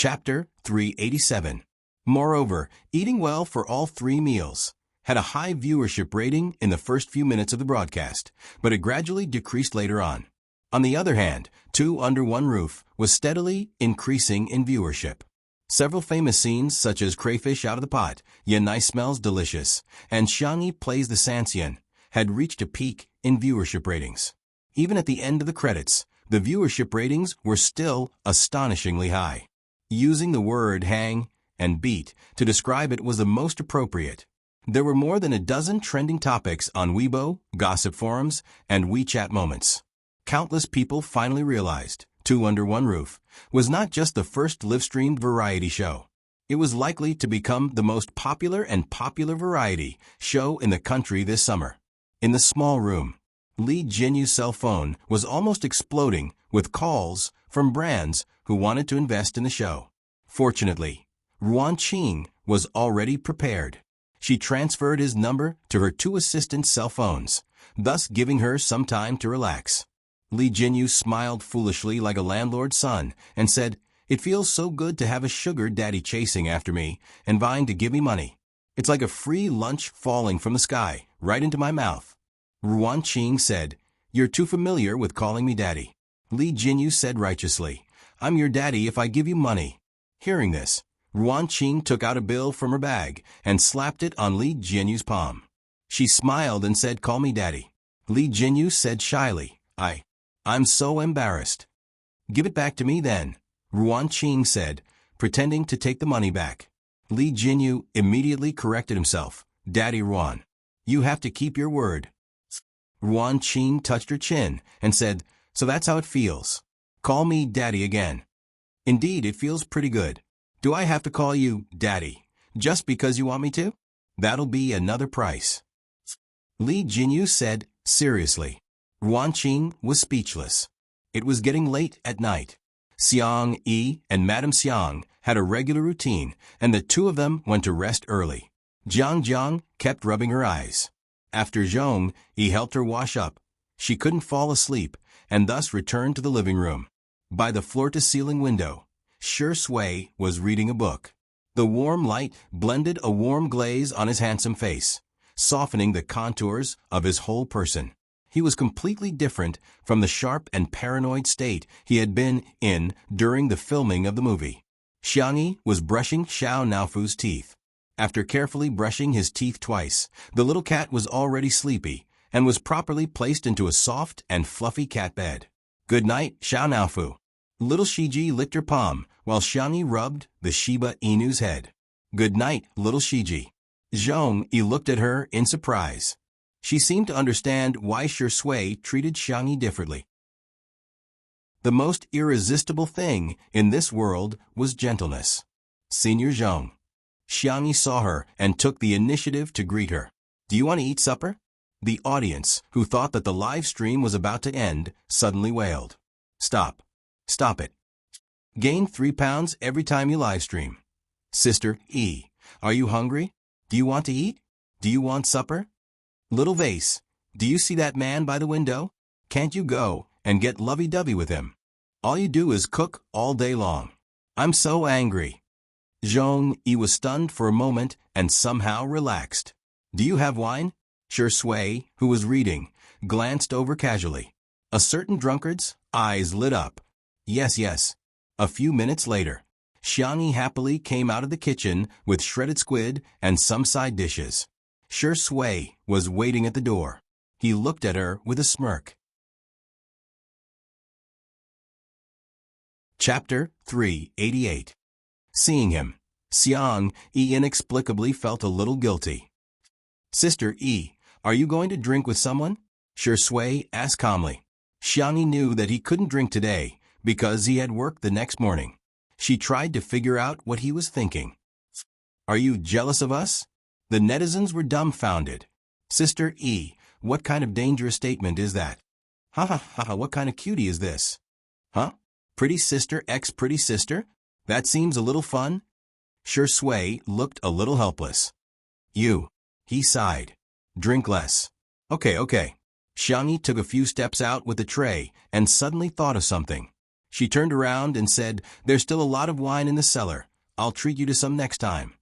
Chapter 387. Moreover, eating well for all 3 meals had a high viewership rating in the first few minutes of the broadcast, but it gradually decreased later on. On the other hand, Two Under One Roof was steadily increasing in viewership. Several famous scenes such as Crayfish Out of the Pot, Ya Nice Smells Delicious, and Xiangyi Plays the Sanxian had reached a peak in viewership ratings. Even at the end of the credits, the viewership ratings were still astonishingly high. Using the word hang and beat to describe it was the most appropriate. There were more than a dozen trending topics on Weibo, gossip forums, and WeChat moments. Countless people finally realized Two Under One Roof was not just the first live-streamed variety show. It was likely to become the most popular variety show in the country this summer. In the small room, Li Jinyu's cell phone was almost exploding with calls from brands who wanted to invest in the show. Fortunately, Ruan Qing was already prepared. She transferred his number to her 2 assistants' cell phones, thus giving her some time to relax. Li Jinyu smiled foolishly like a landlord's son and said, "It feels so good to have a sugar daddy chasing after me and vying to give me money. It's like a free lunch falling from the sky, right into my mouth." Ruan Qing said, "You're too familiar with calling me daddy." Li Jinyu said righteously, "I'm your daddy if I give you money." Hearing this, Ruan Qing took out a bill from her bag and slapped it on Li Jinyu's palm. She smiled and said, "Call me daddy." Li Jinyu said shyly, I'm so embarrassed." "Give it back to me then," Ruan Qing said, pretending to take the money back. Li Jinyu immediately corrected himself. "Daddy Ruan, you have to keep your word." Ruan Qing touched her chin and said, "So that's how it feels. Call me daddy again." "Indeed, it feels pretty good. Do I have to call you daddy just because you want me to? That'll be another price." Li Jinyu said seriously. Ruan Qing was speechless. It was getting late at night. Xiang Yi and Madame Xiang had a regular routine, and the 2 of them went to rest early. Jiang Jiang kept rubbing her eyes. After Zhong Yi helped her wash up, she couldn't fall asleep, and thus returned to the living room. By the floor-to-ceiling window, Shi Sui was reading a book. The warm light blended a warm glaze on his handsome face, softening the contours of his whole person. He was completely different from the sharp and paranoid state he had been in during the filming of the movie. Xiangyi was brushing Xiao Naofu's teeth. After carefully brushing his teeth twice, the little cat was already sleepy and was properly placed into a soft and fluffy cat bed. "Good night, Xiao Naofu." Little Shiji licked her palm while Xiangyi rubbed the Shiba Inu's head. "Good night, little Shiji." Zhong Yi looked at her in surprise. She seemed to understand why Shi Sui treated Xiangyi differently. The most irresistible thing in this world was gentleness. "Senior Zhong." Xiangyi saw her and took the initiative to greet her. "Do you want to eat supper?" The audience, who thought that the live stream was about to end, suddenly wailed. "Stop. Stop it. Gain 3 pounds every time you live stream." "Sister E, are you hungry? Do you want to eat? Do you want supper?" "Little Vase, do you see that man by the window? Can't you go and get lovey-dovey with him? All you do is cook all day long. I'm so angry." Zhong Yi was stunned for a moment and somehow relaxed. "Do you have wine?" Shi Sui, who was reading, glanced over casually. A certain drunkard's eyes lit up. "Yes, yes." A few minutes later, Xiangyi happily came out of the kitchen with shredded squid and some side dishes. Shi Sui was waiting at the door. He looked at her with a smirk. Chapter 388. Seeing him, Xiang Yi inexplicably felt a little guilty. "Sister E, are you going to drink with someone?" Shi Sui asked calmly. Xiangyi knew that he couldn't drink today because he had work the next morning. She tried to figure out what he was thinking. "Are you jealous of us?" The netizens were dumbfounded. "Sister E, what kind of dangerous statement is that? Ha ha ha, what kind of cutie is this? Huh? Pretty sister ex pretty sister? That seems a little fun." Shi Sui looked a little helpless. "You," he sighed. "Drink less." Okay. Xiangyi took a few steps out with the tray and suddenly thought of something. She turned around and said, "There's still a lot of wine in the cellar. I'll treat you to some next time."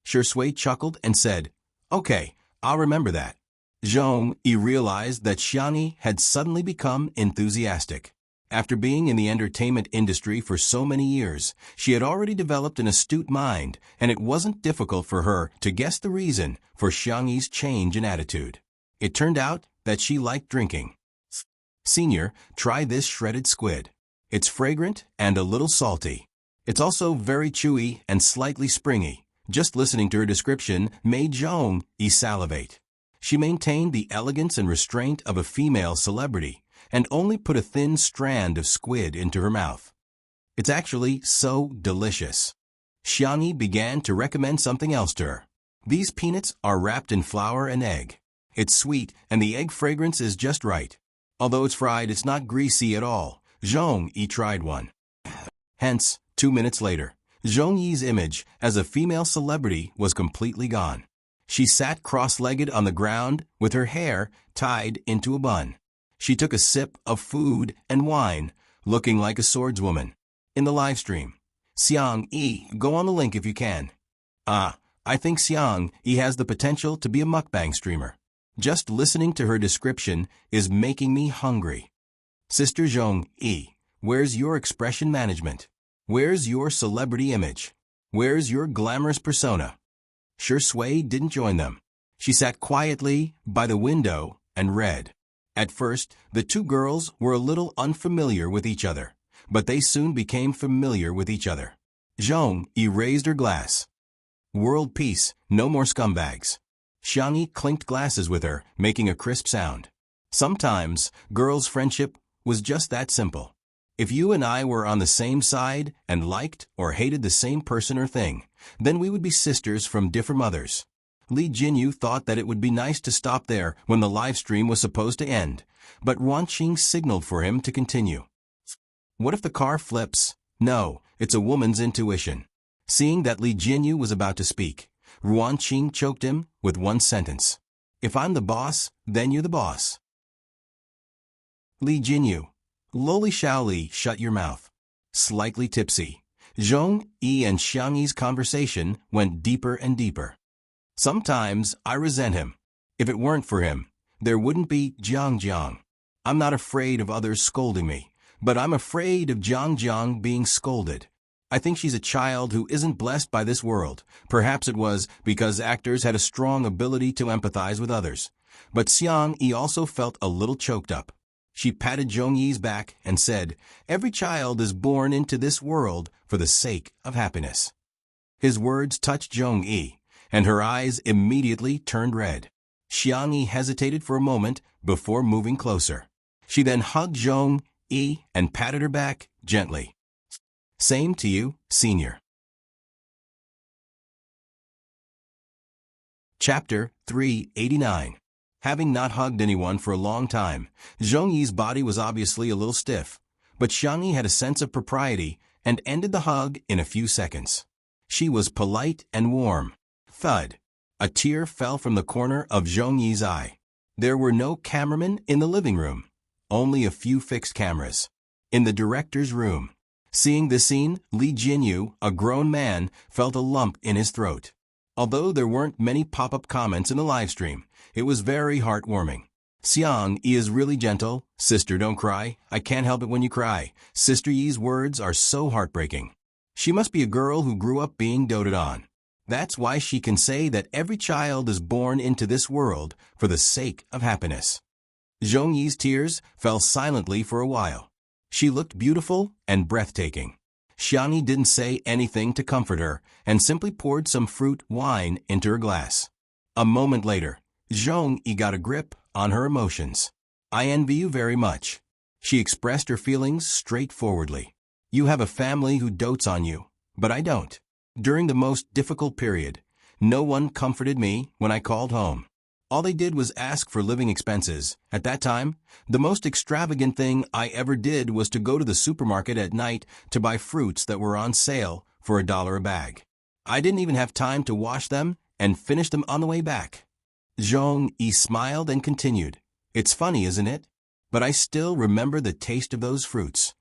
Shui chuckled and said, "Okay, I'll remember that." Zhong-yi realized that Xiangyi had suddenly become enthusiastic. After being in the entertainment industry for so many years, she had already developed an astute mind, and it wasn't difficult for her to guess the reason for Xiangyi's change in attitude. It turned out that she liked drinking. "Senior, try this shredded squid. It's fragrant and a little salty. It's also very chewy and slightly springy." Just listening to her description made Zhong-yi salivate. She maintained the elegance and restraint of a female celebrity, and only put a thin strand of squid into her mouth. "It's actually so delicious." Xiangyi began to recommend something else to her. "These peanuts are wrapped in flour and egg. It's sweet, and the egg fragrance is just right. Although it's fried, it's not greasy at all." Zhong-yi tried one. Hence, 2 minutes later, Zhong-yi's image as a female celebrity was completely gone. She sat cross-legged on the ground with her hair tied into a bun. She took a sip of food and wine, looking like a swordswoman. In the live stream, Xiang-yi, go on the link if you can. I think Xiang-yi has the potential to be a mukbang streamer. Just listening to her description is making me hungry. Sister Zhong-yi, where's your expression management? Where's your celebrity image? Where's your glamorous persona? Shui didn't join them. She sat quietly by the window and read. At first, the two girls were a little unfamiliar with each other, but they soon became familiar with each other. Zhong-yi raised her glass. "World peace, no more scumbags." Xiangyi clinked glasses with her, making a crisp sound. Sometimes, girls' friendship was just that simple. If you and I were on the same side and liked or hated the same person or thing, then we would be sisters from different mothers. Li Jinyu thought that it would be nice to stop there when the live stream was supposed to end, but Ruanqing signaled for him to continue. "What if the car flips?" "No, it's a woman's intuition." Seeing that Li Jinyu was about to speak, Ruanqing choked him with one sentence. "If I'm the boss, then you're the boss." Li Jinyu. "Loli Shaoli, shut your mouth." Slightly tipsy, Zhong-yi and Xiangyi's conversation went deeper and deeper. "Sometimes I resent him. If it weren't for him, there wouldn't be Jiang. I'm not afraid of others scolding me, but I'm afraid of Jiang being scolded. I think she's a child who isn't blessed by this world. Perhaps it was because actors had a strong ability to empathize with others. But Xiang-yi also felt a little choked up. She patted Zhong-yi's back and said, "Every child is born into this world for the sake of happiness." His words touched Zhong-yi, and her eyes immediately turned red. Xiangyi hesitated for a moment before moving closer. She then hugged Zhong-yi and patted her back gently. "Same to you, senior." Chapter 389. Having not hugged anyone for a long time, Zhong-yi's body was obviously a little stiff, but Xiangyi had a sense of propriety and ended the hug in a few seconds. She was polite and warm. Thud. A tear fell from the corner of Zhong-yi's eye. There were no cameramen in the living room, only a few fixed cameras. In the director's room. Seeing this scene, Li Jinyu, a grown man, felt a lump in his throat. Although there weren't many pop-up comments in the live stream, it was very heartwarming. "Xiang-yi is really gentle. Sister, don't cry. I can't help it when you cry." Sister Yi's words are so heartbreaking. She must be a girl who grew up being doted on. That's why she can say that every child is born into this world for the sake of happiness. Zhong-yi's tears fell silently for a while. She looked beautiful and breathtaking. Xiangyi didn't say anything to comfort her and simply poured some fruit wine into her glass. A moment later, Zhong-yi got a grip on her emotions. "I envy you very much." She expressed her feelings straightforwardly. "You have a family who dotes on you, but I don't. During the most difficult period, no one comforted me when I called home. All they did was ask for living expenses. At that time, the most extravagant thing I ever did was to go to the supermarket at night to buy fruits that were on sale for $1 a bag. I didn't even have time to wash them and finish them on the way back." Zhong-yi smiled and continued, "It's funny, isn't it? But I still remember the taste of those fruits."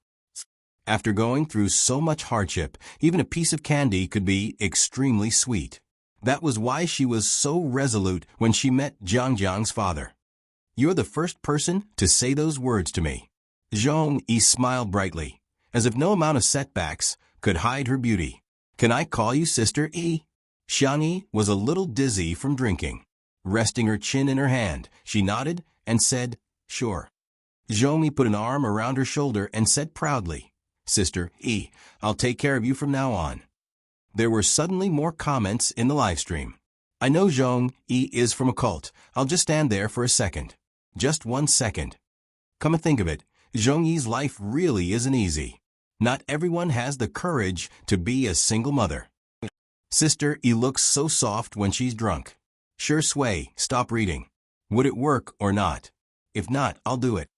After going through so much hardship, even a piece of candy could be extremely sweet. That was why she was so resolute when she met Jiang's father. "You're the first person to say those words to me." Zhong Yi smiled brightly, as if no amount of setbacks could hide her beauty. "Can I call you Sister Yi?" Xiang Yi was a little dizzy from drinking. Resting her chin in her hand, she nodded and said, "Sure." Zhong Yi put an arm around her shoulder and said proudly, "Sister Yi, I'll take care of you from now on." There were suddenly more comments in the live stream. "I know Zhong Yi is from a cult. I'll just stand there for a second. Just 1 second. Come and think of it, Zhong Yi's life really isn't easy. Not everyone has the courage to be a single mother. Sister Yi looks so soft when she's drunk. Sure Sui, stop reading. Would it work or not? If not, I'll do it."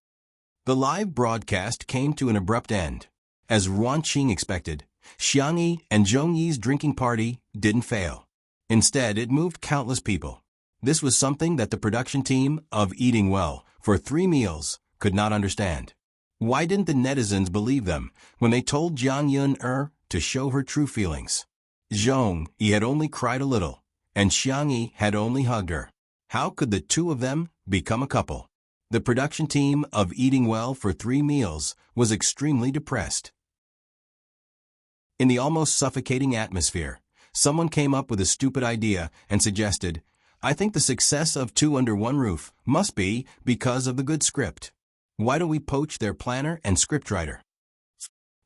The live broadcast came to an abrupt end. As Ruan Qing expected, Xiang Yi and Zhong Yi's drinking party didn't fail. Instead, it moved countless people. This was something that the production team of Eating Well for 3 meals could not understand. Why didn't the netizens believe them when they told Jiang Yun to show her true feelings? Zhong Yi had only cried a little, and Xiang Yi had only hugged her. How could the two of them become a couple? The production team of Eating Well for 3 meals was extremely depressed. In the almost suffocating atmosphere, someone came up with a stupid idea and suggested, "I think the success of 2 Under One Roof must be because of the good script. Why don't we poach their planner and scriptwriter?"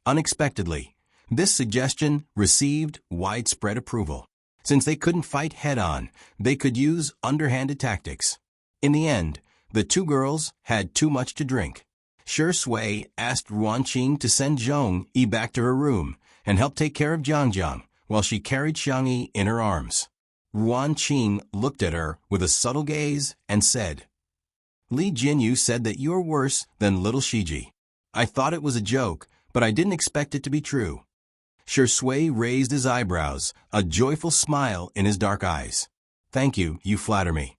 Unexpectedly, this suggestion received widespread approval. Since they couldn't fight head-on, they could use underhanded tactics. In the end, the 2 girls had too much to drink. Sure Sui asked Ruan Qing to send Zhong Yi back to her room and help take care of Jiang while she carried Xiang Yi in her arms. Ruan Qing looked at her with a subtle gaze and said, "Li Jinyu said that you're worse than little Shiji. I thought it was a joke, but I didn't expect it to be true." Sure Sui raised his eyebrows, a joyful smile in his dark eyes. "Thank you, you flatter me."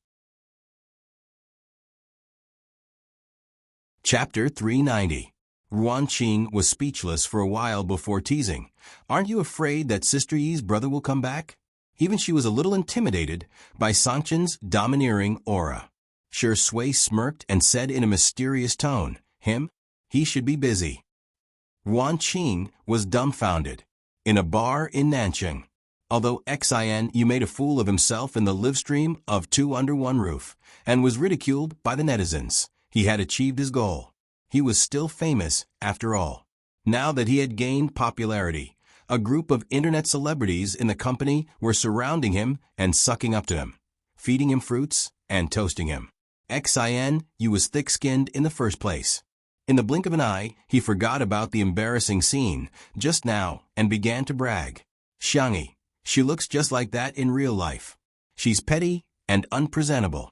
Chapter 390. Ruan Qing was speechless for a while before teasing, "Aren't you afraid that Sister Yi's brother will come back?" Even she was a little intimidated by Sangchen's domineering aura. Sure Sui smirked and said in a mysterious tone, "Him? He should be busy." Ruan Qing was dumbfounded. In a bar in Nanching. Although Xin made a fool of himself in the live stream of 2 Under One Roof and was ridiculed by the netizens, he had achieved his goal. He was still famous, after all. Now that he had gained popularity, a group of internet celebrities in the company were surrounding him and sucking up to him, feeding him fruits and toasting him. Xin was thick-skinned in the first place. In the blink of an eye, he forgot about the embarrassing scene just now and began to brag. "Xiang Yi, she looks just like that in real life. She's petty and unpresentable.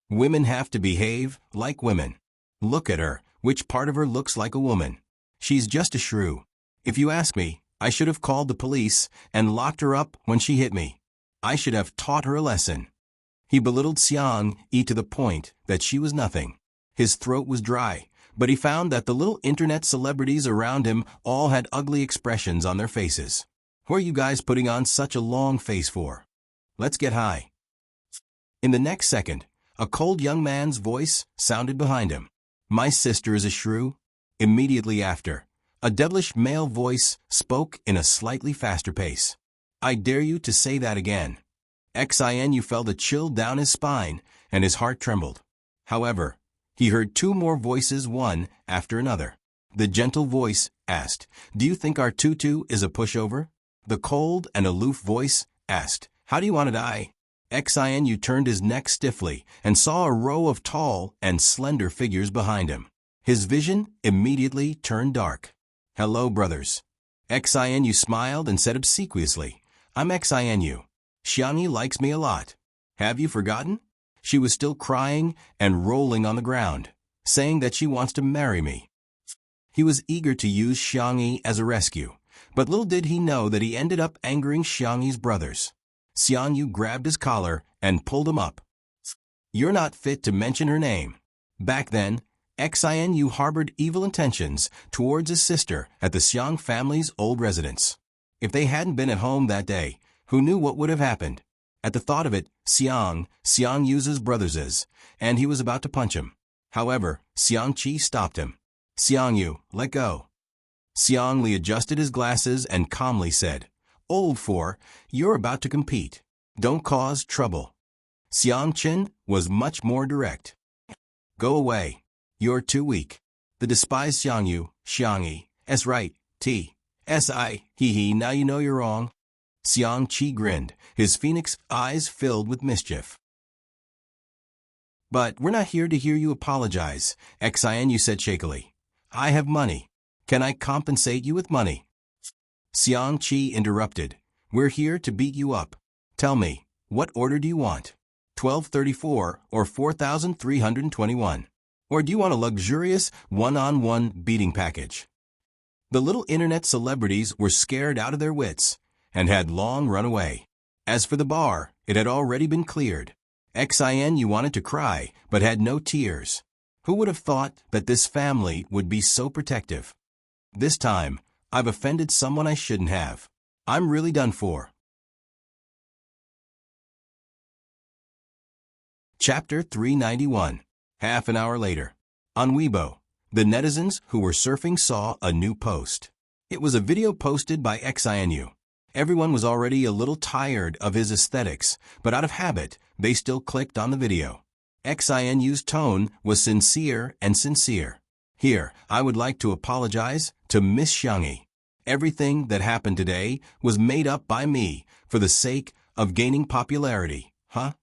Women have to behave like women. Look at her. Which part of her looks like a woman? She's just a shrew. If you ask me, I should have called the police and locked her up when she hit me. I should have taught her a lesson." He belittled Xiang Yi to the point that she was nothing. His throat was dry, but he found that the little internet celebrities around him all had ugly expressions on their faces. "Who are you guys putting on such a long face for? Let's get high." In the next second, a cold young man's voice sounded behind him. "My sister is a shrew?" Immediately after, a devilish male voice spoke in a slightly faster pace. "I dare you to say that again." Xin felt a chill down his spine, and his heart trembled. However, he heard 2 more voices one after another. The gentle voice asked, "Do you think our tutu is a pushover?" The cold and aloof voice asked, "How do you want to die?" Xin turned his neck stiffly and saw a row of tall and slender figures behind him. His vision immediately turned dark. "Hello, brothers." Xin smiled and said obsequiously, "I'm Xin. Xiang Yi likes me a lot. Have you forgotten?" She was still crying and rolling on the ground, saying that she wants to marry me. He was eager to use Xiang Yi as a rescue, but little did he know that he ended up angering Xiang Yi's brothers. Xiang Yu grabbed his collar and pulled him up. "You're not fit to mention her name. Back then, Xinu harbored evil intentions towards his sister at the Xiang family's old residence. If they hadn't been at home that day, who knew what would have happened? At the thought of it, Xiang Yu's brothers, and he was about to punch him. However, Xiang Qi stopped him. Xiang Yu, let go. Xiang Li adjusted his glasses and calmly said, Old four, you're about to compete. Don't cause trouble. Xiang Qin was much more direct. Go away. You're too weak. The despised Xiang Yu, Xiang Yi, S right, T. S-I, hee, now you know you're wrong. Xiang Qi grinned, his phoenix eyes filled with mischief. But we're not here to hear you apologize, Xinu said shakily. I have money. Can I compensate you with money? Xiang Qi interrupted. We're here to beat you up. Tell me, what order do you want? 1234 or 4321? Or do you want a luxurious one-on-one beating package? The little internet celebrities were scared out of their wits and had long run away. As for the bar, it had already been cleared. Xinu wanted to cry, but had no tears. Who would have thought that this family would be so protective? This time, I've offended someone I shouldn't have. I'm really done for. Chapter 391. Half an hour later. On Weibo, the netizens who were surfing saw a new post. It was a video posted by Xinu. Everyone was already a little tired of his aesthetics, but out of habit, they still clicked on the video. Xinu's tone was sincere and sincere. Here, I would like to apologize to Miss Xiangyi. Everything that happened today was made up by me for the sake of gaining popularity, huh?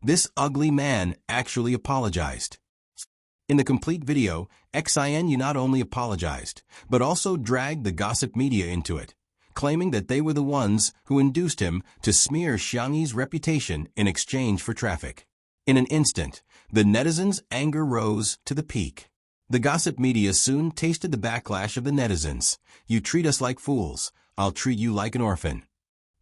This ugly man actually apologized. In the complete video, Xinu not only apologized, but also dragged the gossip media into it, claiming that they were the ones who induced him to smear Xiangyi's reputation in exchange for traffic. In an instant, the netizens' anger rose to the peak. The gossip media soon tasted the backlash of the netizens. You treat us like fools, I'll treat you like an orphan.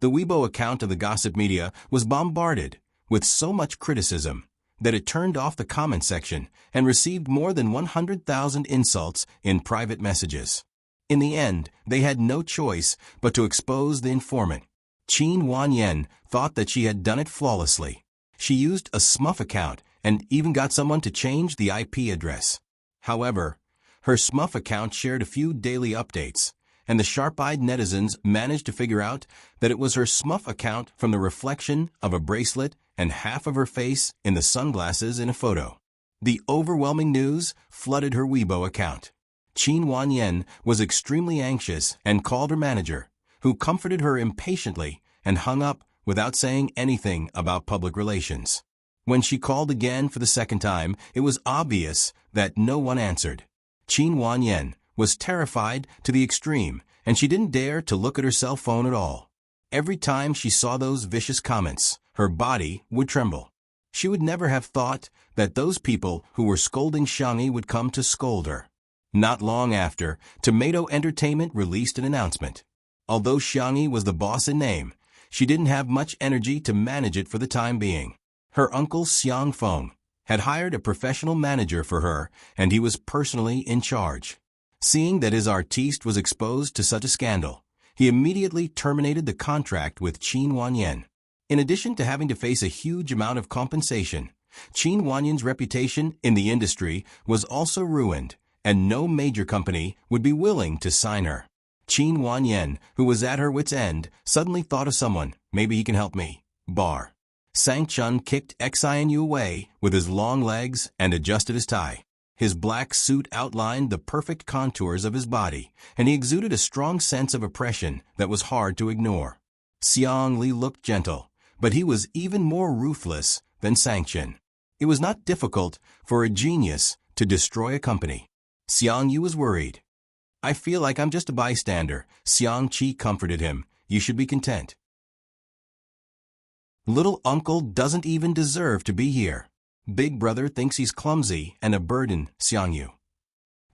The Weibo account of the gossip media was bombarded with so much criticism that it turned off the comment section and received more than 100,000 insults in private messages. In the end, they had no choice but to expose the informant. Qin Wanyan thought that she had done it flawlessly. She used a smuff account and even got someone to change the IP address. However, her smuff account shared a few daily updates, and the sharp-eyed netizens managed to figure out that it was her smuff account from the reflection of a bracelet and half of her face in the sunglasses in a photo. The overwhelming news flooded her Weibo account. Qin Wanyan was extremely anxious and called her manager, who comforted her impatiently and hung up without saying anything about public relations. When she called again for the second time, it was obvious that no one answered. Qin Wanyan was terrified to the extreme, and she didn't dare to look at her cell phone at all. Every time she saw those vicious comments, her body would tremble. She would never have thought that those people who were scolding Xiangyi would come to scold her. Not long after, Tomato Entertainment released an announcement. Although Xiangyi was the boss in name, she didn't have much energy to manage it for the time being. Her uncle Xiang Feng had hired a professional manager for her, and he was personally in charge. Seeing that his artiste was exposed to such a scandal, he immediately terminated the contract with Qin Wanyan. In addition to having to face a huge amount of compensation, Qin Wanyan's reputation in the industry was also ruined, and no major company would be willing to sign her. Qin Wanyan, who was at her wit's end, suddenly thought of someone. Maybe he can help me. Bar. Sang Chun kicked Xinu away with his long legs and adjusted his tie. His black suit outlined the perfect contours of his body, and he exuded a strong sense of oppression that was hard to ignore. Xiang Li looked gentle, but he was even more ruthless than Sang Chun. It was not difficult for a genius to destroy a company. Xiang Yu was worried. I feel like I'm just a bystander. Xiang Qi comforted him. You should be content. Little uncle doesn't even deserve to be here. Big brother thinks he's clumsy and a burden, Xiang Yu.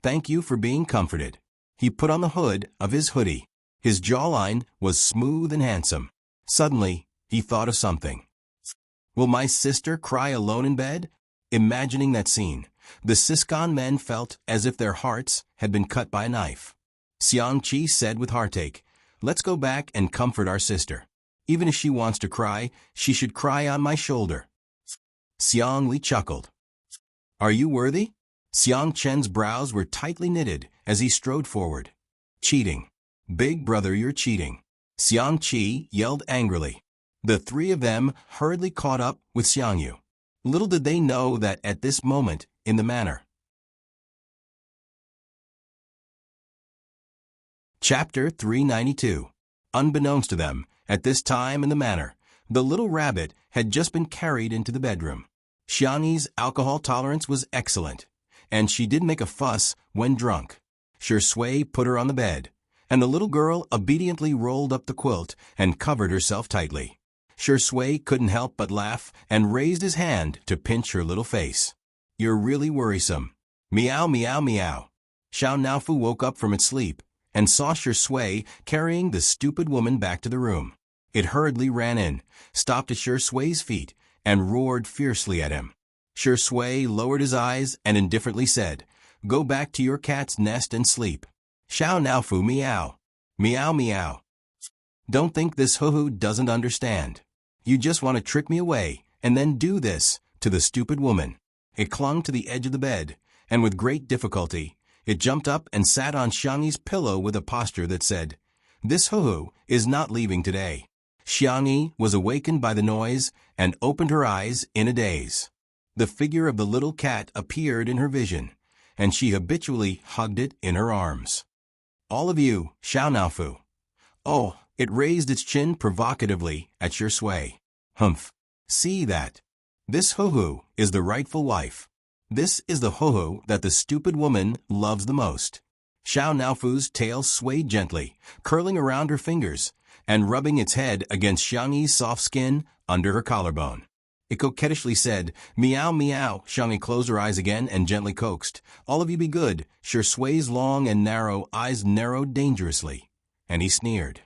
Thank you for being comforted. He put on the hood of his hoodie. His jawline was smooth and handsome. Suddenly, he thought of something. Will my sister cry alone in bed? Imagining that scene, The Siscon men felt as if their hearts had been cut by a knife. Xiang Qi said with heartache, "Let's go back and comfort our sister. Even if she wants to cry, she should cry on my shoulder." Xiang Li chuckled. "Are you worthy?" Xiang Chen's brows were tightly knitted as he strode forward. "Cheating. Big brother, you're cheating." Xiang Qi yelled angrily. The three of them hurriedly caught up with Xiang Yu. Little did they know that at this moment in the manor. Chapter 392. Unbeknownst to them, at this time in the manor, the little rabbit had just been carried into the bedroom. Xiangyi's alcohol tolerance was excellent, and she didn't make a fuss when drunk. Shui put her on the bed, and the little girl obediently rolled up the quilt and covered herself tightly. Shui couldn't help but laugh and raised his hand to pinch her little face. "You're really worrisome." Meow, meow, meow. Xiao Naofu woke up from its sleep and saw Shui carrying the stupid woman back to the room. It hurriedly ran in, stopped at Shui's feet, and roared fiercely at him. Shui lowered his eyes and indifferently said, "Go back to your cat's nest and sleep." Xiao Naofu meow. Meow, meow. "Don't think this hoo-hoo doesn't understand. You just want to trick me away and then do this to the stupid woman." It clung to the edge of the bed, and with great difficulty, it jumped up and sat on Xiangyi's pillow with a posture that said, "This hoo-hoo is not leaving today." Xiangyi was awakened by the noise and opened her eyes in a daze. The figure of the little cat appeared in her vision, and she habitually hugged it in her arms. "All of you, Xiao Naofu." "Oh," it raised its chin provocatively at Shui. "Humph. See that? This hoo-hoo is the rightful wife. This is the hoo-hoo that the stupid woman loves the most." Xiao Naofu's tail swayed gently, curling around her fingers, and rubbing its head against Xiangyi's soft skin under her collarbone. It coquettishly said, "Meow, meow." Xiangyi closed her eyes again and gently coaxed, "All of you be good." Shui's long and narrow eyes narrowed dangerously, and he sneered.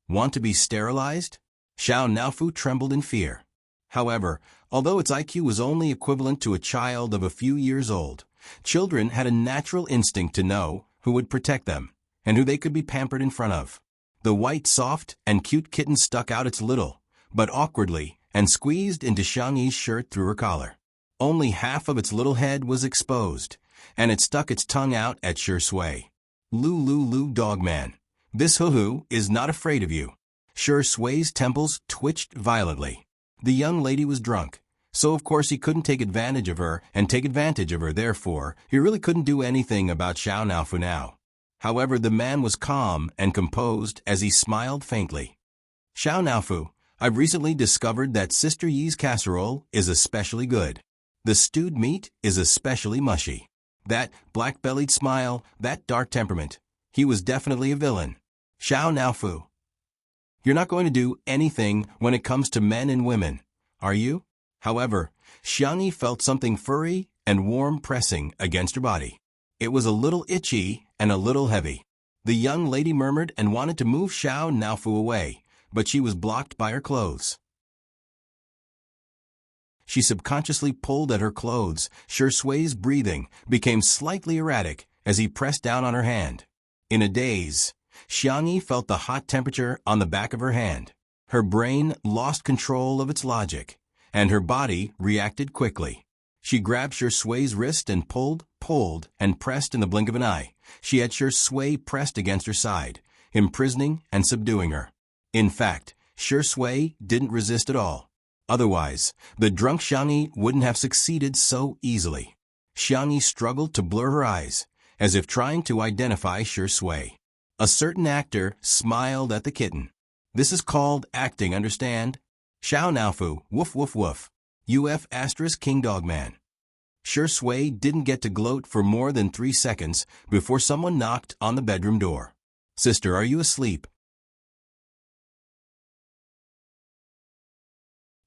"Want to be sterilized?" Xiao Naofu trembled in fear. However, although its IQ was only equivalent to a child of a few years old, children had a natural instinct to know who would protect them and who they could be pampered in front of. The white, soft, and cute kitten stuck out its little, but awkwardly, and squeezed into Xiangyi's shirt through her collar. Only half of its little head was exposed, and it stuck its tongue out at Shui. "Lu, dogman. This hoo-hoo is not afraid of you." Shui's temples twitched violently. The young lady was drunk, so of course he couldn't take advantage of her, therefore he really couldn't do anything about Xiao Naofu now. However, the man was calm and composed as he smiled faintly. "Xiao Naofu, I've recently discovered that Sister Yi's casserole is especially good. The stewed meat is especially mushy. That black-bellied smile, that dark temperament. He was definitely a villain. Xiao Naofu, you're not going to do anything when it comes to men and women, are you?" However, Xiangyi felt something furry and warm pressing against her body. It was a little itchy and a little heavy. The young lady murmured and wanted to move Xiao Naofu away, but she was blocked by her clothes. She subconsciously pulled at her clothes. Shui's breathing became slightly erratic as he pressed down on her hand. In a daze, Xiangyi felt the hot temperature on the back of her hand. Her brain lost control of its logic, and her body reacted quickly. She grabbed Shui's wrist and pulled, and pressed in the blink of an eye. She had Shui pressed against her side, imprisoning and subduing her. In fact, Shui didn't resist at all. Otherwise, the drunk Xiangyi wouldn't have succeeded so easily. Xiangyi struggled to blur her eyes, as if trying to identify Shui. A certain actor smiled at the kitten. "This is called acting, understand? Xiao Naofu, woof woof woof. UF * King Dogman." Shui didn't get to gloat for more than 3 seconds before someone knocked on the bedroom door. "Sister, are you asleep?"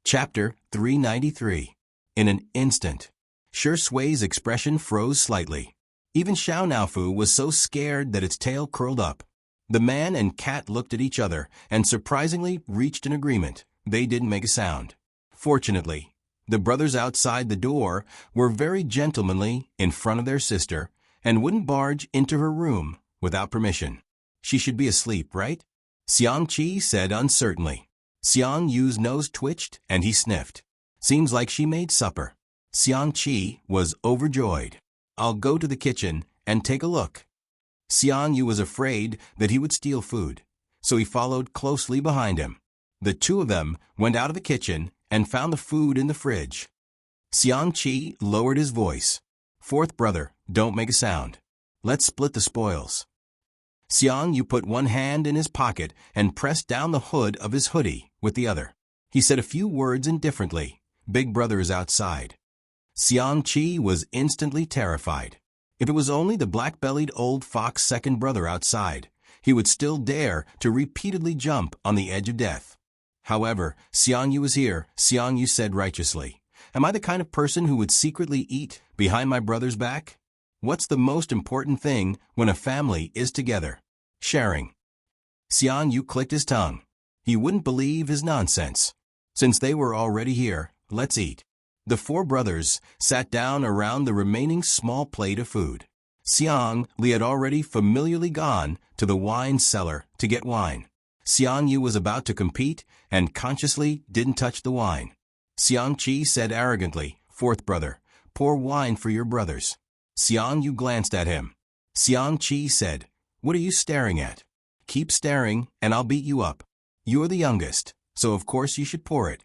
Chapter 393. In an instant, Shui's expression froze slightly. Even Xiao Naofu was so scared that its tail curled up. The man and cat looked at each other and surprisingly reached an agreement. They didn't make a sound. Fortunately, The brothers outside the door were very gentlemanly in front of their sister and wouldn't barge into her room without permission. She should be asleep, right? Xiangqi said uncertainly. Xiang Yu's nose twitched and he sniffed. Seems like she made supper. Xiangqi was overjoyed. I'll go to the kitchen and take a look. Xiang Yu was afraid that he would steal food, so he followed closely behind him. The two of them went out of the kitchen and found the food in the fridge. Xiangqi lowered his voice. Fourth brother, don't make a sound. Let's split the spoils. Xiang Yu put one hand in his pocket and pressed down the hood of his hoodie with the other. He said a few words indifferently. Big brother is outside. Xiangqi was instantly terrified. If it was only the black-bellied old fox second brother outside, he would still dare to repeatedly jump on the edge of death. However, Xiang Yu was here, Xiang Yu said righteously. Am I the kind of person who would secretly eat behind my brother's back? What's the most important thing when a family is together? Sharing. Xiang Yu clicked his tongue. He wouldn't believe his nonsense. Since they were already here, let's eat. The four brothers sat down around the remaining small plate of food. Xiang Li had already familiarly gone to the wine cellar to get wine. Xiang Yu was about to compete and consciously didn't touch the wine. Xiangqi said arrogantly, Fourth brother, pour wine for your brothers. Xiang Yu glanced at him. Xiangqi said, What are you staring at? Keep staring and I'll beat you up. You're the youngest, so of course you should pour it.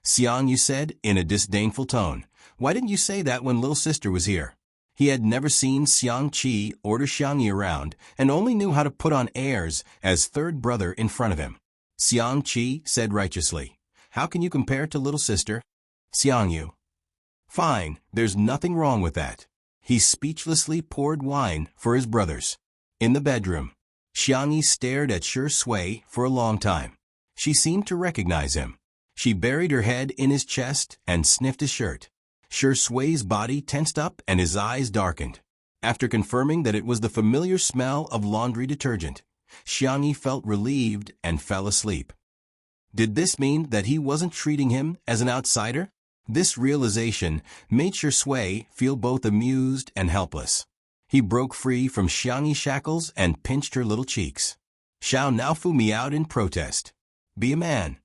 Xiang Yu said in a disdainful tone, Why didn't you say that when little sister was here? He had never seen Xiangqi order Xiangyi around and only knew how to put on airs as third brother in front of him. Xiangqi said righteously, How can you compare to little sister? Xiang Yu. Fine, there's nothing wrong with that. He speechlessly poured wine for his brothers. In the bedroom, Xiangyi stared at Shi Sui for a long time. She seemed to recognize him. She buried her head in his chest and sniffed his shirt. Shi Sui's body tensed up and his eyes darkened. After confirming that it was the familiar smell of laundry detergent, Xiangyi felt relieved and fell asleep. Did this mean that he wasn't treating him as an outsider? This realization made Shi Sui feel both amused and helpless. He broke free from Xiangyi's shackles and pinched her little cheeks. Xiao Naofu meowed in protest. Be a man.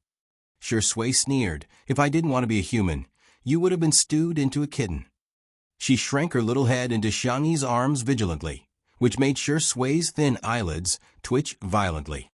Shi Sui sneered, If I didn't want to be a human, you would have been stewed into a kitten. She shrank her little head into Xiangyi's arms vigilantly, which made Shi Sui's thin eyelids twitch violently.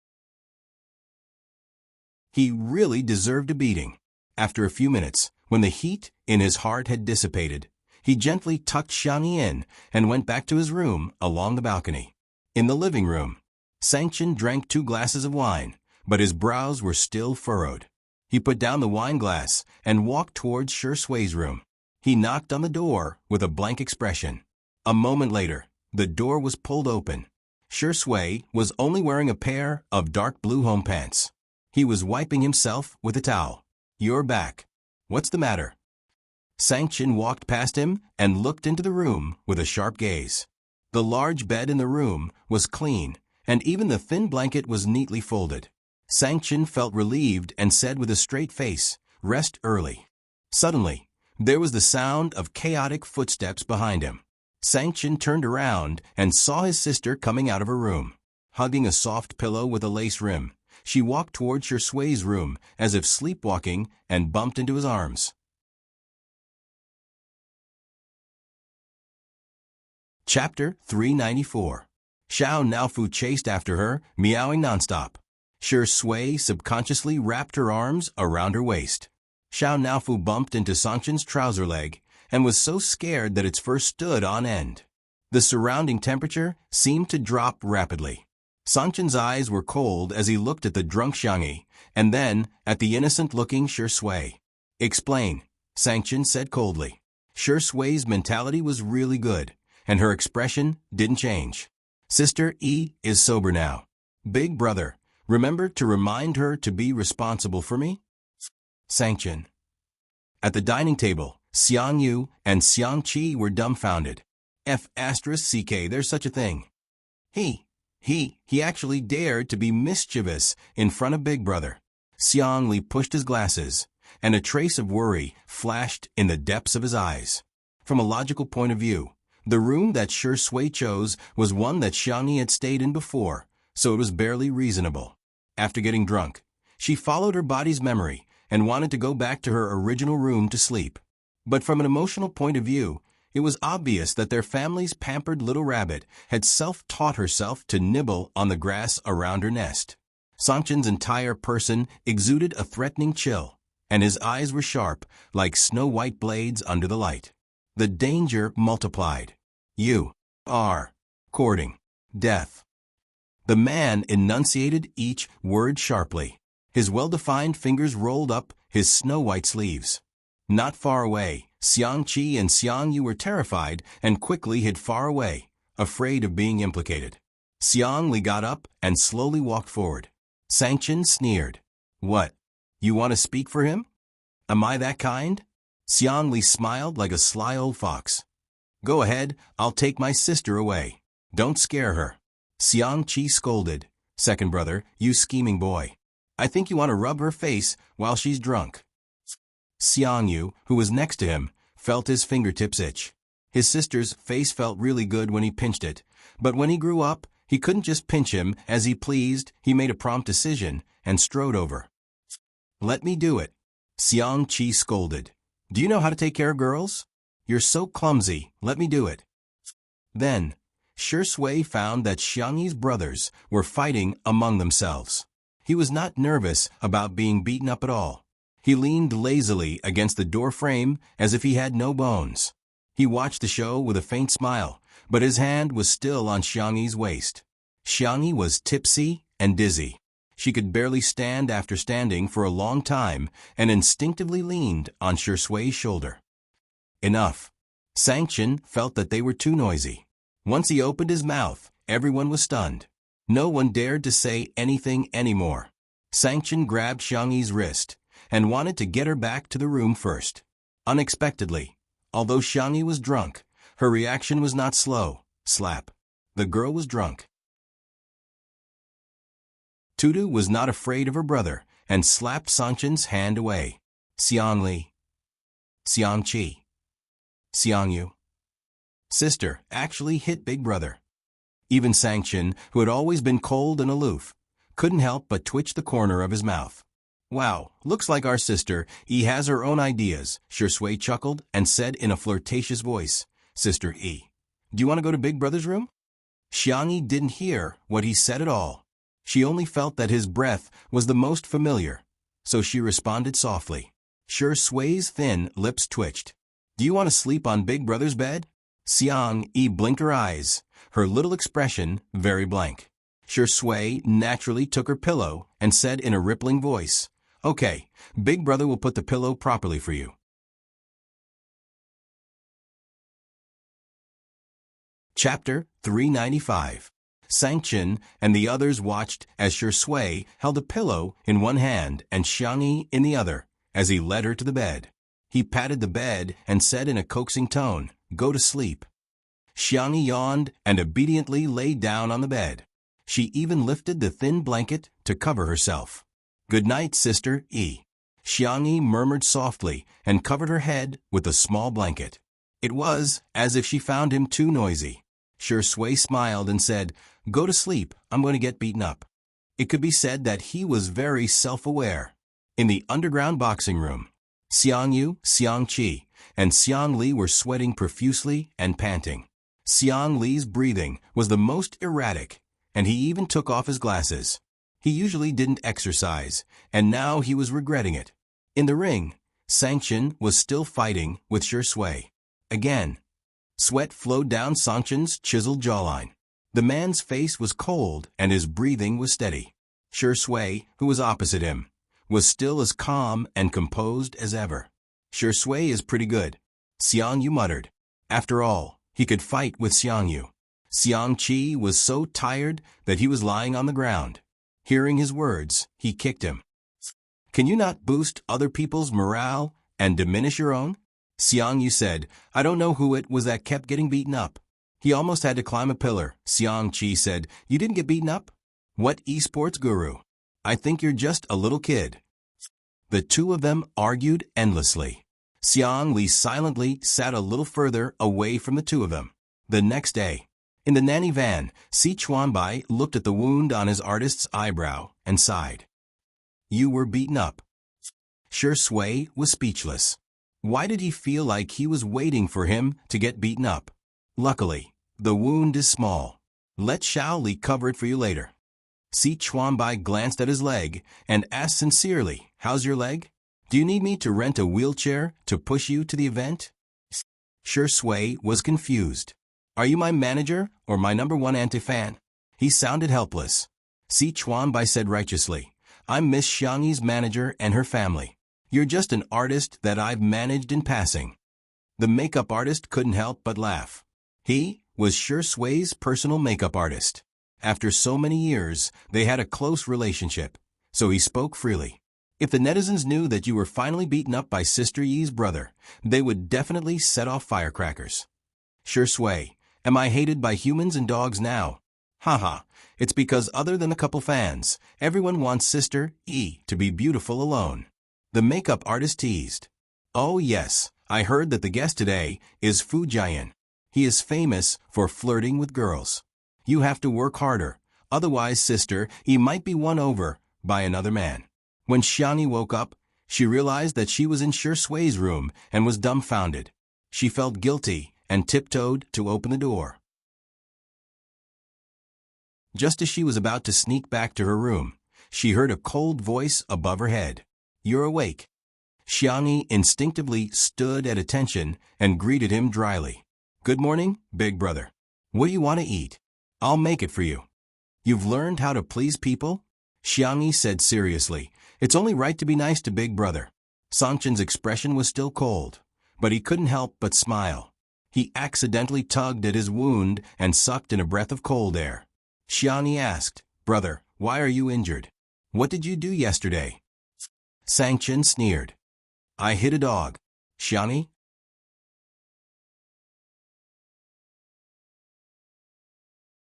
He really deserved a beating. After a few minutes, when the heat in his heart had dissipated, he gently tucked Xiangyi in and went back to his room along the balcony. In the living room, Sanction drank 2 glasses of wine, but his brows were still furrowed. He put down the wine glass and walked towards Shi Sui's room. He knocked on the door with a blank expression. A moment later, the door was pulled open. Shi Sui was only wearing a pair of dark blue home pants. He was wiping himself with a towel. You're back. What's the matter? Sanction walked past him and looked into the room with a sharp gaze. The large bed in the room was clean, and even the thin blanket was neatly folded. Sanction felt relieved and said with a straight face, Rest early. Suddenly, there was the sound of chaotic footsteps behind him. Sanction turned around and saw his sister coming out of her room. Hugging a soft pillow with a lace rim, she walked towards Shi Sui's room as if sleepwalking and bumped into his arms. Chapter 394. Xiao Naofu chased after her, meowing nonstop. Shi Sui subconsciously wrapped her arms around her waist. Xiao Naofu bumped into Sanction's trouser leg and was so scared that its fur stood on end. The surrounding temperature seemed to drop rapidly. Sanction's eyes were cold as he looked at the drunk Xiangyi and then at the innocent-looking Shi Sui. Explain, Sanction said coldly. Shi Sui's mentality was really good, and her expression didn't change. Sister E is sober now. Big brother, remember to remind her to be responsible for me? Sanction. At the dining table, Xiang Yu and Xiangqi were dumbfounded. F***ck, there's such a thing. He actually dared to be mischievous in front of Big Brother. Xiang Li pushed his glasses. and a trace of worry flashed in the depths of his eyes. From a logical point of view, the room that Shui chose was one that Xiangyi had stayed in before, so it was barely reasonable. After getting drunk, she followed her body's memory and wanted to go back to her original room to sleep. But from an emotional point of view, it was obvious that their family's pampered little rabbit had self-taught herself to nibble on the grass around her nest. Sangchen's entire person exuded a threatening chill, and his eyes were sharp, like snow-white blades under the light. The danger multiplied. You are courting death. The man enunciated each word sharply. His well-defined fingers rolled up his snow-white sleeves. Not far away, Xiangqi and Xiangyu were terrified and quickly hid far away, afraid of being implicated. Xiangli got up and slowly walked forward. Sangchen sneered. What? You want to speak for him? Am I that kind? Xiangli smiled like a sly old fox. Go ahead, I'll take my sister away. Don't scare her. Xiangqi scolded. Second brother, you scheming boy. I think you want to rub her face while she's drunk. Xiangyu, who was next to him, felt his fingertips itch. His sister's face felt really good when he pinched it, but when he grew up, he couldn't just pinch him as he pleased. He made a prompt decision and strode over. Let me do it. Xiangqi scolded. Do you know how to take care of girls? You're so clumsy, let me do it. Then, Shui found that Xiangyi's brothers were fighting among themselves. He was not nervous about being beaten up at all. He leaned lazily against the door frame as if he had no bones. He watched the show with a faint smile, but his hand was still on Xiangyi's waist. Xiangyi was tipsy and dizzy. She could barely stand after standing for a long time and instinctively leaned on Shui's shoulder. Enough. Sangchen felt that they were too noisy. Once he opened his mouth, everyone was stunned. No one dared to say anything anymore. Sangchen grabbed Xiangyi's wrist and wanted to get her back to the room first. Unexpectedly, although Xiangyi was drunk, her reaction was not slow. Slap. The girl was drunk. Tutu was not afraid of her brother and slapped Sangchen's hand away. Xiangli. Xiangqi. Xiangyu. Sister actually hit big brother. Even Sangchen, who had always been cold and aloof, couldn't help but twitch the corner of his mouth. Wow, looks like our sister E has her own ideas, Shui chuckled and said in a flirtatious voice. Sister E, do you want to go to Big Brother's room? Xiangyi didn't hear what he said at all. She only felt that his breath was the most familiar, so she responded softly. Shui's thin lips twitched. Do you want to sleep on Big Brother's bed? Xiangyi blinked her eyes, her little expression very blank. Shui naturally took her pillow and said in a rippling voice, Okay, Big Brother will put the pillow properly for you. Chapter 395. Sangchen and the others watched as Shui held a pillow in one hand and Xiangyi in the other as he led her to the bed. He patted the bed and said in a coaxing tone, Go to sleep. Xiangyi yawned and obediently lay down on the bed. She even lifted the thin blanket to cover herself. Good night, Sister E. Xiangyi murmured softly and covered her head with a small blanket. It was as if she found him too noisy. Shui smiled and said, Go to sleep, I'm going to get beaten up. It could be said that he was very self-aware. In the underground boxing room, Xiangyu, Xiangqi, and Xiangli were sweating profusely and panting. Xiangli's breathing was the most erratic, and he even took off his glasses. He usually didn't exercise, and now he was regretting it. In the ring, Sangchen was still fighting with Shui. Again, sweat flowed down Sangchen's chiseled jawline. The man's face was cold and his breathing was steady. Shui, who was opposite him, was still as calm and composed as ever. Shui is pretty good, Xiangyu muttered. After all, he could fight with Xiangyu. Xiangqi was so tired that he was lying on the ground. Hearing his words, he kicked him. Can you not boost other people's morale and diminish your own? Xiangyu said, I don't know who it was that kept getting beaten up. He almost had to climb a pillar. Xiangqi said, You didn't get beaten up? What esports guru? I think you're just a little kid. The two of them argued endlessly. Xiang Li silently sat a little further away from the two of them. The next day, in the nanny van, Si Chuanbai looked at the wound on his artist's eyebrow and sighed. You were beaten up. Shi Sui was speechless. Why did he feel like he was waiting for him to get beaten up? Luckily, the wound is small. Let Xiao Li cover it for you later. Si Chuanbai glanced at his leg and asked sincerely, how's your leg? Do you need me to rent a wheelchair to push you to the event? Shi Sui was confused. Are you my manager or my #1 anti-fan? He sounded helpless. Si Chuanbai said righteously, I'm Miss Xiangyi's manager and her family. You're just an artist that I've managed in passing. The makeup artist couldn't help but laugh. He was Shi Sui's personal makeup artist. After so many years, they had a close relationship, so he spoke freely. If the netizens knew that you were finally beaten up by Sister Yi's brother, they would definitely set off firecrackers. Shi Sui, am I hated by humans and dogs now? Haha, it's because other than a couple fans, everyone wants Sister Yi to be beautiful alone. The makeup artist teased. Oh yes, I heard that the guest today is Fu Jian. He is famous for flirting with girls. You have to work harder, otherwise Sister Yi might be won over by another man. When Xiangyi woke up, she realized that she was in Shi Sui's room and was dumbfounded. She felt guilty and tiptoed to open the door. Just as she was about to sneak back to her room, she heard a cold voice above her head. You're awake. Xiangyi instinctively stood at attention and greeted him dryly. Good morning, big brother. What do you want to eat? I'll make it for you. You've learned how to please people? Xiangyi said seriously. It's only right to be nice to big brother. Sangchen's expression was still cold, but he couldn't help but smile. He accidentally tugged at his wound and sucked in a breath of cold air. Xiangyi asked, Brother, why are you injured? What did you do yesterday? Sangchen sneered. I hit a dog. Xiangyi?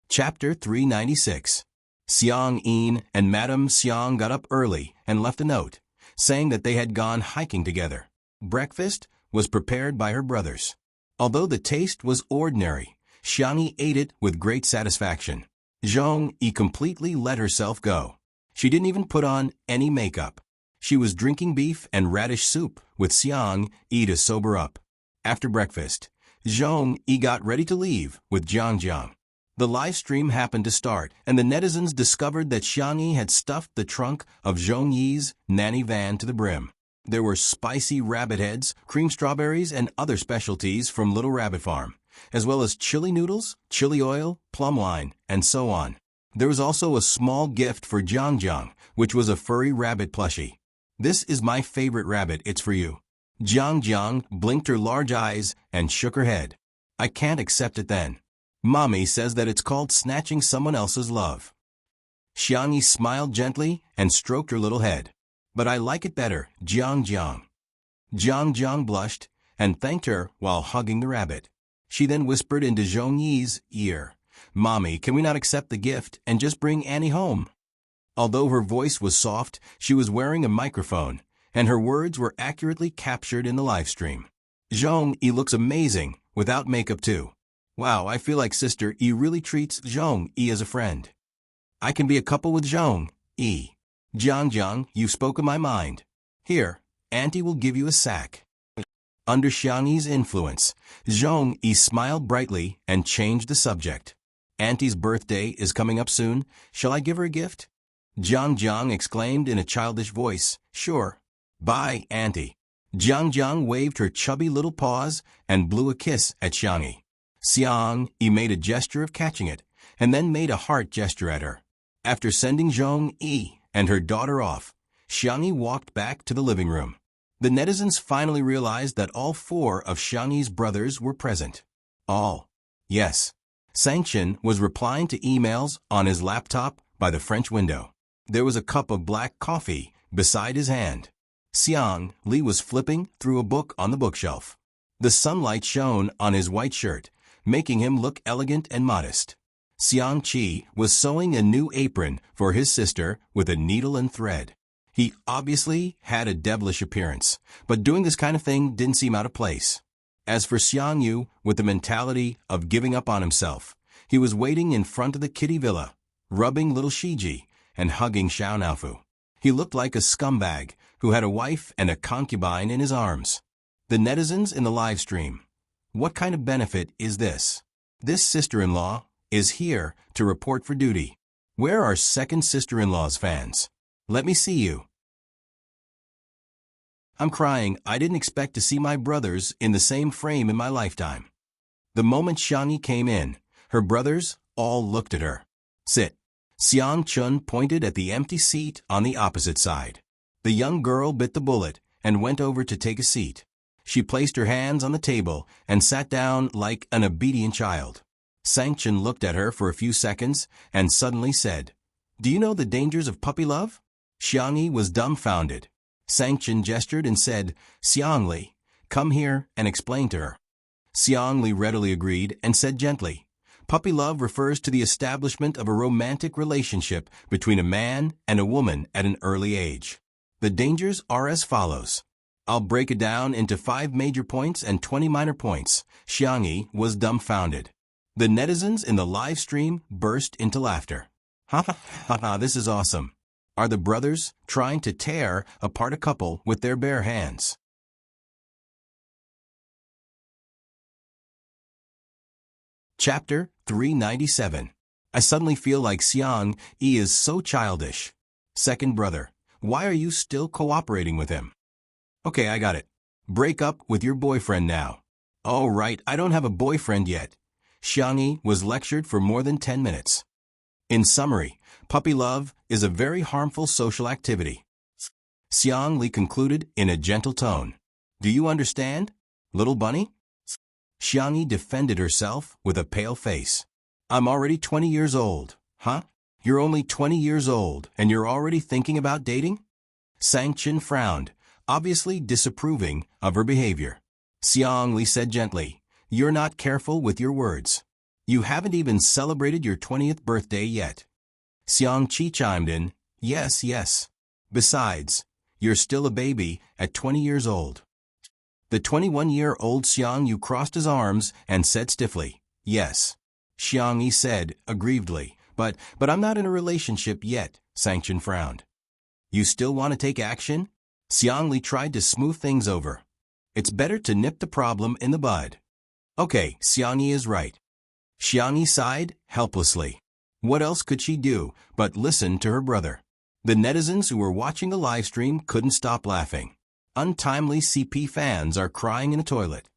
Chapter 396. Xiang Yin and Madame Xiang got up early and left a note, saying that they had gone hiking together. Breakfast was prepared by her brothers. Although the taste was ordinary, Xiangyi ate it with great satisfaction. Zhong Yi completely let herself go. She didn't even put on any makeup. She was drinking beef and radish soup with Xiang Yi to sober up. After breakfast, Zhong Yi got ready to leave with Jiang. The live stream happened to start, and the netizens discovered that Xiangyi had stuffed the trunk of Zhong Yi's nanny van to the brim. There were spicy rabbit heads, cream strawberries, and other specialties from Little Rabbit Farm, as well as chili noodles, chili oil, plum wine, and so on. There was also a small gift for Jiang, which was a furry rabbit plushie. This is my favorite rabbit, it's for you. Jiang blinked her large eyes and shook her head. I can't accept it then. Mommy says that it's called snatching someone else's love. Xiangyi smiled gently and stroked her little head. But I like it better, Jiang. Jiang blushed and thanked her while hugging the rabbit. She then whispered into Zhong Yi's ear, Mommy, can we not accept the gift and just bring Annie home? Although her voice was soft, she was wearing a microphone, and her words were accurately captured in the live stream. Zhong Yi looks amazing, without makeup too. Wow, I feel like Sister Yi really treats Zhong Yi as a friend. I can be a couple with Zhong Yi. Jiang, you spoke in my mind. Here, Auntie will give you a sack. Under Xiangyi's influence, Zhong Yi smiled brightly and changed the subject. Auntie's birthday is coming up soon. Shall I give her a gift? Jiang exclaimed in a childish voice. Sure. Bye, Auntie. Jiang waved her chubby little paws and blew a kiss at Xiangyi. Xiang Yi made a gesture of catching it, and then made a heart gesture at her. After sending Zhong Yi and her daughter off, Xiangyi walked back to the living room. The netizens finally realized that all 4 of Xiangyi's brothers were present. All. Yes. Sangchen was replying to emails on his laptop by the French window. There was a cup of black coffee beside his hand. Xiang Li was flipping through a book on the bookshelf. The sunlight shone on his white shirt, making him look elegant and modest. Xiang Qi was sewing a new apron for his sister with a needle and thread. He obviously had a devilish appearance, but doing this kind of thing didn't seem out of place. As for Xiang Yu, with the mentality of giving up on himself, he was waiting in front of the kitty villa, rubbing little Shiji and hugging Xiao Naofu. He looked like a scumbag who had a wife and a concubine in his arms. The netizens in the live stream. What kind of benefit is this? This sister-in-law is here to report for duty. Where are second sister-in-law's fans? Let me see you. I'm crying. I didn't expect to see my brothers in the same frame in my lifetime. The moment Xiangyi came in, her brothers all looked at her. Sit. Xiang Chun pointed at the empty seat on the opposite side. The young girl bit the bullet and went over to take a seat. She placed her hands on the table and sat down like an obedient child. Sang-Chen looked at her for a few seconds and suddenly said, "Do you know the dangers of puppy love?" Xiangyi was dumbfounded. Sang-Chen gestured and said, "Xiang Li, come here and explain to her." Xiang Li readily agreed and said gently, "Puppy love refers to the establishment of a romantic relationship between a man and a woman at an early age. The dangers are as follows. I'll break it down into 5 major points and 20 minor points." Xiangyi was dumbfounded. The netizens in the live stream burst into laughter. Ha ha ha ha, this is awesome. Are the brothers trying to tear apart a couple with their bare hands? Chapter 397. I suddenly feel like Xiang Yi is so childish. Second brother, why are you still cooperating with him? Okay, I got it. Break up with your boyfriend now. Oh, right, I don't have a boyfriend yet. Xiangyi was lectured for more than 10 minutes. In summary, puppy love is a very harmful social activity. Xiang Li concluded in a gentle tone. Do you understand, little bunny? Xiangyi defended herself with a pale face. I'm already 20 years old. Huh? You're only 20 years old and you're already thinking about dating? Sang-Chen frowned, obviously disapproving of her behavior. Xiang Li said gently, "You're not careful with your words. You haven't even celebrated your 20th birthday yet." Xiang Qi chimed in, Yes, yes. Besides, you're still a baby at 20 years old." The 21-year-old Xiang Yu crossed his arms and said stiffly, "Yes." Xiang Yi said aggrievedly, But I'm not in a relationship yet," Sang-Chen frowned. "You still want to take action?" Xiang Li tried to smooth things over. It's better to nip the problem in the bud. Okay, Xiang Yi is right. Xiang Yi sighed helplessly. What else could she do but listen to her brother? The netizens who were watching the live stream couldn't stop laughing. Untimely CP fans are crying in a toilet.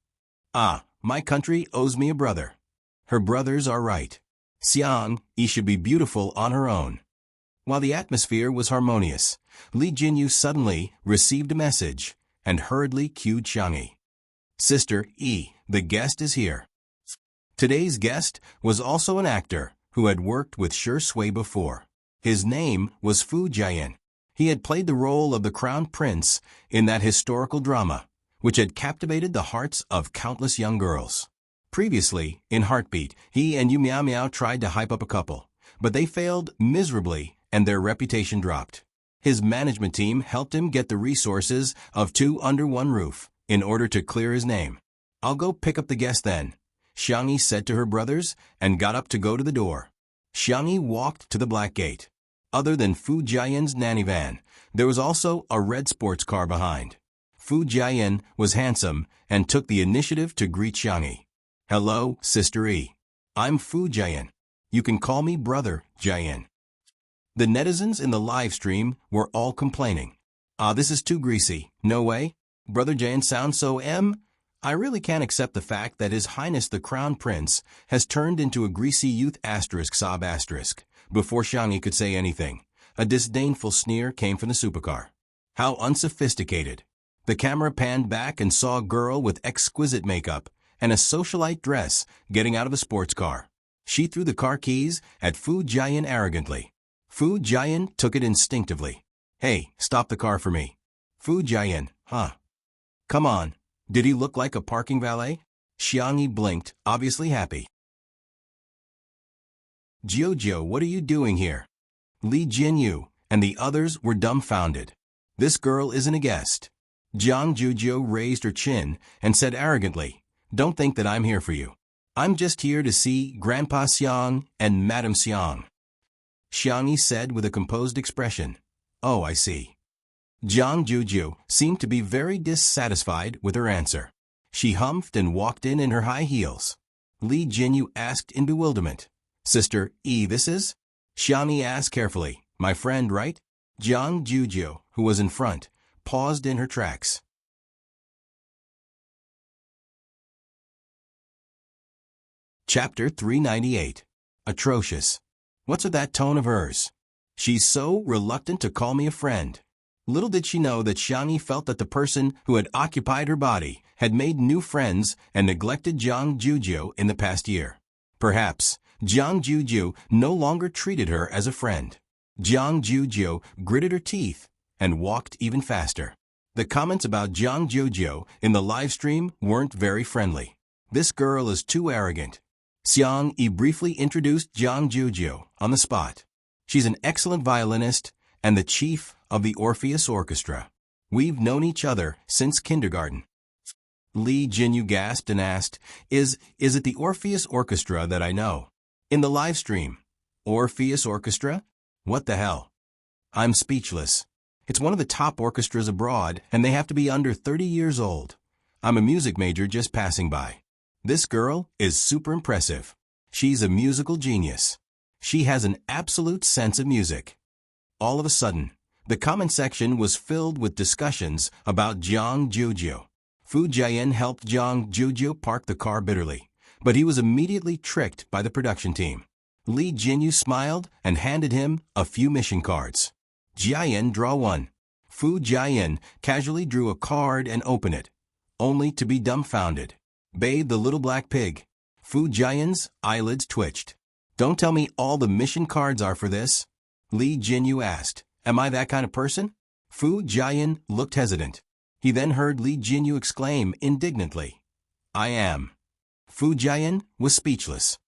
Ah, my country owes me a brother. Her brothers are right. Xiang Yi should be beautiful on her own. While the atmosphere was harmonious, Li Jinyu suddenly received a message and hurriedly cued Xiang Yi. "Sister Yi, the guest is here." Today's guest was also an actor who had worked with Shi Sui before. His name was Fu Jian. He had played the role of the Crown Prince in that historical drama, which had captivated the hearts of countless young girls. Previously, in Heartbeat, he and Yu Miao Miao tried to hype up a couple, but they failed miserably and their reputation dropped. His management team helped him get the resources of 2 under 1 roof in order to clear his name. "I'll go pick up the guest then," Xiang Yi said to her brothers and got up to go to the door. Xiang Yi walked to the black gate. Other than Fu Jian's nanny van, there was also a red sports car behind. Fu Jian was handsome and took the initiative to greet Xiang Yi. "Hello, Sister Yi. I'm Fu Jian. You can call me Brother Jian." The netizens in the live stream were all complaining. This is too greasy. No way. Brother Jian sounds so I really can't accept the fact that His Highness the Crown Prince has turned into a greasy youth sob asterisk. Before Xiang Yi could say anything, a disdainful sneer came from the supercar. How unsophisticated. The camera panned back and saw a girl with exquisite makeup and a socialite dress getting out of a sports car. She threw the car keys at Fu Jian arrogantly. Fu Jian took it instinctively. "Hey, stop the car for me." Fu Jian, huh? Come on. Did he look like a parking valet? Xiang Yi blinked, obviously happy. "Jojo, what are you doing here?" Li Jinyu and the others were dumbfounded. This girl isn't a guest. Jiang Jujiu raised her chin and said arrogantly, "Don't think that I'm here for you. I'm just here to see Grandpa Xiang and Madame Xiang." Xiang Yi said with a composed expression, "Oh, I see." Jiang Jujiu seemed to be very dissatisfied with her answer. She humphed and walked in her high heels. Li Jinyu asked in bewilderment, "Sister Yi, this is?" Xiang Yi asked carefully, "My friend, right?" Jiang Jujiu, who was in front, paused in her tracks. Chapter 398. Atrocious. What's with that tone of hers? She's so reluctant to call me a friend. Little did she know that Xiang Yi felt that the person who had occupied her body had made new friends and neglected Jiang Jujiu in the past year. Perhaps Jiang Jujiu no longer treated her as a friend. Jiang Jujiu gritted her teeth and walked even faster. The comments about Jiang Jujiu in the live stream weren't very friendly. "This girl is too arrogant." Xiang Yi briefly introduced Jiang Jujiu on the spot. "She's an excellent violinist and the chief of the Orpheus Orchestra. We've known each other since kindergarten." Li Jinyu gasped and asked, Is it the Orpheus Orchestra that I know?" "In the live stream." "Orpheus Orchestra? What the hell?" "I'm speechless. It's one of the top orchestras abroad, and they have to be under 30 years old. I'm a music major just passing by. This girl is super impressive. She's a musical genius. She has an absolute sense of music." All of a sudden, the comment section was filled with discussions about Jiang Jujiu. Fu Jiayan helped Jiang Jujiu park the car bitterly, but he was immediately tricked by the production team. Li Jinyu smiled and handed him a few mission cards. "Jiayan, draw one." Fu Jiayan casually drew a card and opened it, only to be dumbfounded. "Bathe the little black pig." Fu Jiayan's eyelids twitched. "Don't tell me all the mission cards are for this?" Li Jinyu asked. "Am I that kind of person?" Fu Jiayan looked hesitant. He then heard Li Jinyu exclaim indignantly, "I am." Fu Jiayan was speechless.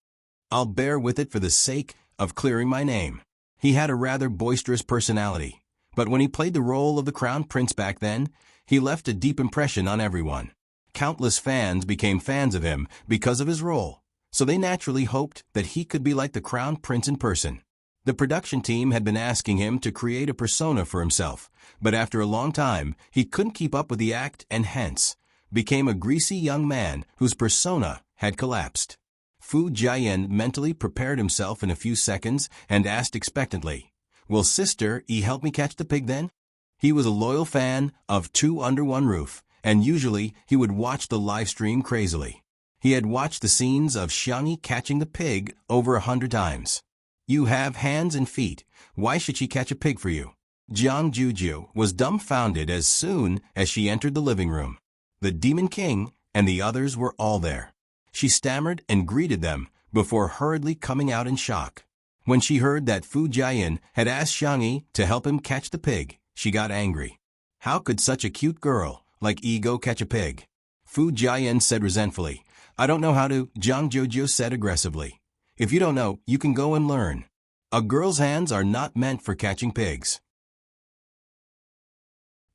"I'll bear with it for the sake of clearing my name." He had a rather boisterous personality, but when he played the role of the Crown Prince back then, he left a deep impression on everyone. Countless fans became fans of him because of his role, so they naturally hoped that he could be like the Crown Prince in person. The production team had been asking him to create a persona for himself, but after a long time, he couldn't keep up with the act and hence became a greasy young man whose persona had collapsed. Fu Jiayan mentally prepared himself in a few seconds and asked expectantly, "Will Sister Yi help me catch the pig then?" He was a loyal fan of Two Under One Roof, and usually he would watch the live stream crazily. He had watched the scenes of Xiang Yi catching the pig over 100 times. "You have hands and feet. Why should she catch a pig for you?" Jiang Jujiu was dumbfounded as soon as she entered the living room. The Demon King and the others were all there. She stammered and greeted them before hurriedly coming out in shock. When she heard that Fu Jiayan had asked Xiang Yi to help him catch the pig, she got angry. How could such a cute girl like Yi go catch a pig? Fu Jiayan said resentfully. "I don't know how to," Jiang Jujiu said aggressively. "If you don't know, you can go and learn. A girl's hands are not meant for catching pigs."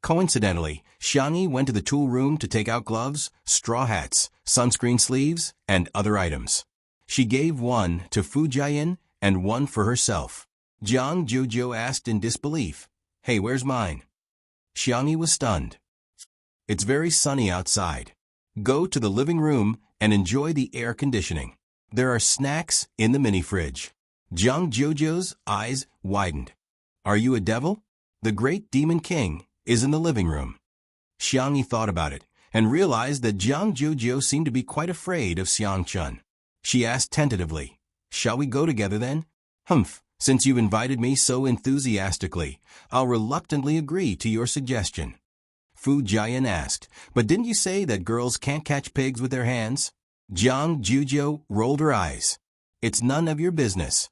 Coincidentally, Xiang Yi went to the tool room to take out gloves, straw hats, sunscreen sleeves, and other items. She gave one to Fu Jiayan and one for herself. Jiang Jujiu asked in disbelief, "Hey, where's mine?" Xiang Yi was stunned. "It's very sunny outside. Go to the living room and enjoy the air conditioning. There are snacks in the mini fridge." Jiang Jujiu's eyes widened. "Are you a devil? The great Demon King is in the living room." Xiang Yi thought about it and realized that Jiang Jujiu seemed to be quite afraid of Xiang Chun. She asked tentatively, "Shall we go together then?" "Humph, since you've invited me so enthusiastically, I'll reluctantly agree to your suggestion." Fu Jiayan asked, "But didn't you say that girls can't catch pigs with their hands?" Jiang Jujiu rolled her eyes. "It's none of your business."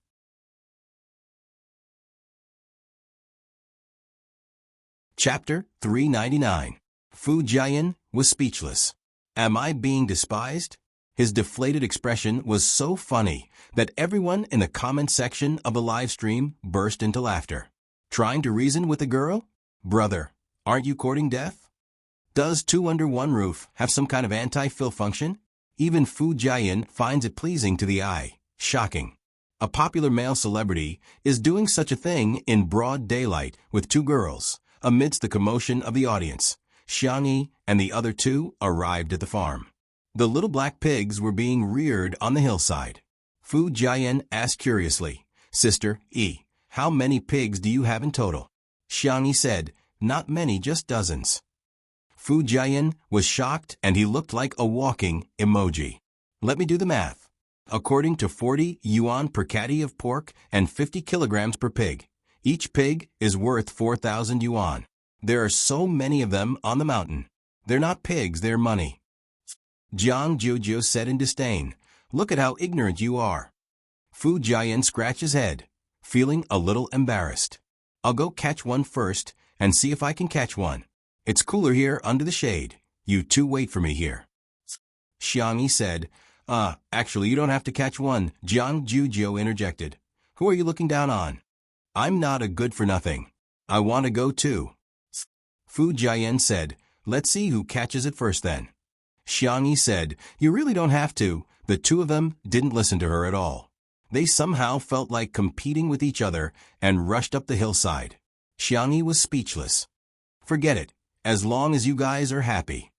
Chapter 399. Fu Jiayan was speechless. "Am I being despised?" His deflated expression was so funny that everyone in the comment section of the live stream burst into laughter. "Trying to reason with a girl? Brother, Aren't you courting death? Does two under one roof have some kind of anti-fill function? Even Fu Jian finds it pleasing to the eye. Shocking. A popular male celebrity is doing such a thing in broad daylight with two girls. Amidst the commotion of the audience, Xiang Yi and the other two arrived at the farm. The little black pigs were being reared on the hillside. Fu Jian asked curiously, "Sister Yi, how many pigs do you have in total?" Xiang Yi said, "Not many, just dozens." Fu Jian was shocked and he looked like a walking emoji. Let me do the math. According to 40 yuan per catty of pork and 50 kilograms per pig, each pig is worth 4,000 yuan. There are so many of them on the mountain. They're not pigs, they're money. Jiang Jujiu said in disdain, "Look at how ignorant you are." Fu Jian scratched his head, feeling a little embarrassed. "I'll go catch one first and see if I can catch one. It's cooler here under the shade. You two wait for me here." Xiang Yi said, Actually you don't have to catch one," Jiang Jujiu interjected. "Who are you looking down on? I'm not a good-for-nothing. I want to go too." Fu Jian said, "Let's see who catches it first then." Xiang Yi said, "You really don't have to." The two of them didn't listen to her at all. They somehow felt like competing with each other and rushed up the hillside. Xiang Yi was speechless. "Forget it, as long as you guys are happy."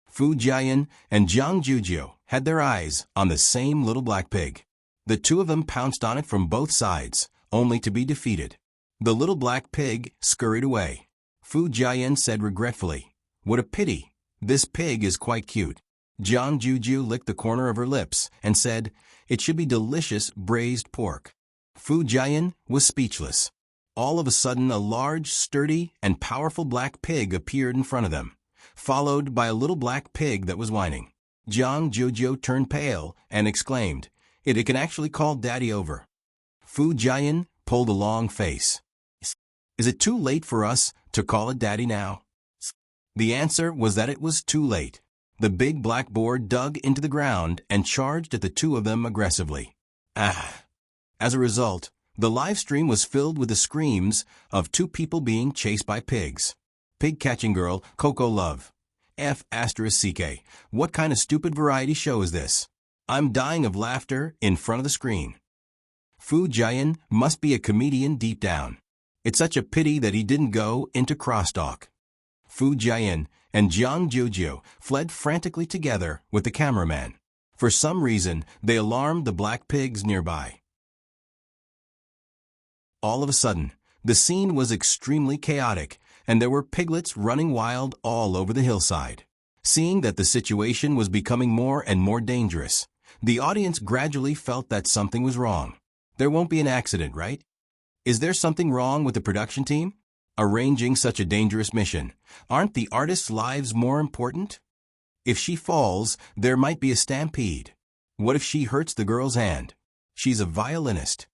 Fu Jian and Jiang Jujiu had their eyes on the same little black pig. The two of them pounced on it from both sides, only to be defeated. The little black pig scurried away. Fu Jian said regretfully, "What a pity. This pig is quite cute." Jiang Jujiu licked the corner of her lips and said, "It should be delicious braised pork." Fu Jian was speechless. All of a sudden a large, sturdy, and powerful black pig appeared in front of them, followed by a little black pig that was whining. Jiang Jujiu turned pale and exclaimed, It can actually call Daddy over." Fu Jian pulled a long face. "Is it too late for us to call it Daddy now?" The answer was that it was too late. The big black boar dug into the ground and charged at the two of them aggressively. As a result, the live stream was filled with the screams of two people being chased by pigs. Pig catching girl, Coco Love. F***ck. What kind of stupid variety show is this? I'm dying of laughter in front of the screen. Fu Jian must be a comedian deep down. It's such a pity that he didn't go into crosstalk. Fu Jian and Jiang Jujiu fled frantically together with the cameraman. For some reason, they alarmed the black pigs nearby. All of a sudden, the scene was extremely chaotic, and there were piglets running wild all over the hillside. Seeing that the situation was becoming more and more dangerous, the audience gradually felt that something was wrong. There won't be an accident, right? Is there something wrong with the production team? Arranging such a dangerous mission, aren't the artists' lives more important? If she falls, there might be a stampede. What if she hurts the girl's hand? She's a violinist.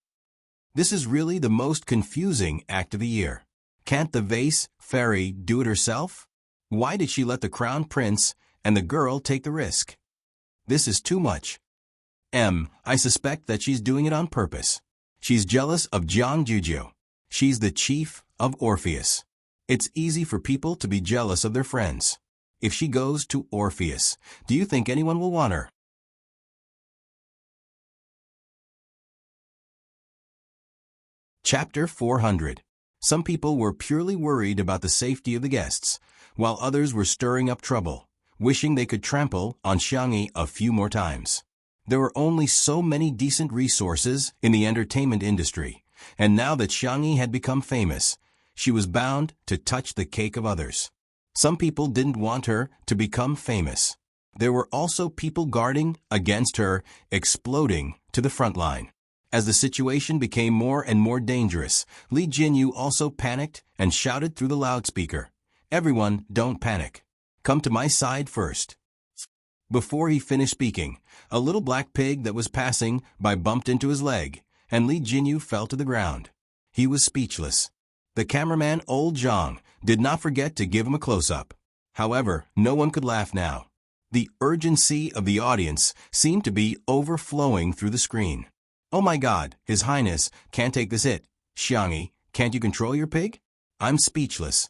This is really the most confusing act of the year. Can't the vase fairy do it herself? Why did she let the crown prince and the girl take the risk? This is too much. I suspect that she's doing it on purpose. She's jealous of Jiang Jujiu. She's the chief of Orpheus. It's easy for people to be jealous of their friends. If she goes to Orpheus, do you think anyone will want her? Chapter 400. Some people were purely worried about the safety of the guests, while others were stirring up trouble, wishing they could trample on Xiang Yi a few more times. There were only so many decent resources in the entertainment industry, and now that Xiang Yi had become famous, she was bound to touch the cake of others. Some people didn't want her to become famous. There were also people guarding against her exploding to the front line. As the situation became more and more dangerous, Li Jinyu also panicked and shouted through the loudspeaker, "Everyone, don't panic. Come to my side first." Before he finished speaking, a little black pig that was passing by bumped into his leg, and Li Jinyu fell to the ground. He was speechless. The cameraman, Old Zhang, did not forget to give him a close-up. However, no one could laugh now. The urgency of the audience seemed to be overflowing through the screen. "Oh my God, His Highness, can't take this hit. Xiang Yi, can't you control your pig?" "I'm speechless."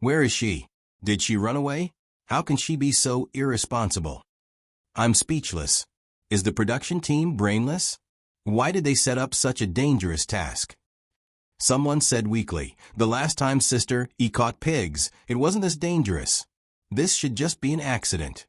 Where is she? Did she run away? How can she be so irresponsible? I'm speechless. Is the production team brainless? Why did they set up such a dangerous task? Someone said weakly, the last time Sister E caught pigs, it wasn't this dangerous. This should just be an accident.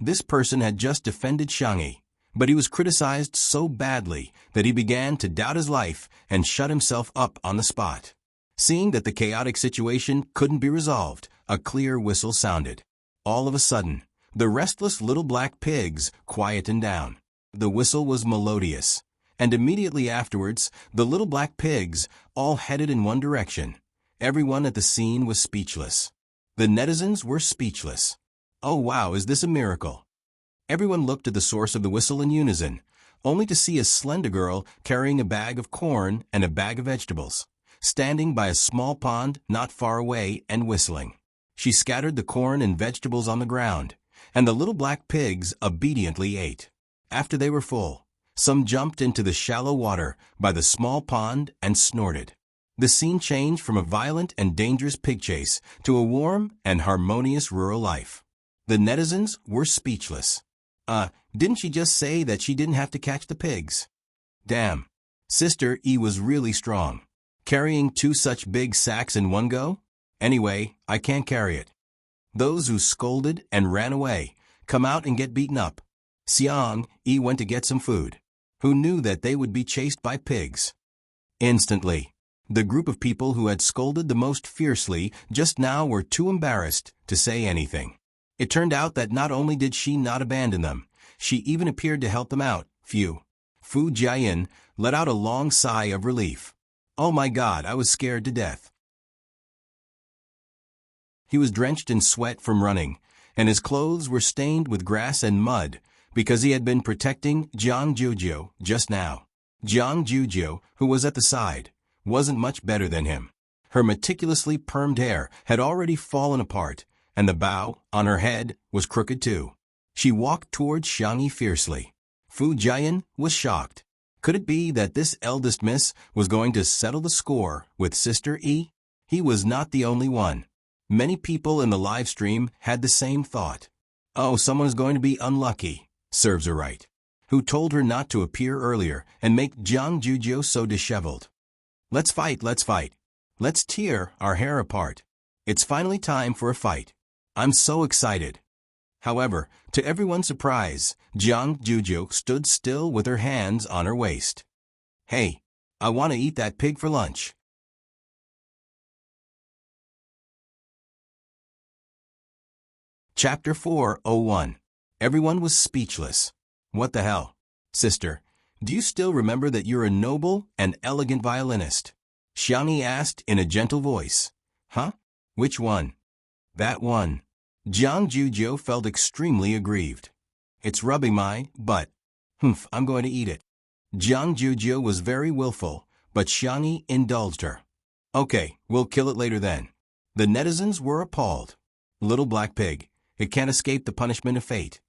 This person had just defended Xiangyi, but he was criticized so badly that he began to doubt his life and shut himself up on the spot. Seeing that the chaotic situation couldn't be resolved, a clear whistle sounded. All of a sudden, the restless little black pigs quietened down. The whistle was melodious, and immediately afterwards, the little black pigs all headed in one direction. Everyone at the scene was speechless. The netizens were speechless. Oh wow, is this a miracle? Everyone looked at the source of the whistle in unison, only to see a slender girl carrying a bag of corn and a bag of vegetables, standing by a small pond not far away and whistling. She scattered the corn and vegetables on the ground, and the little black pigs obediently ate. After they were full, some jumped into the shallow water by the small pond and snorted. The scene changed from a violent and dangerous pig chase to a warm and harmonious rural life. The netizens were speechless. Didn't she just say that she didn't have to catch the pigs? Damn. Sister E was really strong. Carrying 2 such big sacks in one go? Anyway, I can't carry it. Those who scolded and ran away come out and get beaten up. Xiang E went to get some food. Who knew that they would be chased by pigs? Instantly, the group of people who had scolded the most fiercely just now were too embarrassed to say anything. It turned out that not only did she not abandon them, she even appeared to help them out. Phew. Fu Jiayin let out a long sigh of relief. Oh my God, I was scared to death. He was drenched in sweat from running, and his clothes were stained with grass and mud because he had been protecting Jiang Jujiu just now. Jiang Jujiu, who was at the side, wasn't much better than him. Her meticulously permed hair had already fallen apart, and the bow on her head was crooked too. She walked towards Xiangyi fiercely. Fu Jiayin was shocked. Could it be that this eldest miss was going to settle the score with Sister E? He was not the only one. Many people in the live stream had the same thought. Oh, someone is going to be unlucky. Serves her right. Who told her not to appear earlier and make Jiang Jujiu so disheveled? Let's fight, let's fight. Let's tear our hair apart. It's finally time for a fight. I'm so excited. However, to everyone's surprise, Jiang Jujiu stood still with her hands on her waist. Hey, I want to eat that pig for lunch. Chapter 4:01. Everyone was speechless. What the hell? Sister, do you still remember that you're a noble and elegant violinist? Xiangyi asked in a gentle voice. Huh? Which one? That one. Jiang Jujiu felt extremely aggrieved. It's rubbing my butt. I'm going to eat it. Jiang Jujiu was very willful, but Xiangyi indulged her. Okay, we'll kill it later then. The netizens were appalled. Little black pig, it can't escape the punishment of fate.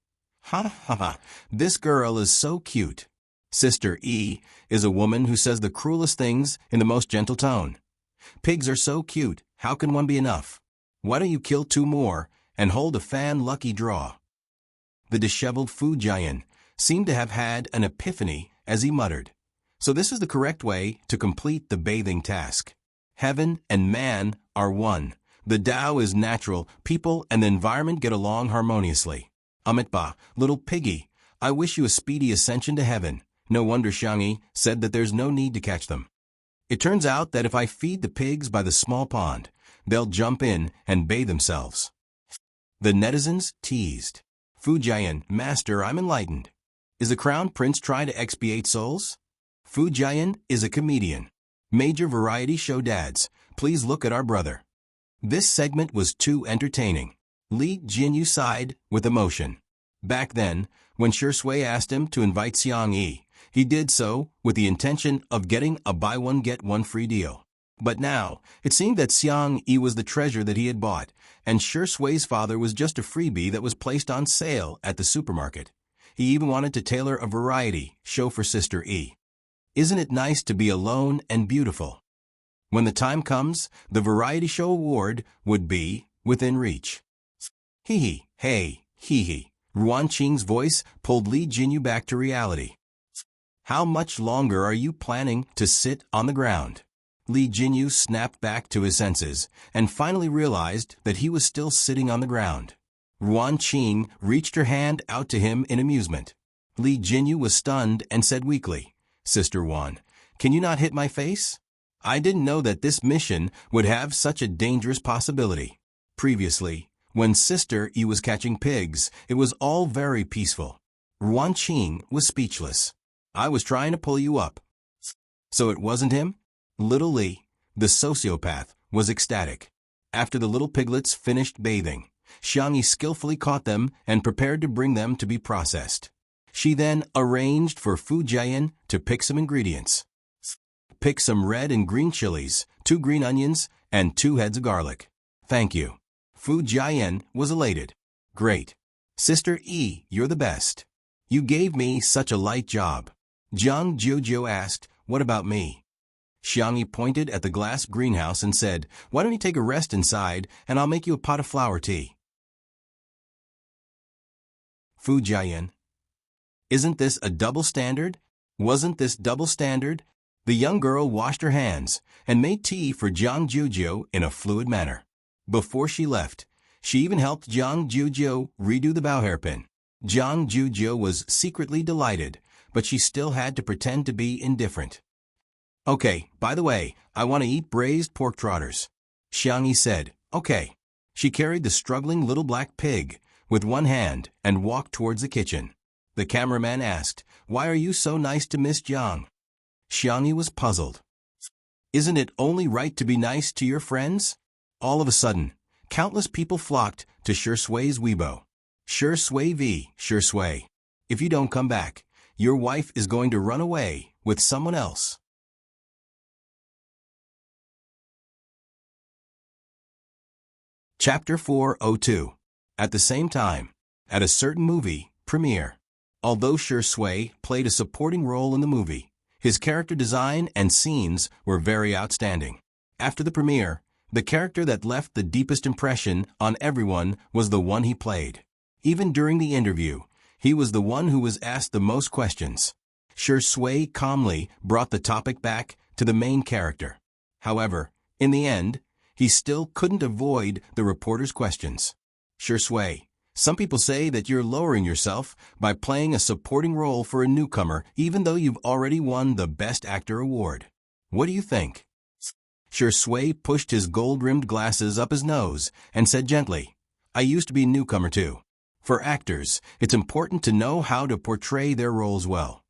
Ha ha ha, this girl is so cute. Sister E is a woman who says the cruelest things in the most gentle tone. Pigs are so cute, how can one be enough? Why don't you kill 2 more and hold a fan lucky draw? The disheveled Fu Jiayin seemed to have had an epiphany as he muttered. So this is the correct way to complete the bathing task. Heaven and man are one. The Tao is natural, people and the environment get along harmoniously. Amitba, little piggy, I wish you a speedy ascension to heaven. No wonder Xiangyi said that there's no need to catch them. It turns out that if I feed the pigs by the small pond, they'll jump in and bathe themselves. The netizens teased. Fu Jiayin, Master, I'm enlightened. Is the crown prince trying to expiate souls? Fu Jiayin is a comedian. Major variety show dads, please look at our brother. This segment was too entertaining. Li Jinyu sighed with emotion. Back then, when Shui asked him to invite Xiangyi, he did so with the intention of getting a buy one get one free deal. But now, it seemed that Xiangyi was the treasure that he had bought, and Shui's father was just a freebie that was placed on sale at the supermarket. He even wanted to tailor a variety show for Sister E. Isn't it nice to be alone and beautiful? When the time comes, the variety show award would be within reach. Hee hey, hee. Ruan Qing's voice pulled Li Jinyu back to reality. How much longer are you planning to sit on the ground? Li Jinyu snapped back to his senses and finally realized that he was still sitting on the ground. Ruan Qing reached her hand out to him in amusement. Li Jinyu was stunned and said weakly, "Sister Wan, can you not hit my face? I didn't know that this mission would have such a dangerous possibility. Previously, when Sister Yi was catching pigs, it was all very peaceful." Ruan Qing was speechless. "I was trying to pull you up." So it wasn't him? Little Li, the sociopath, was ecstatic. After the little piglets finished bathing, Xiangyi skillfully caught them and prepared to bring them to be processed. She then arranged for Fu Jiayan to pick some ingredients. "Pick some red and green chilies, 2 green onions, and 2 heads of garlic." "Thank you." Fu Jiayan was elated. "Great. Sister Yi, you're the best. You gave me such a light job." Zhang Jiujiu asked, "What about me?" Xiangyi pointed at the glass greenhouse and said, "Why don't you take a rest inside, and I'll make you a pot of flower tea." Fu Jiayan. "Isn't this a double standard? Wasn't this double standard?" The young girl washed her hands and made tea for Zhang Jiujiu in a fluid manner. Before she left, she even helped Zhang Jiujiu redo the bow hairpin. Zhang Jiujiu was secretly delighted, but she still had to pretend to be indifferent. "Okay, by the way, I want to eat braised pork trotters." Xiangyi said, "Okay." She carried the struggling little black pig with one hand and walked towards the kitchen. The cameraman asked, "Why are you so nice to Miss Jiang?" Xiangyi was puzzled. "Isn't it only right to be nice to your friends?" All of a sudden, countless people flocked to Shui's Weibo. Shui, if you don't come back, your wife is going to run away with someone else. Chapter 402. At the same time, at a certain movie premiere. Although Shui played a supporting role in the movie, his character design and scenes were very outstanding. After the premiere, the character that left the deepest impression on everyone was the one he played. Even during the interview, he was the one who was asked the most questions. Shui calmly brought the topic back to the main character. However, in the end, he still couldn't avoid the reporter's questions. "Shui, some people say that you're lowering yourself by playing a supporting role for a newcomer even though you've already won the Best Actor award. What do you think?" Shui pushed his gold-rimmed glasses up his nose and said gently, "I used to be a newcomer too. For actors, it's important to know how to portray their roles well."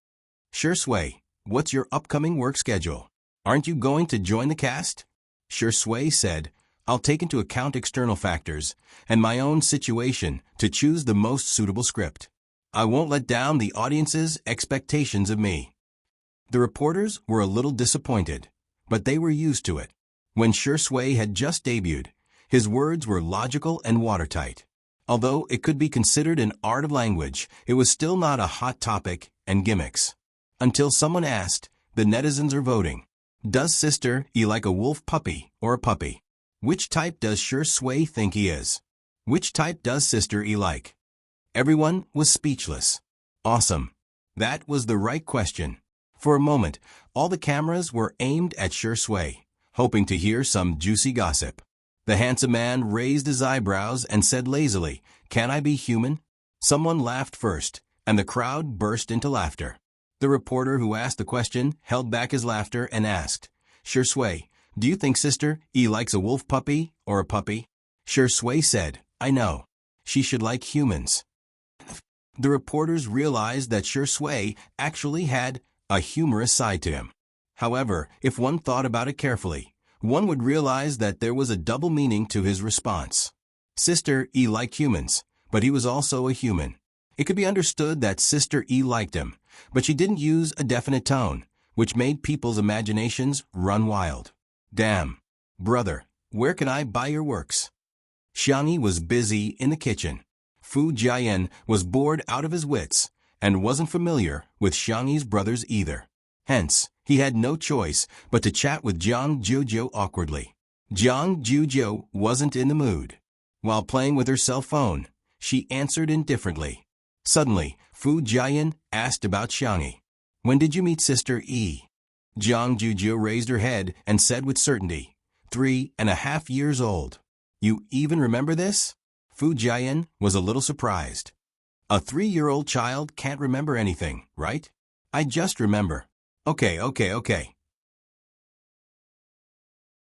"Shui, what's your upcoming work schedule? Aren't you going to join the cast?" Shui said, "I'll take into account external factors and my own situation to choose the most suitable script. I won't let down the audience's expectations of me." The reporters were a little disappointed, but they were used to it. When Shui had just debuted, his words were logical and watertight. Although it could be considered an art of language, it was still not a hot topic and gimmicks. Until someone asked, "The netizens are voting. Does Sister Yi like a wolf puppy or a puppy? Which type does Shui think he is? Which type does Sister Yi like?" Everyone was speechless. Awesome. That was the right question. For a moment, all the cameras were aimed at Shui, hoping to hear some juicy gossip. The handsome man raised his eyebrows and said lazily, "Can I be human?" Someone laughed first, and the crowd burst into laughter. The reporter who asked the question held back his laughter and asked, "Shui, do you think Sister Yi likes a wolf puppy or a puppy?" Shui said, "I know. She should like humans." The reporters realized that Shui actually had a humorous side to him. However, if one thought about it carefully, one would realize that there was a double meaning to his response. Sister Yi liked humans, but he was also a human. It could be understood that Sister Yi liked him, but she didn't use a definite tone, which made people's imaginations run wild. "Damn. Brother, where can I buy your works?" Xiangyi was busy in the kitchen. Fu Jiayan was bored out of his wits and wasn't familiar with Xiangyi's brothers either. Hence, He had no choice but to chat with Jiang Jojo awkwardly. Jiang Jojo wasn't in the mood. While playing with her cell phone, she answered indifferently. Suddenly, Fu Jian asked about Xiangyi. When did you meet Sister E? Jiang Jojo raised her head and said with certainty, 3.5 years old. You even remember this? Fu Jian was a little surprised. A 3-year-old child can't remember anything, right? I just remember. Okay.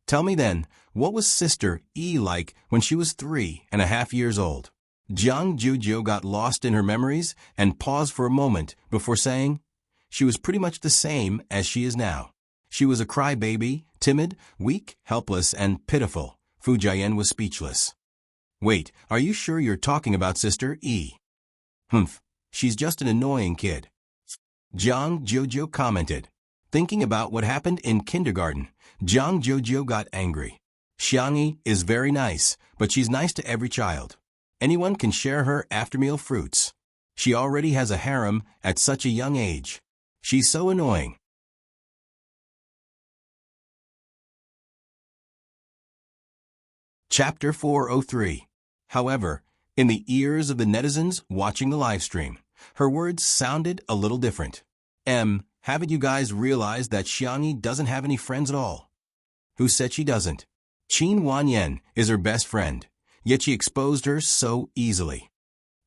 Tell me then, what was Sister E like when she was 3.5 years old? Jiang Jojo got lost in her memories and paused for a moment before saying, she was pretty much the same as she is now. She was a crybaby, timid, weak, helpless, and pitiful. Fu Jian was speechless. Wait, are you sure you're talking about Sister E? Humph, she's just an annoying kid. Jiang Jojo commented. Thinking about what happened in kindergarten, Jiang Jojo got angry. Xiangyi is very nice, but she's nice to every child. Anyone can share her after-meal fruits. She already has a harem at such a young age. She's so annoying. Chapter 403. However, in the ears of the netizens watching the livestream, her words sounded a little different. Haven't you guys realized that Xiangyi doesn't have any friends at all? Who said she doesn't? Qin Wanyan is her best friend, yet she exposed her so easily.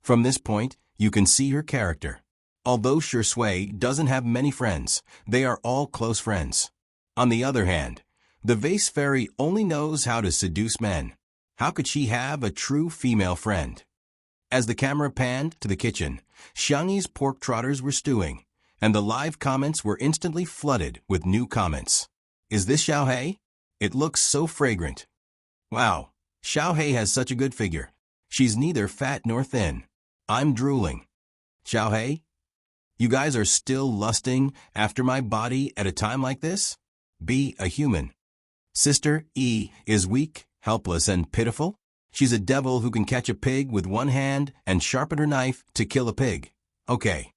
From this point, you can see her character. Although Shui doesn't have many friends, they are all close friends. On the other hand, the vase fairy only knows how to seduce men. How could she have a true female friend? As the camera panned to the kitchen, Xiangyi's pork trotters were stewing, and the live comments were instantly flooded with new comments. Is this Xiaohei? It looks so fragrant. Wow, Xiaohei has such a good figure. She's neither fat nor thin. I'm drooling. Xiaohei? You guys are still lusting after my body at a time like this? Be a human. Sister E is weak, helpless, and pitiful? She's a devil who can catch a pig with one hand and sharpen her knife to kill a pig. Okay.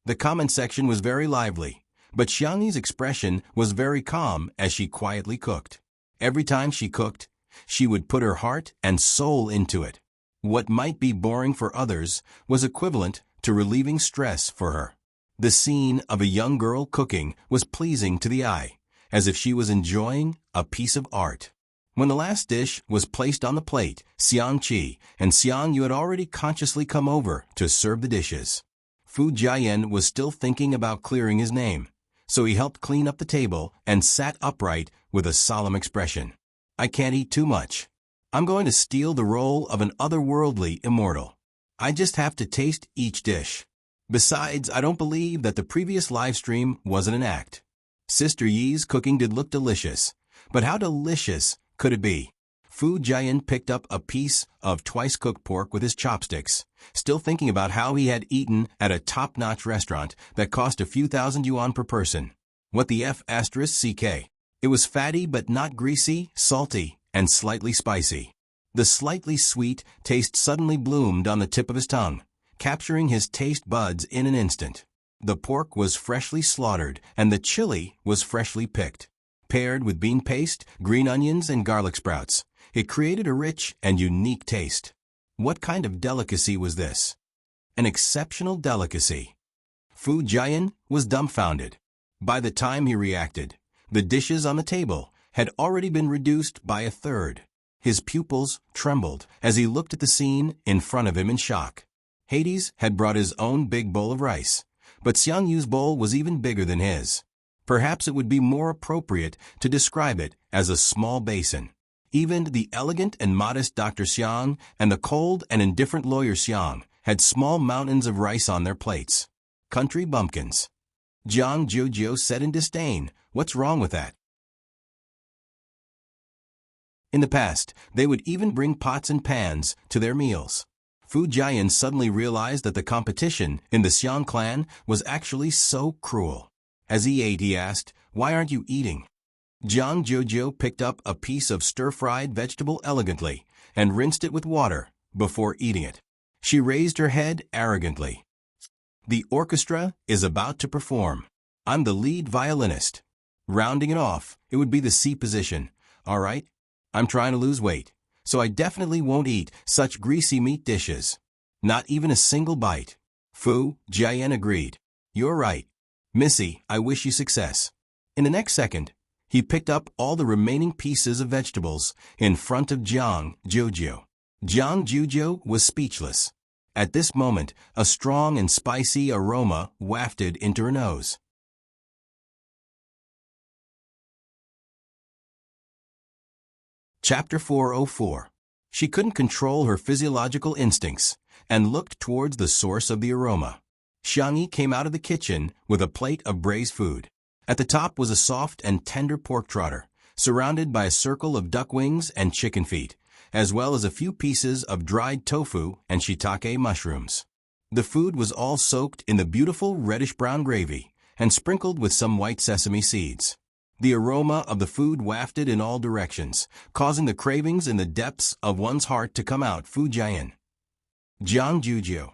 The comment section was very lively, but Xiangyi's expression was very calm as she quietly cooked. Every time she cooked, she would put her heart and soul into it. What might be boring for others was equivalent to relieving stress for her. The scene of a young girl cooking was pleasing to the eye, as if she was enjoying a piece of art. When the last dish was placed on the plate, Xiang Qi and Xiang Yu had already consciously come over to serve the dishes. Fu Jian was still thinking about clearing his name, so he helped clean up the table and sat upright with a solemn expression. I can't eat too much. I'm going to steal the role of an otherworldly immortal. I just have to taste each dish. Besides, I don't believe that the previous live stream wasn't an act. Sister Yi's cooking did look delicious, but how delicious could it be? Fu Jian picked up a piece of twice-cooked pork with his chopsticks, still thinking about how he had eaten at a top-notch restaurant that cost a few thousand yuan per person. What the F***ck? It was fatty but not greasy, salty, and slightly spicy. The slightly sweet taste suddenly bloomed on the tip of his tongue, capturing his taste buds in an instant. The pork was freshly slaughtered and the chili was freshly picked. Paired with bean paste, green onions, and garlic sprouts, it created a rich and unique taste. What kind of delicacy was this? An exceptional delicacy. Fu Jian was dumbfounded. By the time he reacted, the dishes on the table had already been reduced by a third. His pupils trembled as he looked at the scene in front of him in shock. Hades had brought his own big bowl of rice, but Xiang Yu's bowl was even bigger than his. Perhaps it would be more appropriate to describe it as a small basin. Even the elegant and modest Dr. Xiang and the cold and indifferent lawyer Xiang had small mountains of rice on their plates. Country bumpkins. Jiang Jojo said in disdain, "What's wrong with that?" In the past, they would even bring pots and pans to their meals. Fu Jian suddenly realized that the competition in the Xiang clan was actually so cruel. As he ate, he asked, "Why aren't you eating?" Jiang Jojo picked up a piece of stir-fried vegetable elegantly and rinsed it with water before eating it. She raised her head arrogantly. The orchestra is about to perform. I'm the lead violinist. Rounding it off, it would be the C position. All right? I'm trying to lose weight, so I definitely won't eat such greasy meat dishes. Not even a single bite. Fu Jian agreed. You're right. Missy, I wish you success. In the next second, he picked up all the remaining pieces of vegetables in front of Jiang Juju. Jiang Juju was speechless. At this moment, a strong and spicy aroma wafted into her nose. Chapter 404. She couldn't control her physiological instincts and looked towards the source of the aroma. Xiangyi came out of the kitchen with a plate of braised food. At the top was a soft and tender pork trotter, surrounded by a circle of duck wings and chicken feet, as well as a few pieces of dried tofu and shiitake mushrooms. The food was all soaked in the beautiful reddish-brown gravy and sprinkled with some white sesame seeds. The aroma of the food wafted in all directions, causing the cravings in the depths of one's heart to come out. Fu Jian. Jiang Juju.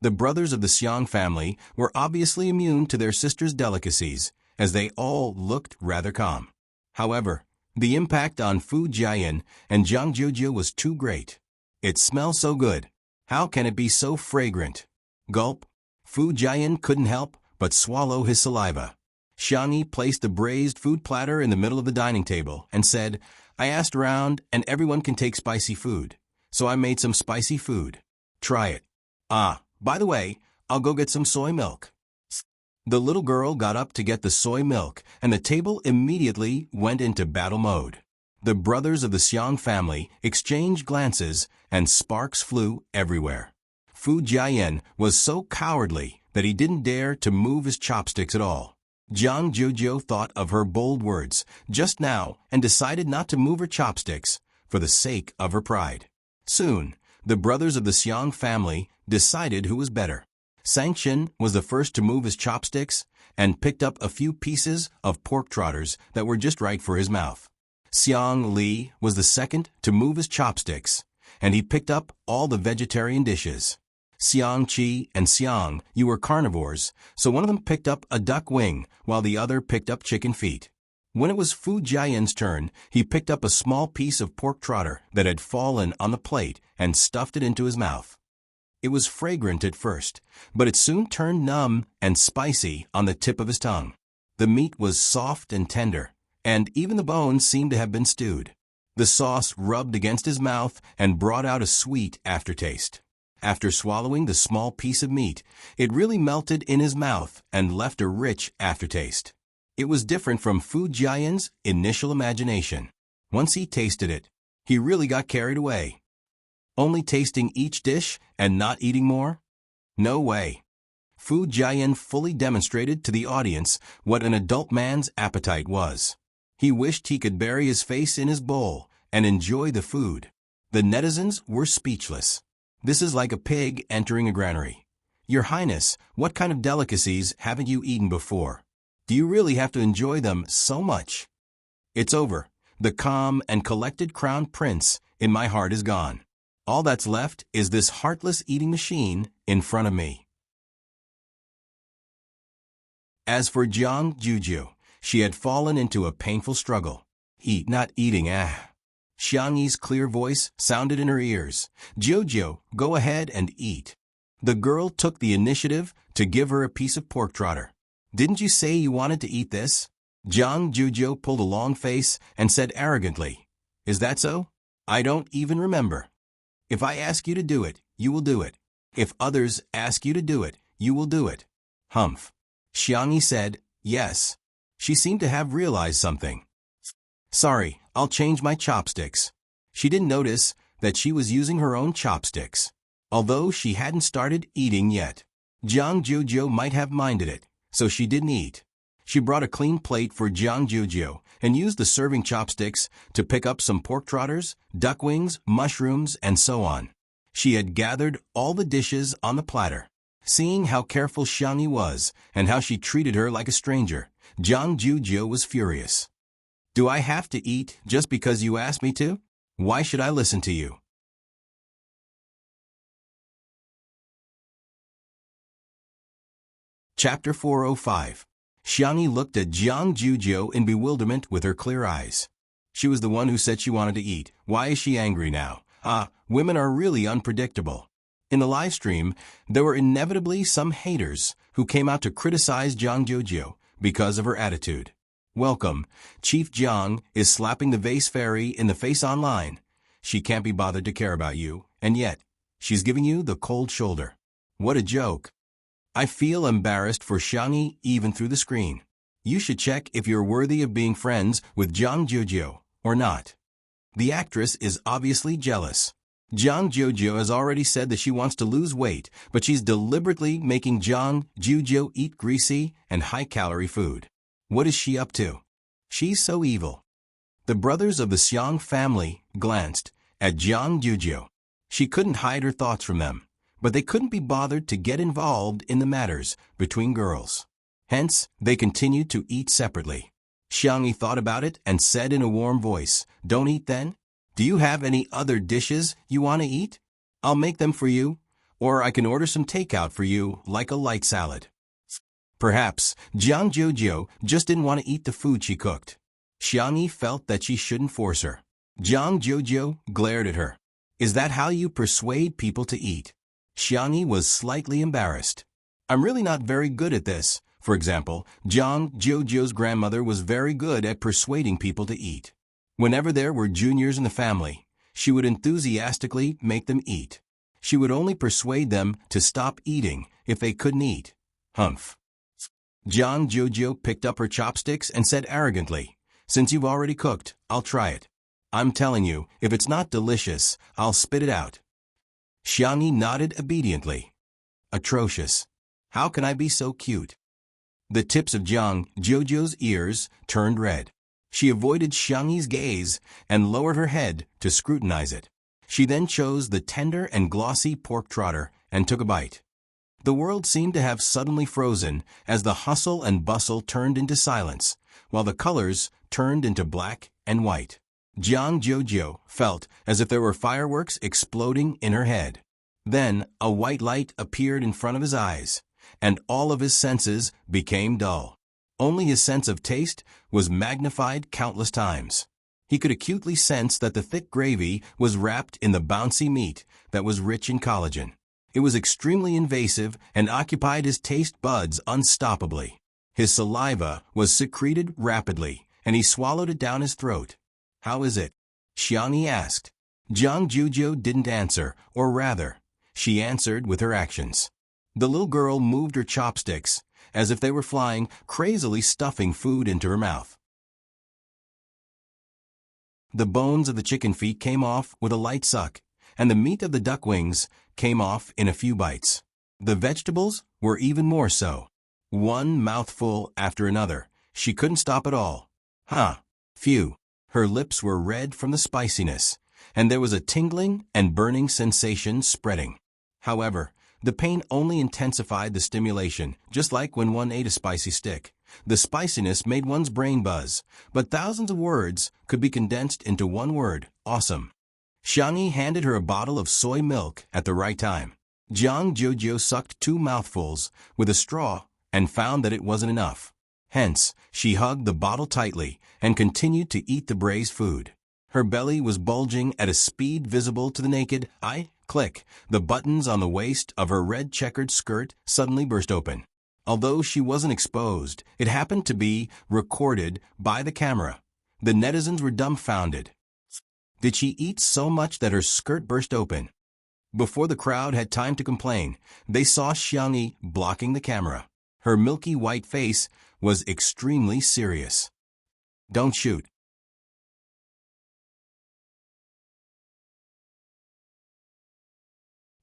The brothers of the Xiang family were obviously immune to their sister's delicacies, as they all looked rather calm. However, the impact on Fu Jian and Jiang Juju was too great. It smells so good. How can it be so fragrant? Gulp. Fu Jian couldn't help but swallow his saliva. Xiangyi placed the braised food platter in the middle of the dining table and said, I asked around and everyone can take spicy food, so I made some spicy food. Try it. Ah, by the way, I'll go get some soy milk. The little girl got up to get the soy milk, and the table immediately went into battle mode. The brothers of the Xiang family exchanged glances, and sparks flew everywhere. Fu Jian was so cowardly that he didn't dare to move his chopsticks at all. Jiang Juju thought of her bold words just now and decided not to move her chopsticks for the sake of her pride. Soon, the brothers of the Xiang family decided who was better. Sanxian was the first to move his chopsticks and picked up a few pieces of pork trotters that were just right for his mouth. Xiang Li was the second to move his chopsticks, and he picked up all the vegetarian dishes. Xiang Qi and Xiang Yu were carnivores, so one of them picked up a duck wing while the other picked up chicken feet. When it was Fu Jian's turn, he picked up a small piece of pork trotter that had fallen on the plate and stuffed it into his mouth. It was fragrant at first, but it soon turned numb and spicy on the tip of his tongue. The meat was soft and tender, and even the bones seemed to have been stewed. The sauce rubbed against his mouth and brought out a sweet aftertaste. After swallowing the small piece of meat, it really melted in his mouth and left a rich aftertaste. It was different from Fu Jian's initial imagination. Once he tasted it, he really got carried away. Only tasting each dish and not eating more? No way. Fu Jian fully demonstrated to the audience what an adult man's appetite was. He wished he could bury his face in his bowl and enjoy the food. The netizens were speechless. This is like a pig entering a granary. Your Highness, what kind of delicacies haven't you eaten before? Do you really have to enjoy them so much? It's over. The calm and collected crown prince in my heart is gone. All that's left is this heartless eating machine in front of me. As for Jiang Juju, she had fallen into a painful struggle. Eat, not eating, Xiangyi's clear voice sounded in her ears. Jojo, go ahead and eat. The girl took the initiative to give her a piece of pork trotter. Didn't you say you wanted to eat this? Jiang Juju pulled a long face and said arrogantly, Is that so? I don't even remember. If I ask you to do it, you will do it. If others ask you to do it, you will do it. Humph. Xiangyi said, yes. She seemed to have realized something. Sorry, I'll change my chopsticks. She didn't notice that she was using her own chopsticks, although she hadn't started eating yet. Jiang Juju might have minded it, so she didn't eat. She brought a clean plate for Jiang Juju and used the serving chopsticks to pick up some pork trotters, duck wings, mushrooms, and so on. She had gathered all the dishes on the platter. Seeing how careful Xiangyi was and how she treated her like a stranger, Jiang Juju was furious. Do I have to eat just because you asked me to? Why should I listen to you? Chapter 405. Xiangyi looked at Jiang Jujiu in bewilderment with her clear eyes. She was the one who said she wanted to eat. Why is she angry now? Women are really unpredictable. In the live stream, there were inevitably some haters who came out to criticize Jiang Jujiu because of her attitude. Welcome, Chief Jiang is slapping the vase fairy in the face online. She can't be bothered to care about you, and yet, she's giving you the cold shoulder. What a joke. I feel embarrassed for Xiangyi even through the screen. You should check if you're worthy of being friends with Jiang Jujiu or not. The actress is obviously jealous. Jiang Jujiu has already said that she wants to lose weight, but she's deliberately making Jiang Jujiu eat greasy and high-calorie food. What is she up to? She's so evil. The brothers of the Xiang family glanced at Jiang Jujiu. She couldn't hide her thoughts from them, but they couldn't be bothered to get involved in the matters between girls. Hence, they continued to eat separately. Xiangyi thought about it and said in a warm voice, "Don't eat then? Do you have any other dishes you want to eat? I'll make them for you, or I can order some takeout for you, like a light salad." Perhaps Jiang Jujiu just didn't want to eat the food she cooked. Xiangyi felt that she shouldn't force her. Jiang Jujiu glared at her. Is that how you persuade people to eat? Xiangyi was slightly embarrassed. I'm really not very good at this. For example, Jiang Jujiu's grandmother was very good at persuading people to eat. Whenever there were juniors in the family, she would enthusiastically make them eat. She would only persuade them to stop eating if they couldn't eat. Humph. Jiang Jujiu picked up her chopsticks and said arrogantly, "Since you've already cooked, I'll try it. I'm telling you, if it's not delicious, I'll spit it out." Xiangyi nodded obediently. Atrocious. How can I be so cute? The tips of Jiang Jujiu's ears turned red. She avoided Xiangyi's gaze and lowered her head to scrutinize it. She then chose the tender and glossy pork trotter and took a bite. The world seemed to have suddenly frozen as the hustle and bustle turned into silence, while the colors turned into black and white. Jiang Jujiu felt as if there were fireworks exploding in her head. Then a white light appeared in front of his eyes, and all of his senses became dull. Only his sense of taste was magnified countless times. He could acutely sense that the thick gravy was wrapped in the bouncy meat that was rich in collagen. It was extremely invasive and occupied his taste buds unstoppably. His saliva was secreted rapidly, and he swallowed it down his throat. "How is it?" Xiangyi asked. Jiang Jujiu didn't answer, or rather, she answered with her actions. The little girl moved her chopsticks, as if they were flying, crazily stuffing food into her mouth. The bones of the chicken feet came off with a light suck, and the meat of the duck wings came off in a few bites. The vegetables were even more so. One mouthful after another. She couldn't stop at all. Phew. Her lips were red from the spiciness, and there was a tingling and burning sensation spreading. However, the pain only intensified the stimulation, just like when one ate a spicy stick. The spiciness made one's brain buzz, but thousands of words could be condensed into one word: awesome. Xiangyi handed her a bottle of soy milk at the right time. Jiang Jujiu sucked 2 mouthfuls with a straw and found that it wasn't enough. Hence, she hugged the bottle tightly and continued to eat the braised food. Her belly was bulging at a speed visible to the naked eye. Click. The buttons on the waist of her red checkered skirt suddenly burst open. Although she wasn't exposed, it happened to be recorded by the camera. The netizens were dumbfounded. Did she eat so much that her skirt burst open? Before the crowd had time to complain, they saw Xiangyi blocking the camera. Her milky white face was extremely serious. Don't shoot.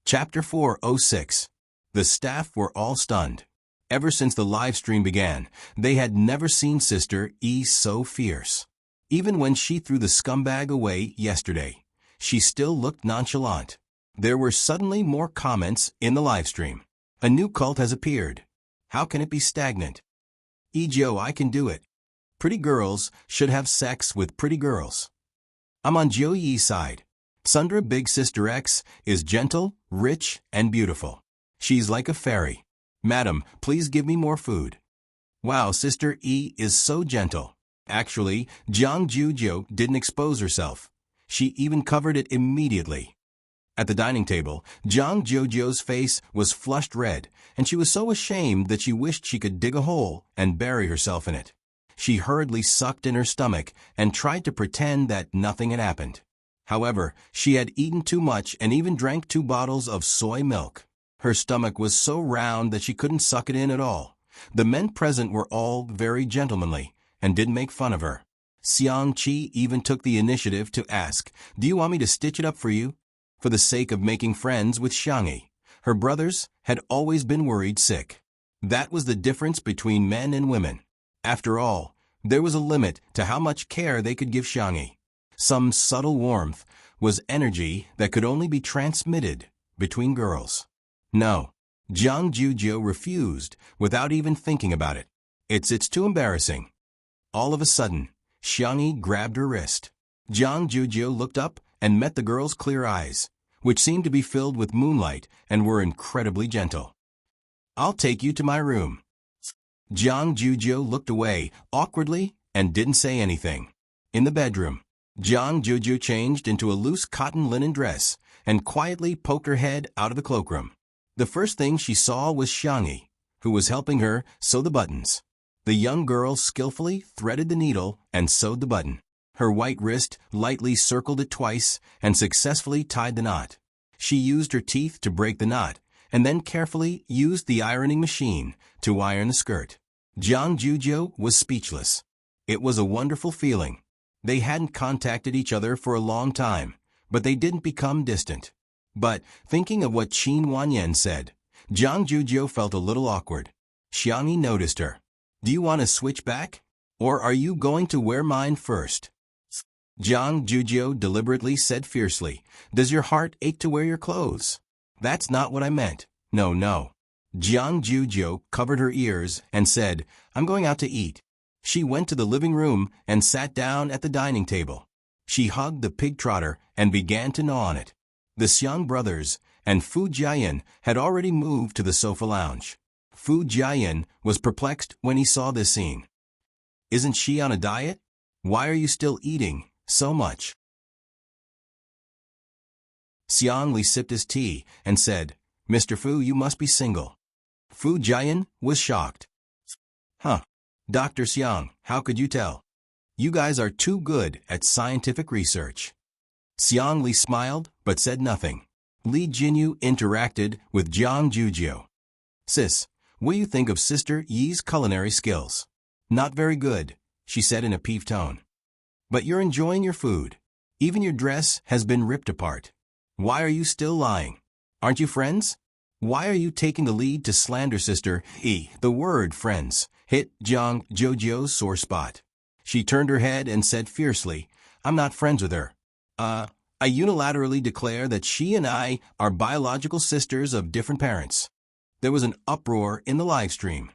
Chapter 406. The staff were all stunned. Ever since the live stream began, they had never seen Sister E so fierce. Even when she threw the scumbag away yesterday, she still looked nonchalant. There were suddenly more comments in the live stream. A new cult has appeared. How can it be stagnant? Joe, I can do it. Pretty girls should have sex with pretty girls. I'm on Joe Yi's side. Sundra Big Sister X is gentle, rich, and beautiful. She's like a fairy. Madam, please give me more food. Wow, Sister E is so gentle. Actually, Jiang Jujo didn't expose herself. She even covered it immediately. At the dining table, Jiang Jojo's face was flushed red, and she was so ashamed that she wished she could dig a hole and bury herself in it. She hurriedly sucked in her stomach and tried to pretend that nothing had happened. However, she had eaten too much and even drank 2 bottles of soy milk. Her stomach was so round that she couldn't suck it in at all. The men present were all very gentlemanly and didn't make fun of her. Xiang Qi even took the initiative to ask, "Do you want me to stitch it up for you?" For the sake of making friends with Xiangyi. Her brothers had always been worried sick. That was the difference between men and women. After all, there was a limit to how much care they could give Xiangyi. Some subtle warmth was energy that could only be transmitted between girls. No, Jiang Jujo refused without even thinking about it. It's too embarrassing. All of a sudden, Xiangyi grabbed her wrist. Jiang Jujo looked up and met the girl's clear eyes, which seemed to be filled with moonlight and were incredibly gentle. "I'll take you to my room." Jiang Jujo looked away awkwardly and didn't say anything. In the bedroom, Jiang Jujo changed into a loose cotton linen dress and quietly poked her head out of the cloakroom. The first thing she saw was Xiangyi, who was helping her sew the buttons. The young girl skillfully threaded the needle and sewed the button. Her white wrist lightly circled it twice and successfully tied the knot. She used her teeth to break the knot and then carefully used the ironing machine to iron the skirt. Jiang Jujo was speechless. It was a wonderful feeling. They hadn't contacted each other for a long time, but they didn't become distant. But, thinking of what Qin Wanyan said, Jiang Jujo felt a little awkward. Xiangyi noticed her. "Do you want to switch back? Or are you going to wear mine first?" Jiang Jujo deliberately said fiercely, "Does your heart ache to wear your clothes?" "That's not what I meant. No. Jiang Jujo covered her ears and said, "I'm going out to eat." She went to the living room and sat down at the dining table. She hugged the pig trotter and began to gnaw on it. The Xiang brothers and Fu Jiayan had already moved to the sofa lounge. Fu Jiayan was perplexed when he saw this scene. "Isn't she on a diet? Why are you still eating so much?" Xiang Li sipped his tea and said, "Mr. Fu, you must be single." Fu Jiayan was shocked. "Huh. Dr. Xiang, how could you tell? You guys are too good at scientific research." Xiang Li smiled but said nothing. Li Jinyu interacted with Jiang Jujo. "Sis, what do you think of Sister Yi's culinary skills?" "Not very good," she said in a peeved tone. "But you're enjoying your food. Even your dress has been ripped apart. Why are you still lying? Aren't you friends? Why are you taking the lead to slander Sister E?" The word friends hit Jiang Jojo's sore spot. She turned her head and said fiercely, "I'm not friends with her. I unilaterally declare that she and I are biological sisters of different parents." There was an uproar in the live stream.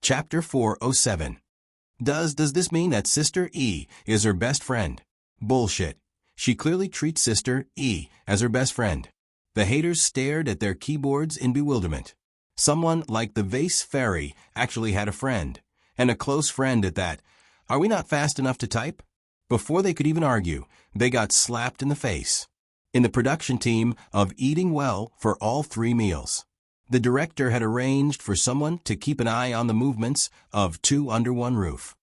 Chapter 407. Does this mean that Sister E is her best friend? Bullshit. She clearly treats Sister E as her best friend. The haters stared at their keyboards in bewilderment. Someone like the Vase Fairy actually had a friend, and a close friend at that. Are we not fast enough to type? Before they could even argue, they got slapped in the face. In the production team of Eating Well for All 3 Meals, the director had arranged for someone to keep an eye on the movements of 2 under 1 roof.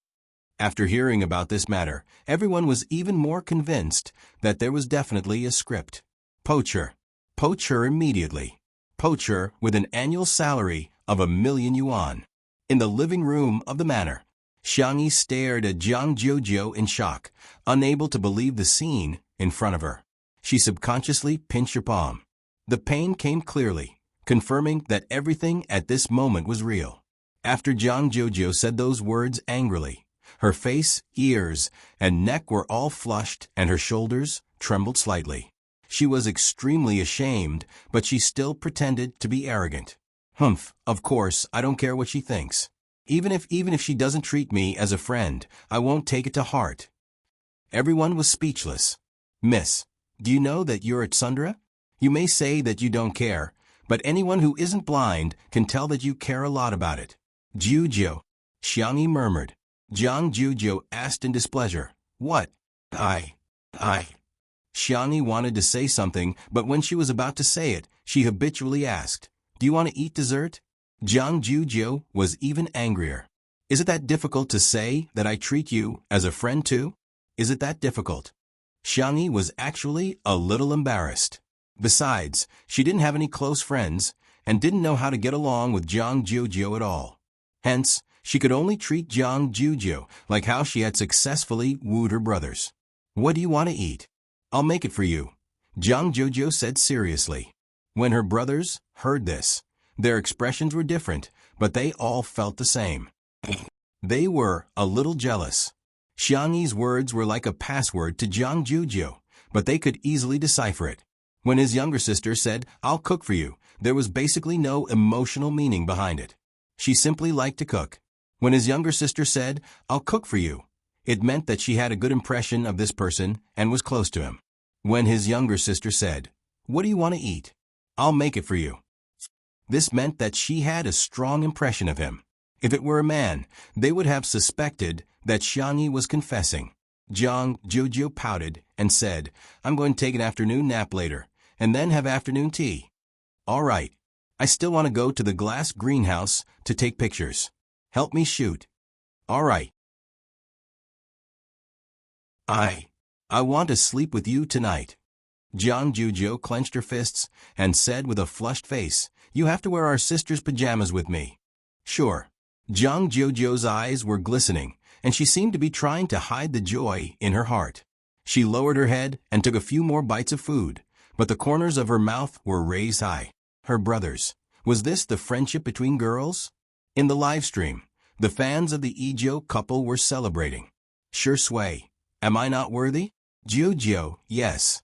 After hearing about this matter, everyone was even more convinced that there was definitely a script. Poach her. Poach her immediately. Poach her with an annual salary of 1,000,000 yuan. In the living room of the manor, Xiangyi stared at Jiang Jojo in shock, unable to believe the scene in front of her. She subconsciously pinched her palm. The pain came clearly, confirming that everything at this moment was real. After Jiang Jojo said those words angrily, her face, ears, and neck were all flushed and her shoulders trembled slightly. She was extremely ashamed, but she still pretended to be arrogant. "Humph, of course, I don't care what she thinks. Even if she doesn't treat me as a friend, I won't take it to heart." Everyone was speechless. "Miss, do you know that you're at Sundra? You may say that you don't care, but anyone who isn't blind can tell that you care a lot about it. Jujo. Xiangyi murmured. Jiang Jujo asked in displeasure. What? I. Xiangyi wanted to say something, but when she was about to say it, she habitually asked, Do you want to eat dessert? Jiang Jujo was even angrier. Is it that difficult to say that I treat you as a friend too? Is it that difficult? Xiangyi was actually a little embarrassed. Besides, she didn't have any close friends, and didn't know how to get along with Jiang Jujo at all. Hence, she could only treat Jiang Jujo like how she had successfully wooed her brothers. What do you want to eat? I'll make it for you, Jiang Jujo said seriously. When her brothers heard this, their expressions were different, but they all felt the same. They were a little jealous. Xiangyi's words were like a password to Jiang Jujo, but they could easily decipher it. When his younger sister said, I'll cook for you, there was basically no emotional meaning behind it. She simply liked to cook. When his younger sister said, I'll cook for you, it meant that she had a good impression of this person and was close to him. When his younger sister said, What do you want to eat? I'll make it for you. This meant that she had a strong impression of him. If it were a man, they would have suspected that Xiangyi was confessing. Jiang Jujo pouted and said, I'm going to take an afternoon nap later, and then have afternoon tea. All right. I still want to go to the glass greenhouse to take pictures. Help me shoot. All right. I want to sleep with you tonight. Jiang Jujo clenched her fists and said with a flushed face, You have to wear our sister's pajamas with me. Sure. Jiang Jujo's eyes were glistening, and she seemed to be trying to hide the joy in her heart. She lowered her head and took a few more bites of food, but the corners of her mouth were raised high. Her brothers. Was this the friendship between girls? In the live stream, the fans of the Ijo couple were celebrating. Sure Sui. Am I not worthy? Jujo, yes.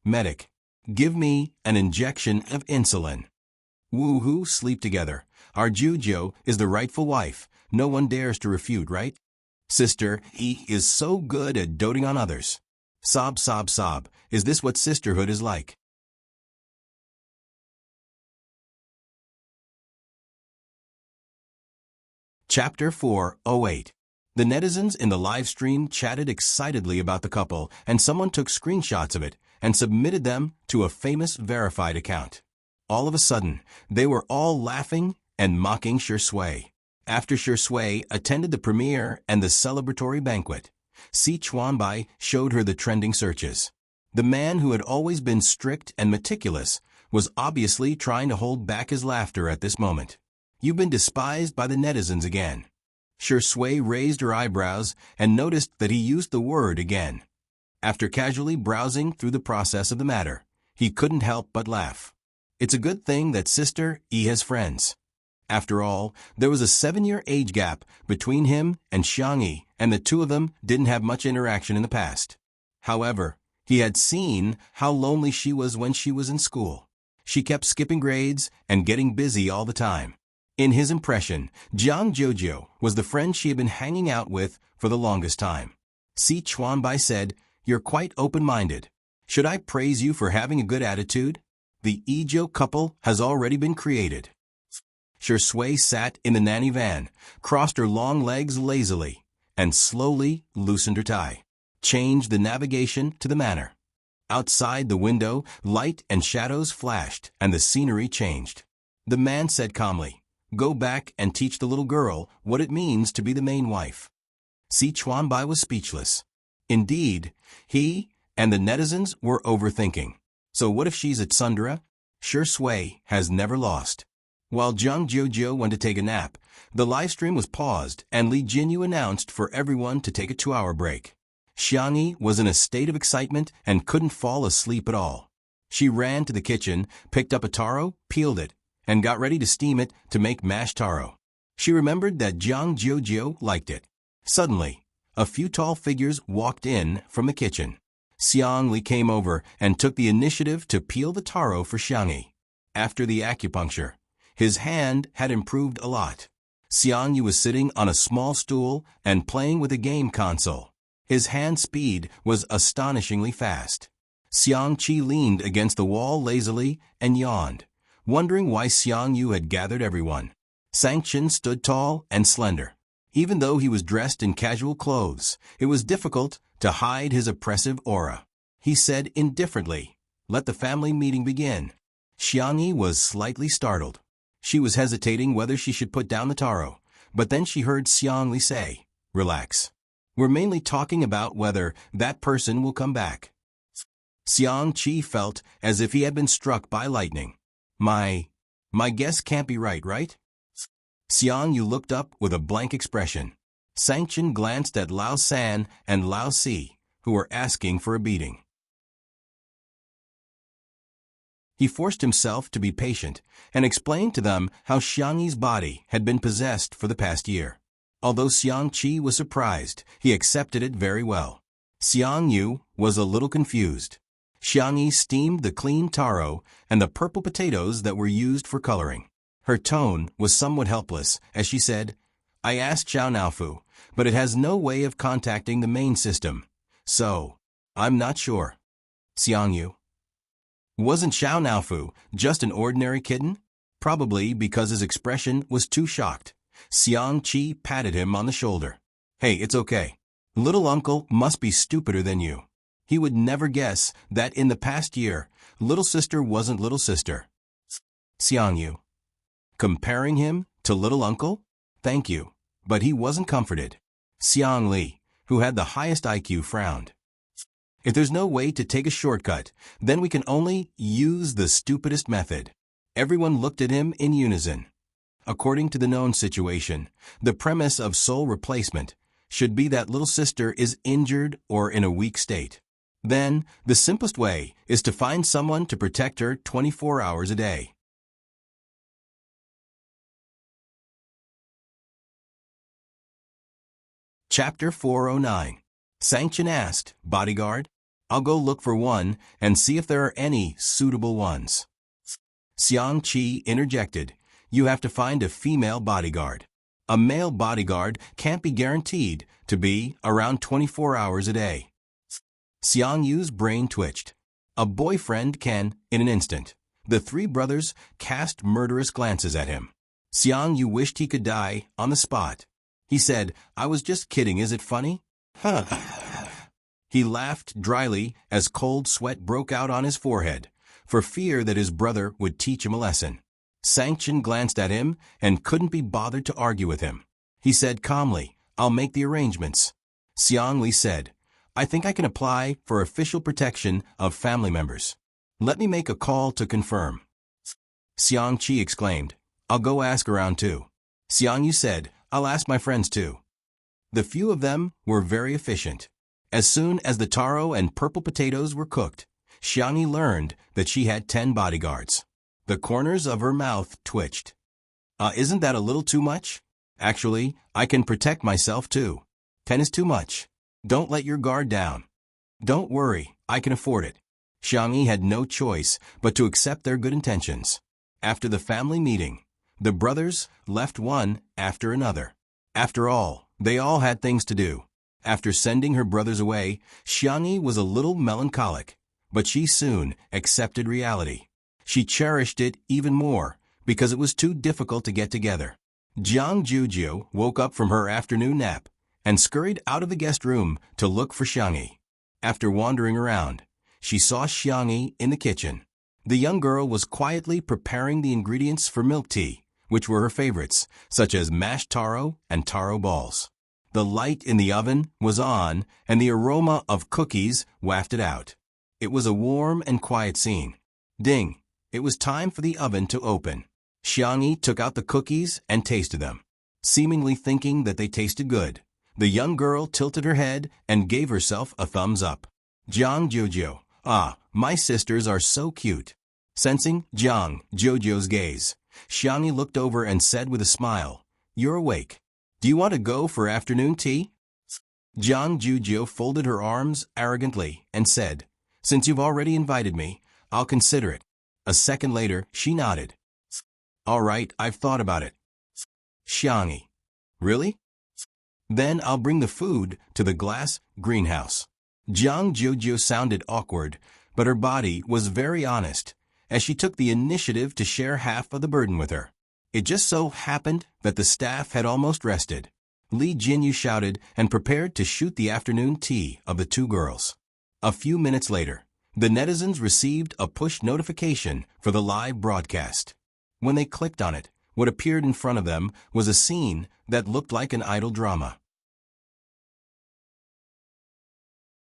Medic. Give me an injection of insulin. Woohoo, sleep together. Our Jujo is the rightful wife. No one dares to refute, right? Sister E is so good at doting on others. Sob, sob, sob. Is this what sisterhood is like? Chapter 408. The netizens in the live stream chatted excitedly about the couple, and someone took screenshots of it and submitted them to a famous verified account. All of a sudden, they were all laughing and mocking Shui. After Shui attended the premiere and the celebratory banquet, Si Chuanbai showed her the trending searches. The man who had always been strict and meticulous was obviously trying to hold back his laughter at this moment. You've been despised by the netizens again. Shui raised her eyebrows and noticed that he used the word again. After casually browsing through the process of the matter, he couldn't help but laugh. It's a good thing that Sister E has friends. After all, there was a 7-year age gap between him and Xiangyi, and the two of them didn't have much interaction in the past. However, he had seen how lonely she was when she was in school. She kept skipping grades and getting busy all the time. In his impression, Jiang Jujo was the friend she had been hanging out with for the longest time. Si Chuanbai said, You're quite open-minded. Should I praise you for having a good attitude? The Ijo couple has already been created. Shui sat in the nanny van, crossed her long legs lazily, and slowly loosened her tie. Changed the navigation to the manor. Outside the window, light and shadows flashed, and the scenery changed. The man said calmly, Go back and teach the little girl what it means to be the main wife. Si Chuanbai was speechless. Indeed, he and the netizens were overthinking. So what if she's at Sundara? Shui has never lost. While Jiang Jujo went to take a nap, the livestream was paused and Li Jinyu announced for everyone to take a 2-hour break. Xiangyi was in a state of excitement and couldn't fall asleep at all. She ran to the kitchen, picked up a taro, peeled it, and got ready to steam it to make mashed taro. She remembered that Jiang Jujo liked it. Suddenly, a few tall figures walked in from the kitchen. Xiang Li came over and took the initiative to peel the taro for Xiangyi. After the acupuncture, his hand had improved a lot. Xiangyi was sitting on a small stool and playing with a game console. His hand speed was astonishingly fast. Xiang-Chi leaned against the wall lazily and yawned, wondering why Xiang-Yu had gathered everyone. Sang-Chen stood tall and slender. Even though he was dressed in casual clothes, it was difficult to hide his oppressive aura. He said indifferently, "Let the family meeting begin." Xiang-Yi was slightly startled. She was hesitating whether she should put down the taro, but then she heard Xiang-Li say, "Relax. We're mainly talking about whether that person will come back." Xiang-Chi felt as if he had been struck by lightning. My guess can't be right? Xiang-Yu looked up with a blank expression. Sang-Chen glanced at Lao San and Lao Si, who were asking for a beating. He forced himself to be patient and explained to them how Xiang-Yi's body had been possessed for the past year. Although Xiang-Chi was surprised, he accepted it very well. Xiang-Yu was a little confused. Xiang-Yi steamed the clean taro and the purple potatoes that were used for coloring. Her tone was somewhat helpless as she said, "I asked Xiao Naofu, but it has no way of contacting the main system, so I'm not sure." Xiang-Yu. Wasn't Xiao Naofu just an ordinary kitten? Probably because his expression was too shocked. Xiang-Chi patted him on the shoulder. "Hey, it's okay. Little uncle must be stupider than you. He would never guess that in the past year, little sister wasn't little sister." Xiang-Yu. Comparing him to little uncle? Thank you. But he wasn't comforted. Xiang-Li, who had the highest IQ, frowned. "If there's no way to take a shortcut, then we can only use the stupidest method." Everyone looked at him in unison. According to the known situation, the premise of soul replacement should be that little sister is injured or in a weak state. Then, the simplest way is to find someone to protect her 24 hours a day. Chapter 409. Sang-Chen asked, "Bodyguard? I'll go look for one and see if there are any suitable ones." Xiang-Chi interjected, "You have to find a female bodyguard. A male bodyguard can't be guaranteed to be around 24 hours a day." Xiang-Yu's brain twitched. A boyfriend can, in an instant. The three brothers cast murderous glances at him. Xiang-Yu wished he could die on the spot. He said, "I was just kidding, is it funny?" He laughed dryly as cold sweat broke out on his forehead, for fear that his brother would teach him a lesson. Sang-Chen glanced at him and couldn't be bothered to argue with him. He said calmly, "I'll make the arrangements." Xiang-Li said, "I think I can apply for official protection of family members. Let me make a call to confirm." Xiang-Chi exclaimed, "I'll go ask around too." Xiang-Yu said, "I'll ask my friends too." The few of them were very efficient. As soon as the taro and purple potatoes were cooked, Xiang-Yi learned that she had 10 bodyguards. The corners of her mouth twitched. Isn't that a little too much? Actually, I can protect myself too. 10 is too much. Don't let your guard down." "Don't worry, I can afford it." Xiang-Yi had no choice but to accept their good intentions. After the family meeting, the brothers left one after another. After all, they all had things to do. After sending her brothers away, Xiang-Yi was a little melancholic, but she soon accepted reality. She cherished it even more because it was too difficult to get together. Jiang Jujiu woke up from her afternoon nap and scurried out of the guest room to look for Xiang-Yi. After wandering around, she saw Xiang-Yi in the kitchen. The young girl was quietly preparing the ingredients for milk tea, which were her favorites, such as mashed taro and taro balls. The light in the oven was on, and the aroma of cookies wafted out. It was a warm and quiet scene. Ding! It was time for the oven to open. Xiang-Yi took out the cookies and tasted them. Seemingly thinking that they tasted good, the young girl tilted her head and gave herself a thumbs up. "Jiang Jojo, my sisters are so cute." Sensing Jiang Jojo's gaze, Xiang-Yi looked over and said with a smile, "You're awake. Do you want to go for afternoon tea?" Jiang Jojo folded her arms arrogantly and said, "Since you've already invited me, I'll consider it." A second later, she nodded. "All right, I've thought about it." Xiang-Yi, "Really? Then I'll bring the food to the glass greenhouse." Jiang Jojo sounded awkward, but her body was very honest, as she took the initiative to share half of the burden with her. It just so happened that the staff had almost rested. Lee Jinyu shouted and prepared to shoot the afternoon tea of the two girls. A few minutes later, the netizens received a push notification for the live broadcast. When they clicked on it, what appeared in front of them was a scene that looked like an idol drama.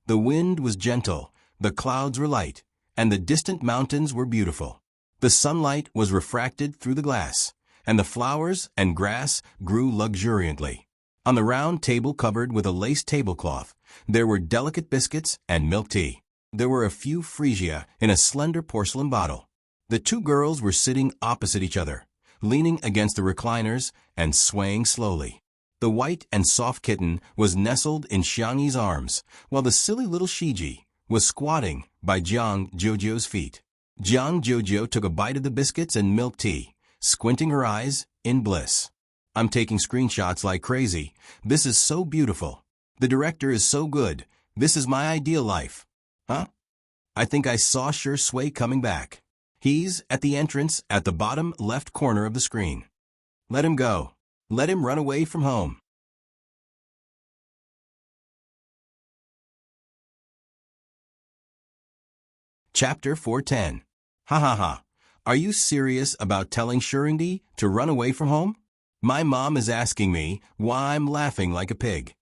The wind was gentle, the clouds were light, and the distant mountains were beautiful. The sunlight was refracted through the glass, and the flowers and grass grew luxuriantly. On the round table covered with a lace tablecloth, there were delicate biscuits and milk tea. There were a few freesia in a slender porcelain bottle. The two girls were sitting opposite each other, leaning against the recliners and swaying slowly. The white and soft kitten was nestled in Xiangyi's arms, while the silly little Shiji was squatting by Jiang Jojo's feet. Jiang Jojo took a bite of the biscuits and milk tea, squinting her eyes in bliss. I'm taking screenshots like crazy. This is so beautiful. The director is so good. This is my ideal life. Huh? I think I saw Sure Sui coming back. He's at the entrance at the bottom left corner of the screen. Let him go. Let him run away from home. Chapter 410. Ha ha ha. Are you serious about telling Shurindi to run away from home? My mom is asking me why I'm laughing like a pig.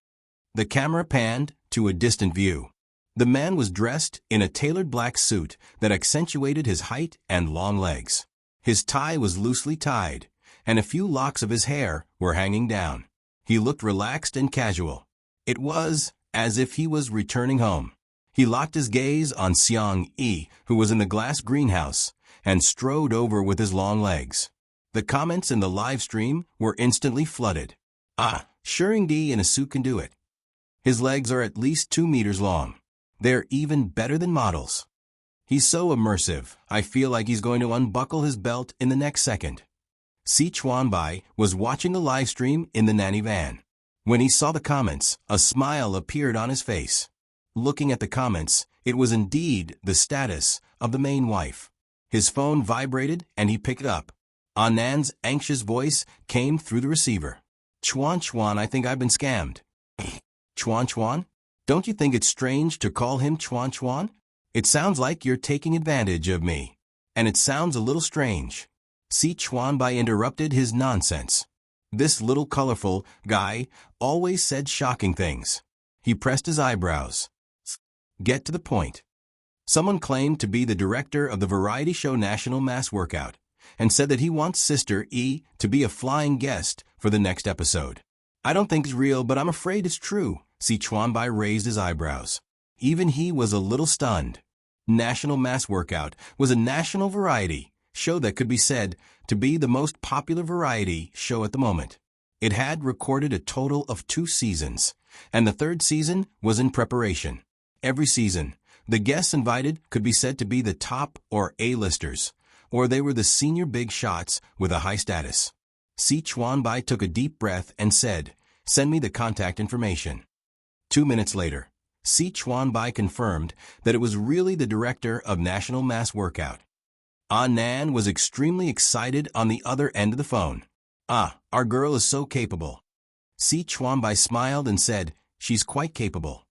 The camera panned to a distant view. The man was dressed in a tailored black suit that accentuated his height and long legs. His tie was loosely tied, and a few locks of his hair were hanging down. He looked relaxed and casual. It was as if he was returning home. He locked his gaze on Xiang-Yi, who was in the glass greenhouse, and strode over with his long legs. The comments in the live stream were instantly flooded. Ah, Shurindi in a suit can do it. His legs are at least 2 meters long. They're even better than models. He's so immersive, I feel like he's going to unbuckle his belt in the next second. Si Chuanbai was watching the live stream in the nanny van. When he saw the comments, a smile appeared on his face. Looking at the comments, it was indeed the status of the main wife. His phone vibrated and he picked it up. Annan's anxious voice came through the receiver. Chuan, I think I've been scammed. Chuan? Don't you think it's strange to call him Chuan? It sounds like you're taking advantage of me. And it sounds a little strange. Si Chuanbai interrupted his nonsense. This little colorful guy always said shocking things. He pressed his eyebrows. Get to the point. Someone claimed to be the director of the variety show National Mass Workout, and said that he wants Sister E to be a flying guest for the next episode. I don't think it's real, but I'm afraid it's true. Si Chuanbai raised his eyebrows. Even he was a little stunned. National Mass Workout was a national variety show that could be said to be the most popular variety show at the moment. It had recorded a total of 2 seasons, and the 3rd season was in preparation. Every season, the guests invited could be said to be the top or A-listers, or they were the senior big shots with a high status. Si Chuanbai took a deep breath and said, "Send me the contact information." 2 minutes later, Si Chuanbai confirmed that it was really the director of National Mass Workout. Annan was extremely excited on the other end of the phone. Ah, our girl is so capable. Si Chuanbai smiled and said, "She's quite capable."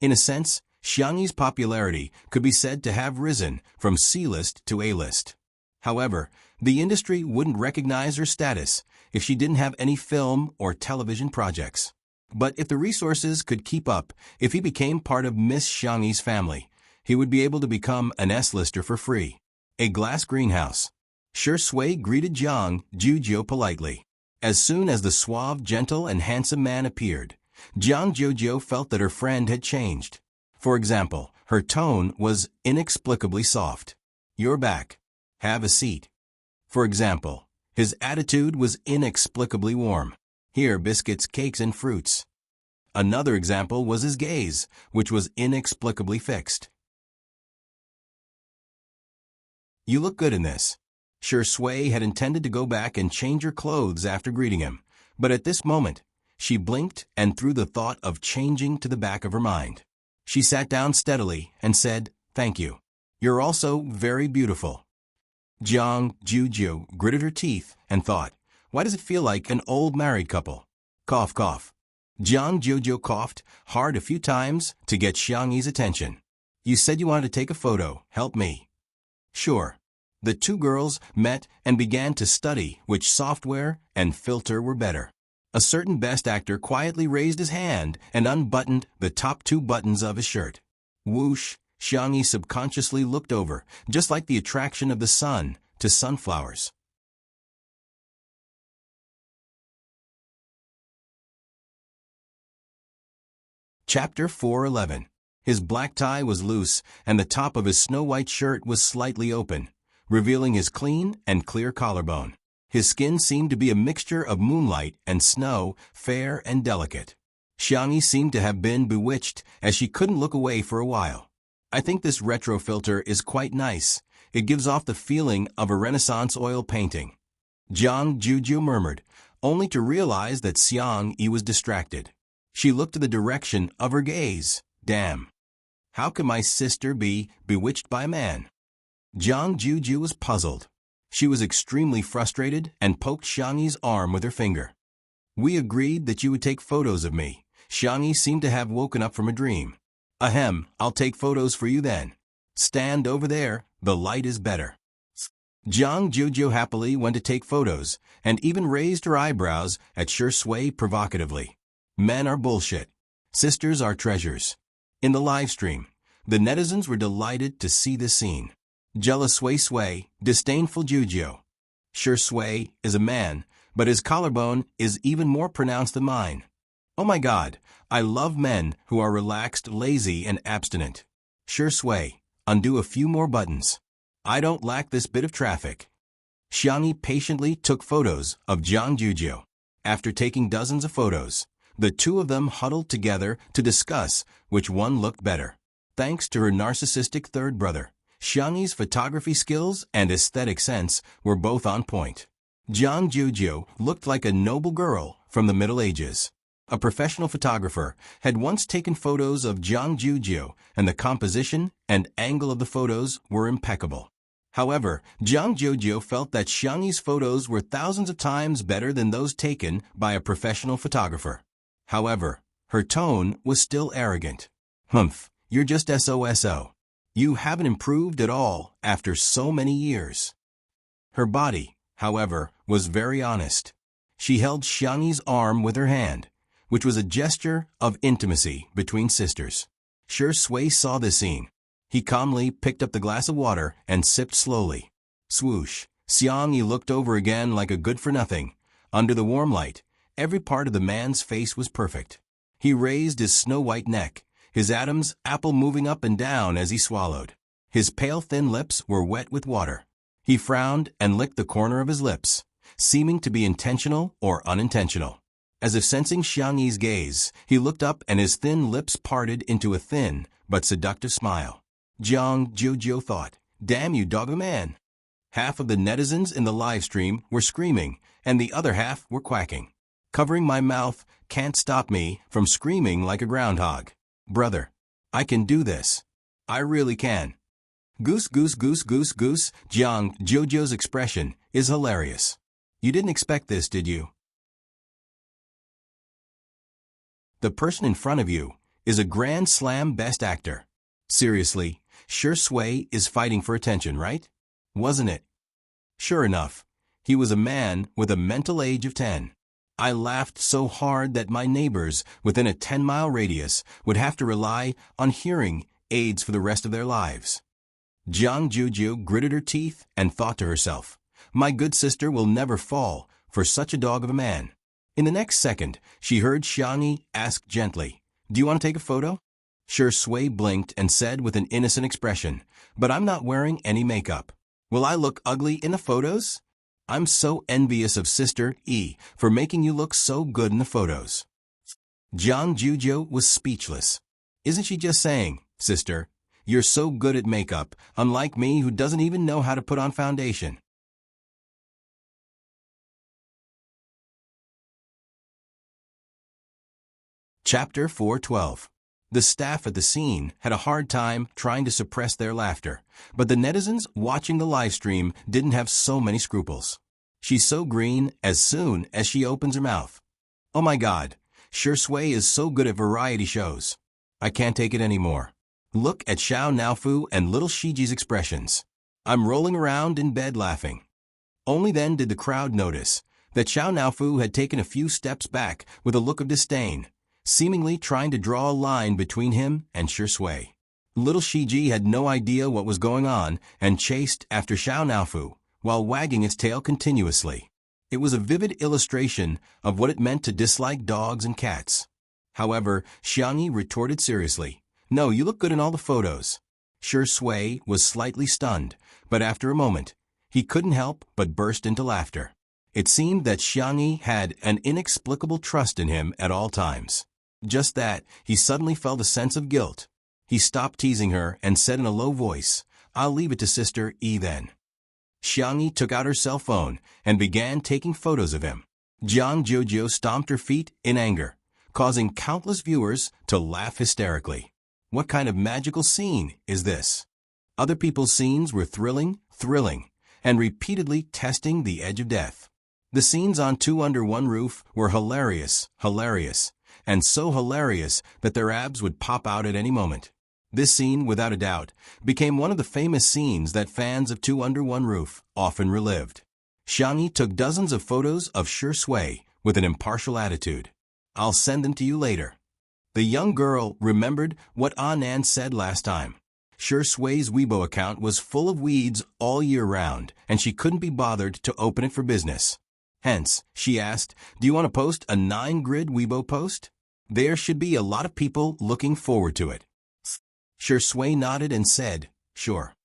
In a sense, Xiangyi's popularity could be said to have risen from C-list to A-list. However, the industry wouldn't recognize her status if she didn't have any film or television projects. But if the resources could keep up, if he became part of Miss Xiangyi's family, he would be able to become an S-lister for free. A glass greenhouse. Sure Sui greeted Jiang Jojo politely. As soon as the suave, gentle, and handsome man appeared, Jiang Jojo felt that her friend had changed. For example, her tone was inexplicably soft. "You're back. Have a seat." For example, his attitude was inexplicably warm. "Here, biscuits, cakes, and fruits." Another example was his gaze, which was inexplicably fixed. "You look good in this." Sure Sui had intended to go back and change her clothes after greeting him, but at this moment, she blinked and threw the thought of changing to the back of her mind. She sat down steadily and said, "Thank you." You're also very beautiful. Jiang Juju gritted her teeth and thought, why does it feel like an old married couple? Cough, cough. Jiang Juju coughed hard a few times to get Xiangyi's attention. You said you wanted to take a photo. Help me. Sure. The two girls met and began to study which software and filter were better. A certain best actor quietly raised his hand and unbuttoned the top two buttons of his shirt. Whoosh, Xiangyi subconsciously looked over, just like the attraction of the sun to sunflowers. Chapter 4:11. His black tie was loose, and the top of his snow-white shirt was slightly open, revealing his clean and clear collarbone. His skin seemed to be a mixture of moonlight and snow, fair and delicate. Xiangyi seemed to have been bewitched, as she couldn't look away for a while. I think this retro filter is quite nice. It gives off the feeling of a Renaissance oil painting. Jiang Juju murmured, only to realize that Xiangyi was distracted. She looked to the direction of her gaze. Damn. How could my sister be bewitched by a man? Jiang Juju was puzzled. She was extremely frustrated and poked Xiangyi's arm with her finger. We agreed that you would take photos of me. Xiangyi seemed to have woken up from a dream. Ahem, I'll take photos for you then. Stand over there, the light is better. Jiang Juju happily went to take photos, and even raised her eyebrows at Shui provocatively. Men are bullshit. Sisters are treasures. In the live stream, the netizens were delighted to see this scene. Jealous Sui, disdainful Juju. Sure, Sui is a man, but his collarbone is even more pronounced than mine. Oh my God, I love men who are relaxed, lazy, and abstinent. Sure, Sui, undo a few more buttons. I don't lack this bit of traffic. Xiangyi patiently took photos of Jiang Juju. After taking dozens of photos, the two of them huddled together to discuss which one looked better. Thanks to her narcissistic third brother, Xiangyi's photography skills and aesthetic sense were both on point. Jiang Juju looked like a noble girl from the Middle Ages. A professional photographer had once taken photos of Jiang Juju, and the composition and angle of the photos were impeccable. However, Jiang Juju felt that Xiangyi's photos were thousands of times better than those taken by a professional photographer. However, her tone was still arrogant. Humph, you're just SOSO. You haven't improved at all after so many years. Her body, however, was very honest. She held Xiangyi's arm with her hand, which was a gesture of intimacy between sisters. Shui saw this scene. He calmly picked up the glass of water and sipped slowly. Swoosh, Xiangyi looked over again like a good-for-nothing. Under the warm light, every part of the man's face was perfect. He raised his snow-white neck, his Adam's apple moving up and down as he swallowed. His pale thin lips were wet with water. He frowned and licked the corner of his lips, seeming to be intentional or unintentional. As if sensing Xiangyi's gaze, he looked up and his thin lips parted into a thin but seductive smile. Jiang Juju thought, damn you dog of a man. Half of the netizens in the live stream were screaming, and the other half were quacking. Covering my mouth can't stop me from screaming like a groundhog. Brother, I can do this. I really can. Goose, goose, goose, goose, goose. Jiang Juju's expression is hilarious. You didn't expect this, did you? The person in front of you is a Grand Slam best actor. Seriously, Shui is fighting for attention, right? Wasn't it? Sure enough, he was a man with a mental age of 10. I laughed so hard that my neighbors within a 10-mile radius would have to rely on hearing aids for the rest of their lives. Jiang Juju gritted her teeth and thought to herself, my good sister will never fall for such a dog of a man. In the next second, she heard Xiangyi ask gently, do you want to take a photo? Shui blinked and said with an innocent expression, but I'm not wearing any makeup. Will I look ugly in the photos? I'm so envious of Sister E for making you look so good in the photos. Jiang Juju was speechless. Isn't she just saying, sister, you're so good at makeup, unlike me who doesn't even know how to put on foundation. Chapter 4:12. The staff at the scene had a hard time trying to suppress their laughter, but the netizens watching the live stream didn't have so many scruples. She's so green as soon as she opens her mouth. Oh my God, Shui is so good at variety shows. I can't take it anymore. Look at Xiao Naofu and little Shiji's expressions. I'm rolling around in bed laughing. Only then did the crowd notice that Xiao Naofu had taken a few steps back with a look of disdain, seemingly trying to draw a line between him and Shui. Little Shiji had no idea what was going on and chased after Xiao Naofu while wagging its tail continuously. It was a vivid illustration of what it meant to dislike dogs and cats. However, Xiangyi retorted seriously, "No, you look good in all the photos." Shui was slightly stunned, but after a moment, he couldn't help but burst into laughter. It seemed that Xiangyi had an inexplicable trust in him at all times. Just that, he suddenly felt a sense of guilt. He stopped teasing her and said in a low voice, "I'll leave it to Sister E then." Xiangyi took out her cell phone and began taking photos of him. Jiang Jojo stomped her feet in anger, causing countless viewers to laugh hysterically. What kind of magical scene is this? Other people's scenes were thrilling, and repeatedly testing the edge of death. The scenes on Two Under One Roof were hilarious, and so hilarious that their abs would pop out at any moment. This scene, without a doubt, became one of the famous scenes that fans of Two Under One Roof often relived. Xiangyi took dozens of photos of Shui with an impartial attitude. "I'll send them to you later." The young girl remembered what Anan said last time. Shui's Weibo account was full of weeds all year round, and she couldn't be bothered to open it for business. Hence, she asked, "Do you want to post a 9-grid Weibo post? There should be a lot of people looking forward to it." Shui nodded and said, "Sure."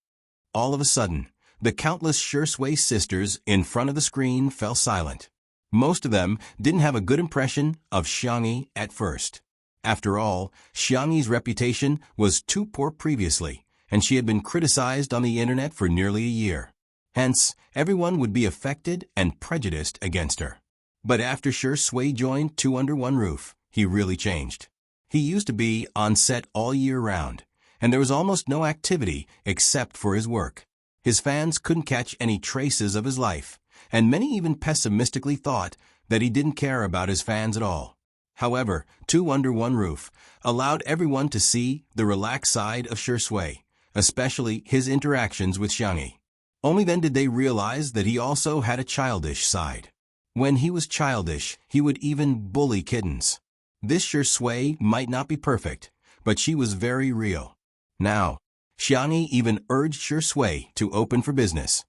All of a sudden, the countless Shui sisters in front of the screen fell silent. Most of them didn't have a good impression of Xiangyi at first. After all, Xiangyi's reputation was too poor previously, and she had been criticized on the internet for nearly a year. Hence, everyone would be affected and prejudiced against her. But after Shui joined Two Under One Roof, he really changed. He used to be on set all year round, and there was almost no activity except for his work. His fans couldn't catch any traces of his life, and many even pessimistically thought that he didn't care about his fans at all. However, Two Under One Roof allowed everyone to see the relaxed side of Shui, especially his interactions with Xiangyi. Only then did they realize that he also had a childish side. When he was childish, he would even bully kittens. This Shui might not be perfect, but she was very real. Now, Xiangyi even urged Shui to open for business.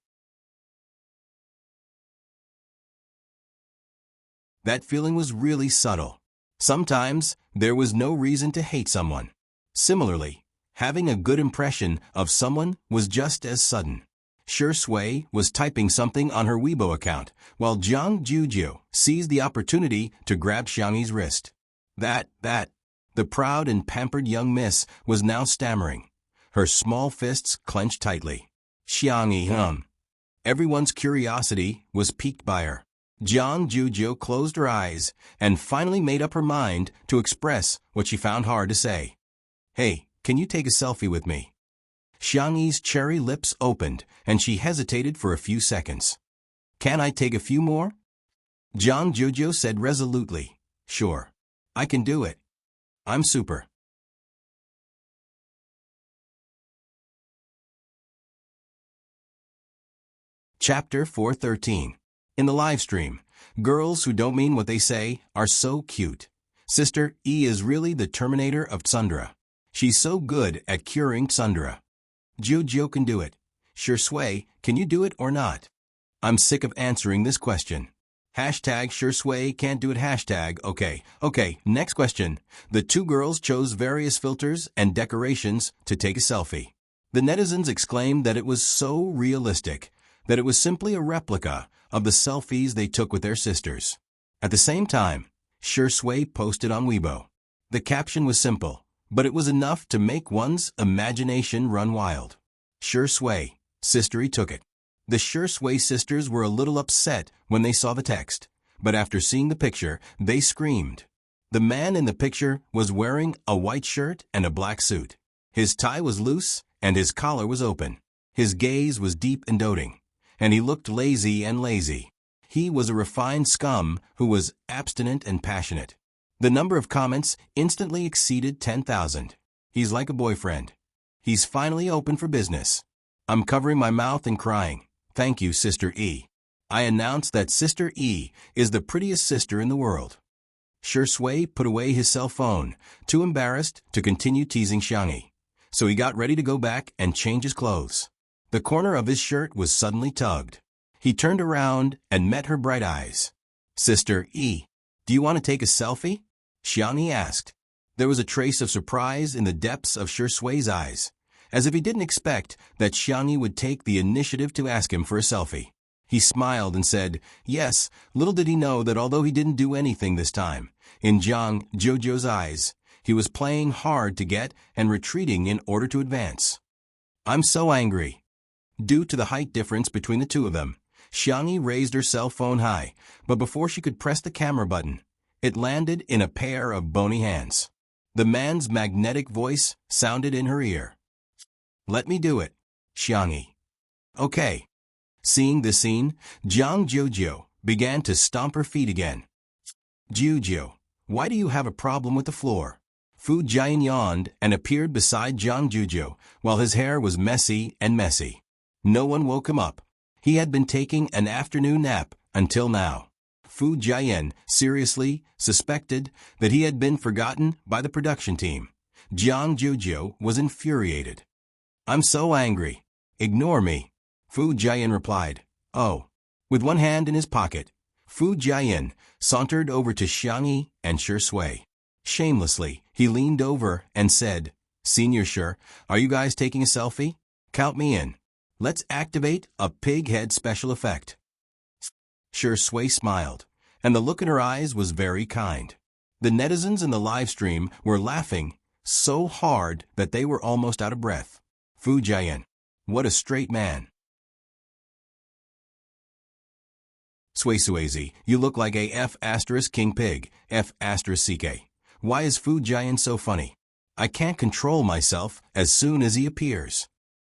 That feeling was really subtle. Sometimes, there was no reason to hate someone. Similarly, having a good impression of someone was just as sudden. Shui was typing something on her Weibo account, while Jiang Juju seized the opportunity to grab Xiangyi's wrist. The proud and pampered young miss was now stammering, her small fists clenched tightly. Xiangyi, Everyone's curiosity was piqued by her. Jiang Juju closed her eyes and finally made up her mind to express what she found hard to say. "Hey, can you take a selfie with me?" Xiangyi's cherry lips opened and she hesitated for a few seconds. "Can I take a few more?" Jiang Juju said resolutely, "Sure. I can do it. I'm super." Chapter 413. In the live stream, girls who don't mean what they say are so cute. Sister E is really the Terminator of Tsundere. She's so good at curing Tsundere. Jojo can do it. Shui, can you do it or not? I'm sick of answering this question. Hashtag Shui can't do it. Hashtag okay, next question. The two girls chose various filters and decorations to take a selfie. The netizens exclaimed that it was so realistic, that it was simply a replica of the selfies they took with their sisters. At the same time, Shui posted on Weibo. The caption was simple, but it was enough to make one's imagination run wild. Shui, Sistery took it. The Shui sisters were a little upset when they saw the text, but after seeing the picture, they screamed. The man in the picture was wearing a white shirt and a black suit. His tie was loose and his collar was open. His gaze was deep and doting, and he looked lazy. He was a refined scum who was abstinent and passionate. The number of comments instantly exceeded 10,000. He's like a boyfriend. He's finally open for business. I'm covering my mouth and crying. Thank you, Sister E. I announced that Sister E is the prettiest sister in the world. Shui put away his cell phone, too embarrassed to continue teasing Xiangyi. So he got ready to go back and change his clothes. The corner of his shirt was suddenly tugged. He turned around and met her bright eyes. Sister E, do you want to take a selfie? Xiangyi asked. There was a trace of surprise in the depths of Shui's eyes, as if he didn't expect that Xiangyi would take the initiative to ask him for a selfie. He smiled and said, yes. Little did he know that although he didn't do anything this time, in Zhang Jojo's eyes, he was playing hard to get and retreating in order to advance. I'm so angry. Due to the height difference between the two of them, Xiangyi raised her cell phone high, but before she could press the camera button, it landed in a pair of bony hands. The man's magnetic voice sounded in her ear. Let me do it, Xiangyi. Okay. Seeing this scene, Zhang Jojo began to stomp her feet again. Jojo, why do you have a problem with the floor? Fu Jian yawned and appeared beside Zhang Jojo while his hair was messy. No one woke him up. He had been taking an afternoon nap until now. Fu Jian seriously suspected that he had been forgotten by the production team. Zhang Jojo was infuriated. I'm so angry. Ignore me. Fu Jian replied. Oh. With one hand in his pocket, Fu Jian sauntered over to Xiangyi and Shui. Shamelessly, he leaned over and said, Senior Shi, are you guys taking a selfie? Count me in. Let's activate a pig head special effect. Shui smiled, and the look in her eyes was very kind. The netizens in the live stream were laughing so hard that they were almost out of breath. Fu Jian, what a straight man. Suizi, you look like a F***king pig, F***ck. Why is Fu Jian so funny? I can't control myself as soon as he appears.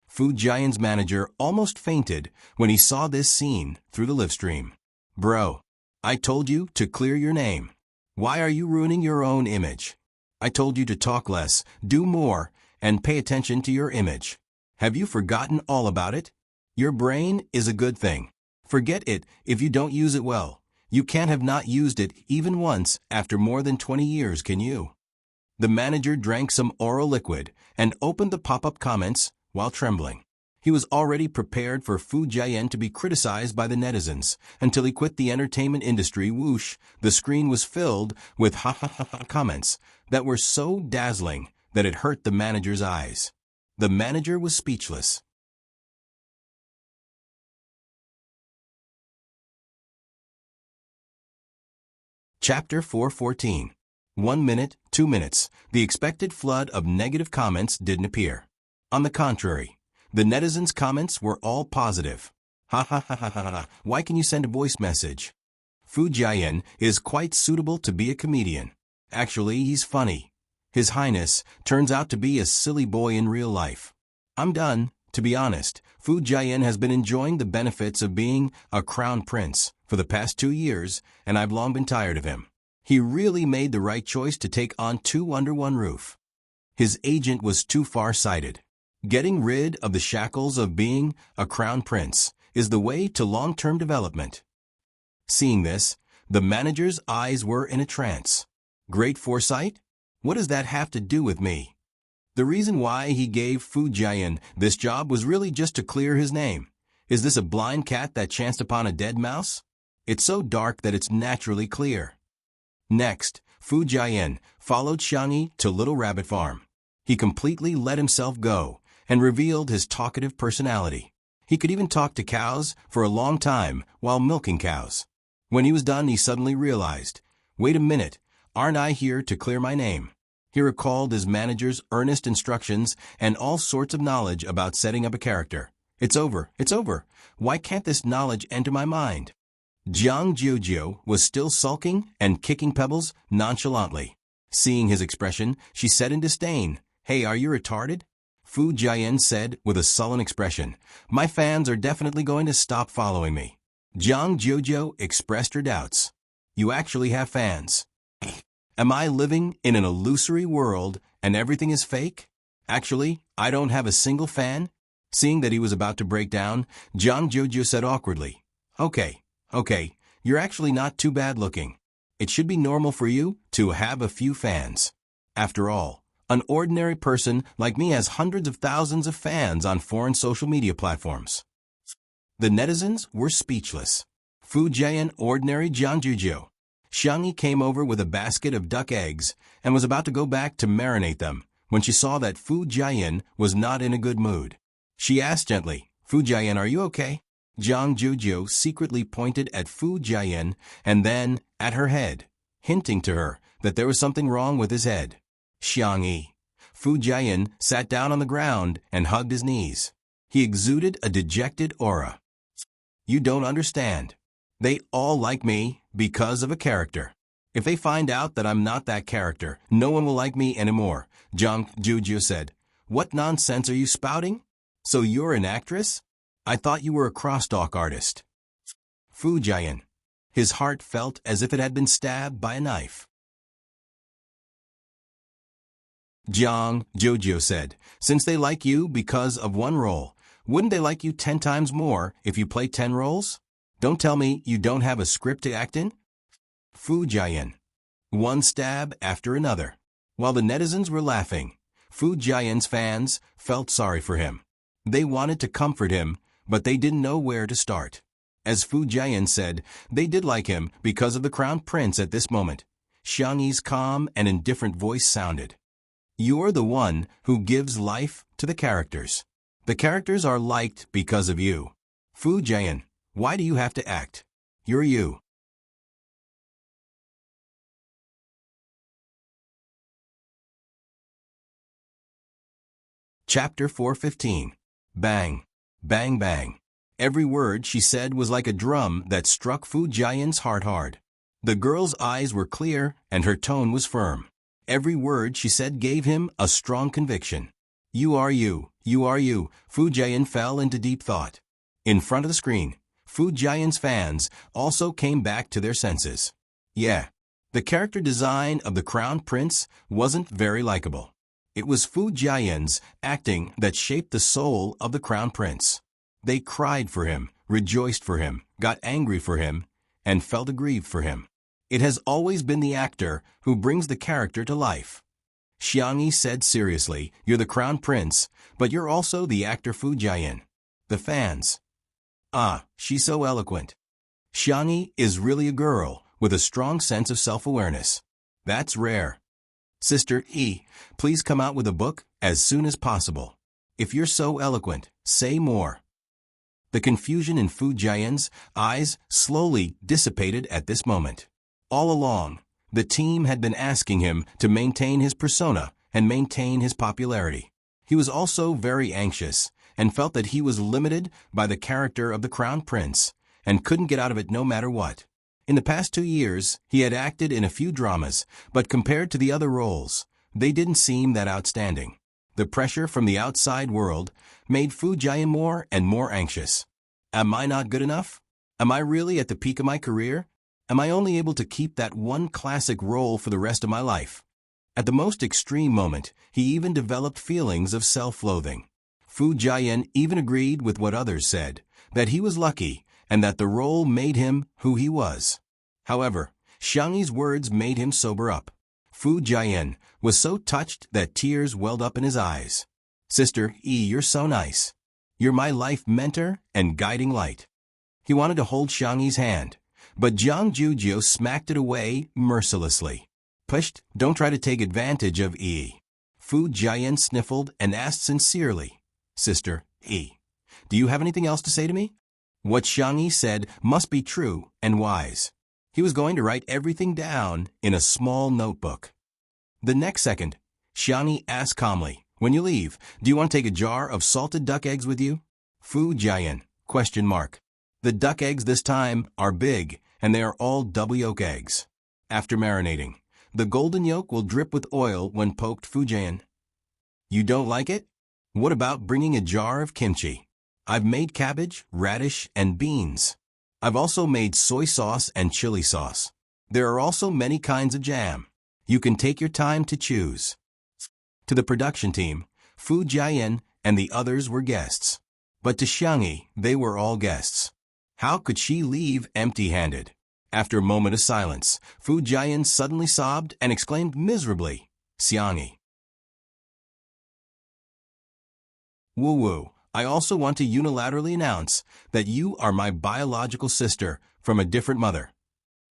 Fu Jian's manager almost fainted when he saw this scene through the live stream. Bro, I told you to clear your name. Why are you ruining your own image? I told you to talk less, do more, and pay attention to your image. Have you forgotten all about it? Your brain is a good thing. Forget it if you don't use it well. You can't have not used it even once after more than 20 years, can you? The manager drank some oral liquid and opened the pop-up comments while trembling. He was already prepared for Fu Jian to be criticized by the netizens until he quit the entertainment industry. Whoosh, the screen was filled with ha-ha-ha-ha comments that were so dazzling that it hurt the manager's eyes. The manager was speechless. Chapter 414. 1 minute, 2 minutes. The expected flood of negative comments didn't appear. On the contrary, the netizens' comments were all positive. Ha ha ha ha ha ha. Why can you send a voice message? Fu Jian is quite suitable to be a comedian. Actually, he's funny. His Highness turns out to be a silly boy in real life. I'm done. To be honest, Fu Jian has been enjoying the benefits of being a crown prince for the past 2 years, and I've long been tired of him. He really made the right choice to take on 2 under one roof. His agent was too far-sighted. Getting rid of the shackles of being a crown prince is the way to long-term development. Seeing this, the manager's eyes were in a trance. Great foresight? What does that have to do with me? The reason why he gave Fu Jian this job was really just to clear his name. Is this a blind cat that chanced upon a dead mouse? It's so dark that it's naturally clear. Next, Fu Jian followed Xiangyi to Little Rabbit Farm. He completely let himself go and revealed his talkative personality. He could even talk to cows for a long time while milking cows. When he was done, he suddenly realized, wait a minute, aren't I here to clear my name? He recalled his manager's earnest instructions and all sorts of knowledge about setting up a character. It's over. Why can't this knowledge enter my mind? Jiang Jiujiu was still sulking and kicking pebbles nonchalantly. Seeing his expression, she said in disdain, "Hey, are you retarded?" Fu Jian said with a sullen expression, "My fans are definitely going to stop following me." Jiang Jiujiu expressed her doubts. "You actually have fans? Am I living in an illusory world and everything is fake? Actually, I don't have a single fan." Seeing that he was about to break down, Jiang Jiujiu said awkwardly, Okay, you're actually not too bad looking. It should be normal for you to have a few fans. After all, an ordinary person like me has hundreds of thousands of fans on foreign social media platforms." The netizens were speechless. Fu Jian ordinary Jiang Jiujiu. Xiangyi came over with a basket of duck eggs and was about to go back to marinate them when she saw that Fu Jian was not in a good mood. She asked gently, "Fu Jian, are you okay?" Jiang Jiujiu secretly pointed at Fu Jian and then at her head, hinting to her that there was something wrong with his head. Xiangyi. Fu Jian sat down on the ground and hugged his knees. He exuded a dejected aura. "You don't understand. They all like me because of a character. If they find out that I'm not that character, no one will like me anymore," Jiang Jiujiu said. "What nonsense are you spouting? So you're an actress? I thought you were a crosstalk artist." Fu Jian. His heart felt as if it had been stabbed by a knife. Jiang Jiujiu said, "Since they like you because of one role, wouldn't they like you 10 times more if you play 10 roles? Don't tell me you don't have a script to act in?" Fu Jian. One stab after another. While the netizens were laughing, Fu Jian's fans felt sorry for him. They wanted to comfort him, but they didn't know where to start. As Fu Jian said, they did like him because of the crown prince at this moment. Xiangyi's calm and indifferent voice sounded. "You're the one who gives life to the characters. The characters are liked because of you. Fu Jian, why do you have to act? You're you." Chapter 415. Bang, bang, bang. Every word she said was like a drum that struck Fu Jian's heart hard. The girl's eyes were clear and her tone was firm. Every word she said gave him a strong conviction. You are you, you are you." Fu Jian fell into deep thought. In front of the screen, Fu Jian's fans also came back to their senses. Yeah, the character design of the Crown Prince wasn't very likable. It was Fu Jian's acting that shaped the soul of the Crown Prince. They cried for him, rejoiced for him, got angry for him, and felt aggrieved for him. It has always been the actor who brings the character to life. Xiangyi said seriously, "You're the Crown Prince, but you're also the actor Fu Jian." The fans. "Ah, she's so eloquent. Xiangyi is really a girl with a strong sense of self-awareness. That's rare. Sister E, please come out with a book as soon as possible. If you're so eloquent, say more." The confusion in Fu Jian's eyes slowly dissipated at this moment. All along, the team had been asking him to maintain his persona and maintain his popularity. He was also very anxious and felt that he was limited by the character of the Crown Prince and couldn't get out of it no matter what. In the past 2 years, he had acted in a few dramas, but compared to the other roles, they didn't seem that outstanding. The pressure from the outside world made Fu Jian more and more anxious. Am I not good enough? Am I really at the peak of my career? Am I only able to keep that one classic role for the rest of my life? At the most extreme moment, he even developed feelings of self-loathing. Fu Jian even agreed with what others said, that he was lucky and that the role made him who he was. However, Xiangyi's words made him sober up. Fu Jian was so touched that tears welled up in his eyes. "Sister E, you're so nice. You're my life mentor and guiding light." He wanted to hold Xiangyi's hand, but Jiang Jiujiu smacked it away mercilessly. "Pushed, don't try to take advantage of E." Fu Jian sniffled and asked sincerely, "Sister E, do you have anything else to say to me?" What Xiangyi said must be true and wise. He was going to write everything down in a small notebook. The next second, Xiangyi asked calmly, "When you leave, do you want to take a jar of salted duck eggs with you?" Fu Jian, question mark. The duck eggs this time are big, and they are all double yolk eggs. After marinating, the golden yolk will drip with oil when poked fujian. You don't like it? What about bringing a jar of kimchi? I've made cabbage, radish, and beans. I've also made soy sauce and chili sauce. There are also many kinds of jam. You can take your time to choose. To the production team, Fu Jian and the others were guests. But to Xiangyi, they were all guests. How could she leave empty-handed? After a moment of silence, Fu Jian suddenly sobbed and exclaimed miserably, Xiangyi. Woo-woo, I also want to unilaterally announce that you are my biological sister from a different mother.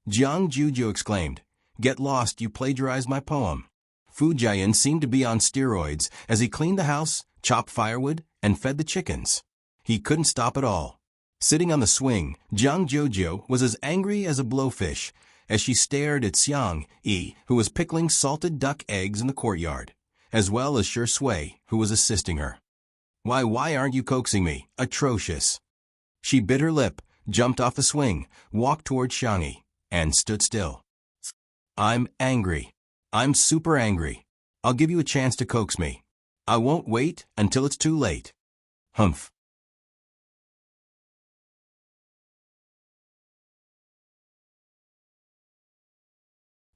Jiang Juju exclaimed, Get lost, you plagiarized my poem. Fu Jian seemed to be on steroids as he cleaned the house, chopped firewood, and fed the chickens. He couldn't stop at all. Sitting on the swing, Jiang Jojo was as angry as a blowfish as she stared at Xiangyi, who was pickling salted duck eggs in the courtyard, as well as Shi Sui, who was assisting her. Why aren't you coaxing me? Atrocious. She bit her lip, jumped off the swing, walked toward Xiangyi, and stood still. I'm angry. I'm super angry. I'll give you a chance to coax me. I won't wait until it's too late. Humph.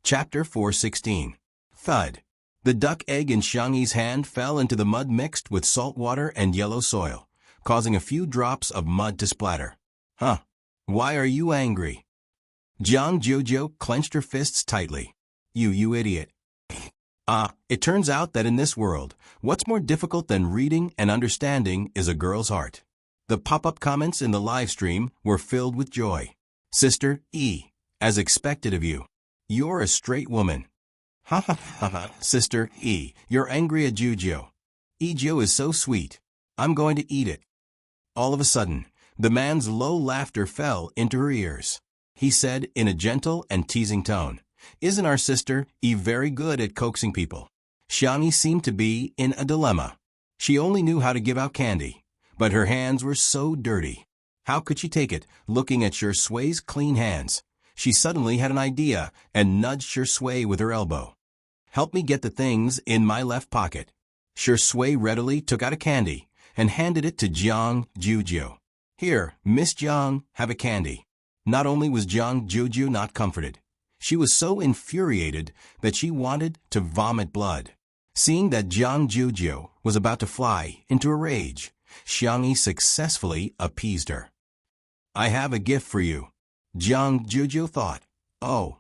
Chapter 416. Thud. The duck egg in Xiangyi's hand fell into the mud mixed with salt water and yellow soil, causing a few drops of mud to splatter. Huh. Why are you angry? Jiang Jojo clenched her fists tightly. You idiot. It turns out that in this world, what's more difficult than reading and understanding is a girl's heart. The pop-up comments in the live stream were filled with joy. Sister E, as expected of you. You're a straight woman. Ha ha ha ha, Sister E, you're angry at Jujo. Ejo is so sweet. I'm going to eat it. All of a sudden, the man's low laughter fell into her ears. He said in a gentle and teasing tone, Isn't our sister E very good at coaxing people? Xiangyi seemed to be in a dilemma. She only knew how to give out candy, but her hands were so dirty. How could she take it, looking at Shi Sui's clean hands? She suddenly had an idea and nudged Shi Sui with her elbow. Help me get the things in my left pocket. Shi Sui readily took out a candy and handed it to Jiang Juju. Here, Miss Jiang, have a candy. Not only was Jiang Juju not comforted, she was so infuriated that she wanted to vomit blood. Seeing that Jiang Juju was about to fly into a rage, Xiangyi successfully appeased her. I have a gift for you, Jiang Juju thought. Oh.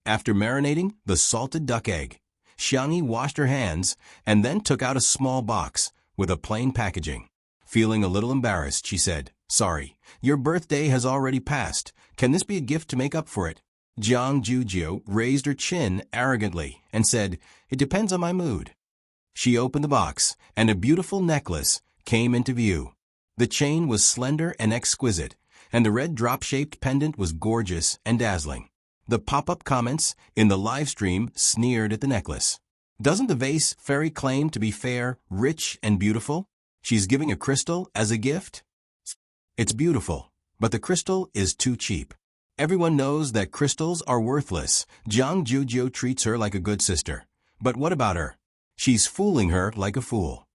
After marinating the salted duck egg, Xiangyi washed her hands and then took out a small box with a plain packaging. Feeling a little embarrassed, she said, Sorry, your birthday has already passed. Can this be a gift to make up for it? Jiang Juju raised her chin arrogantly and said, It depends on my mood. She opened the box, and a beautiful necklace came into view. The chain was slender and exquisite, and the red drop-shaped pendant was gorgeous and dazzling. The pop-up comments in the live stream sneered at the necklace. Doesn't the vase fairy claim to be fair, rich, and beautiful? She's giving a crystal as a gift? It's beautiful, but the crystal is too cheap. Everyone knows that crystals are worthless. Jiang Juju treats her like a good sister. But what about her? She's fooling her like a fool.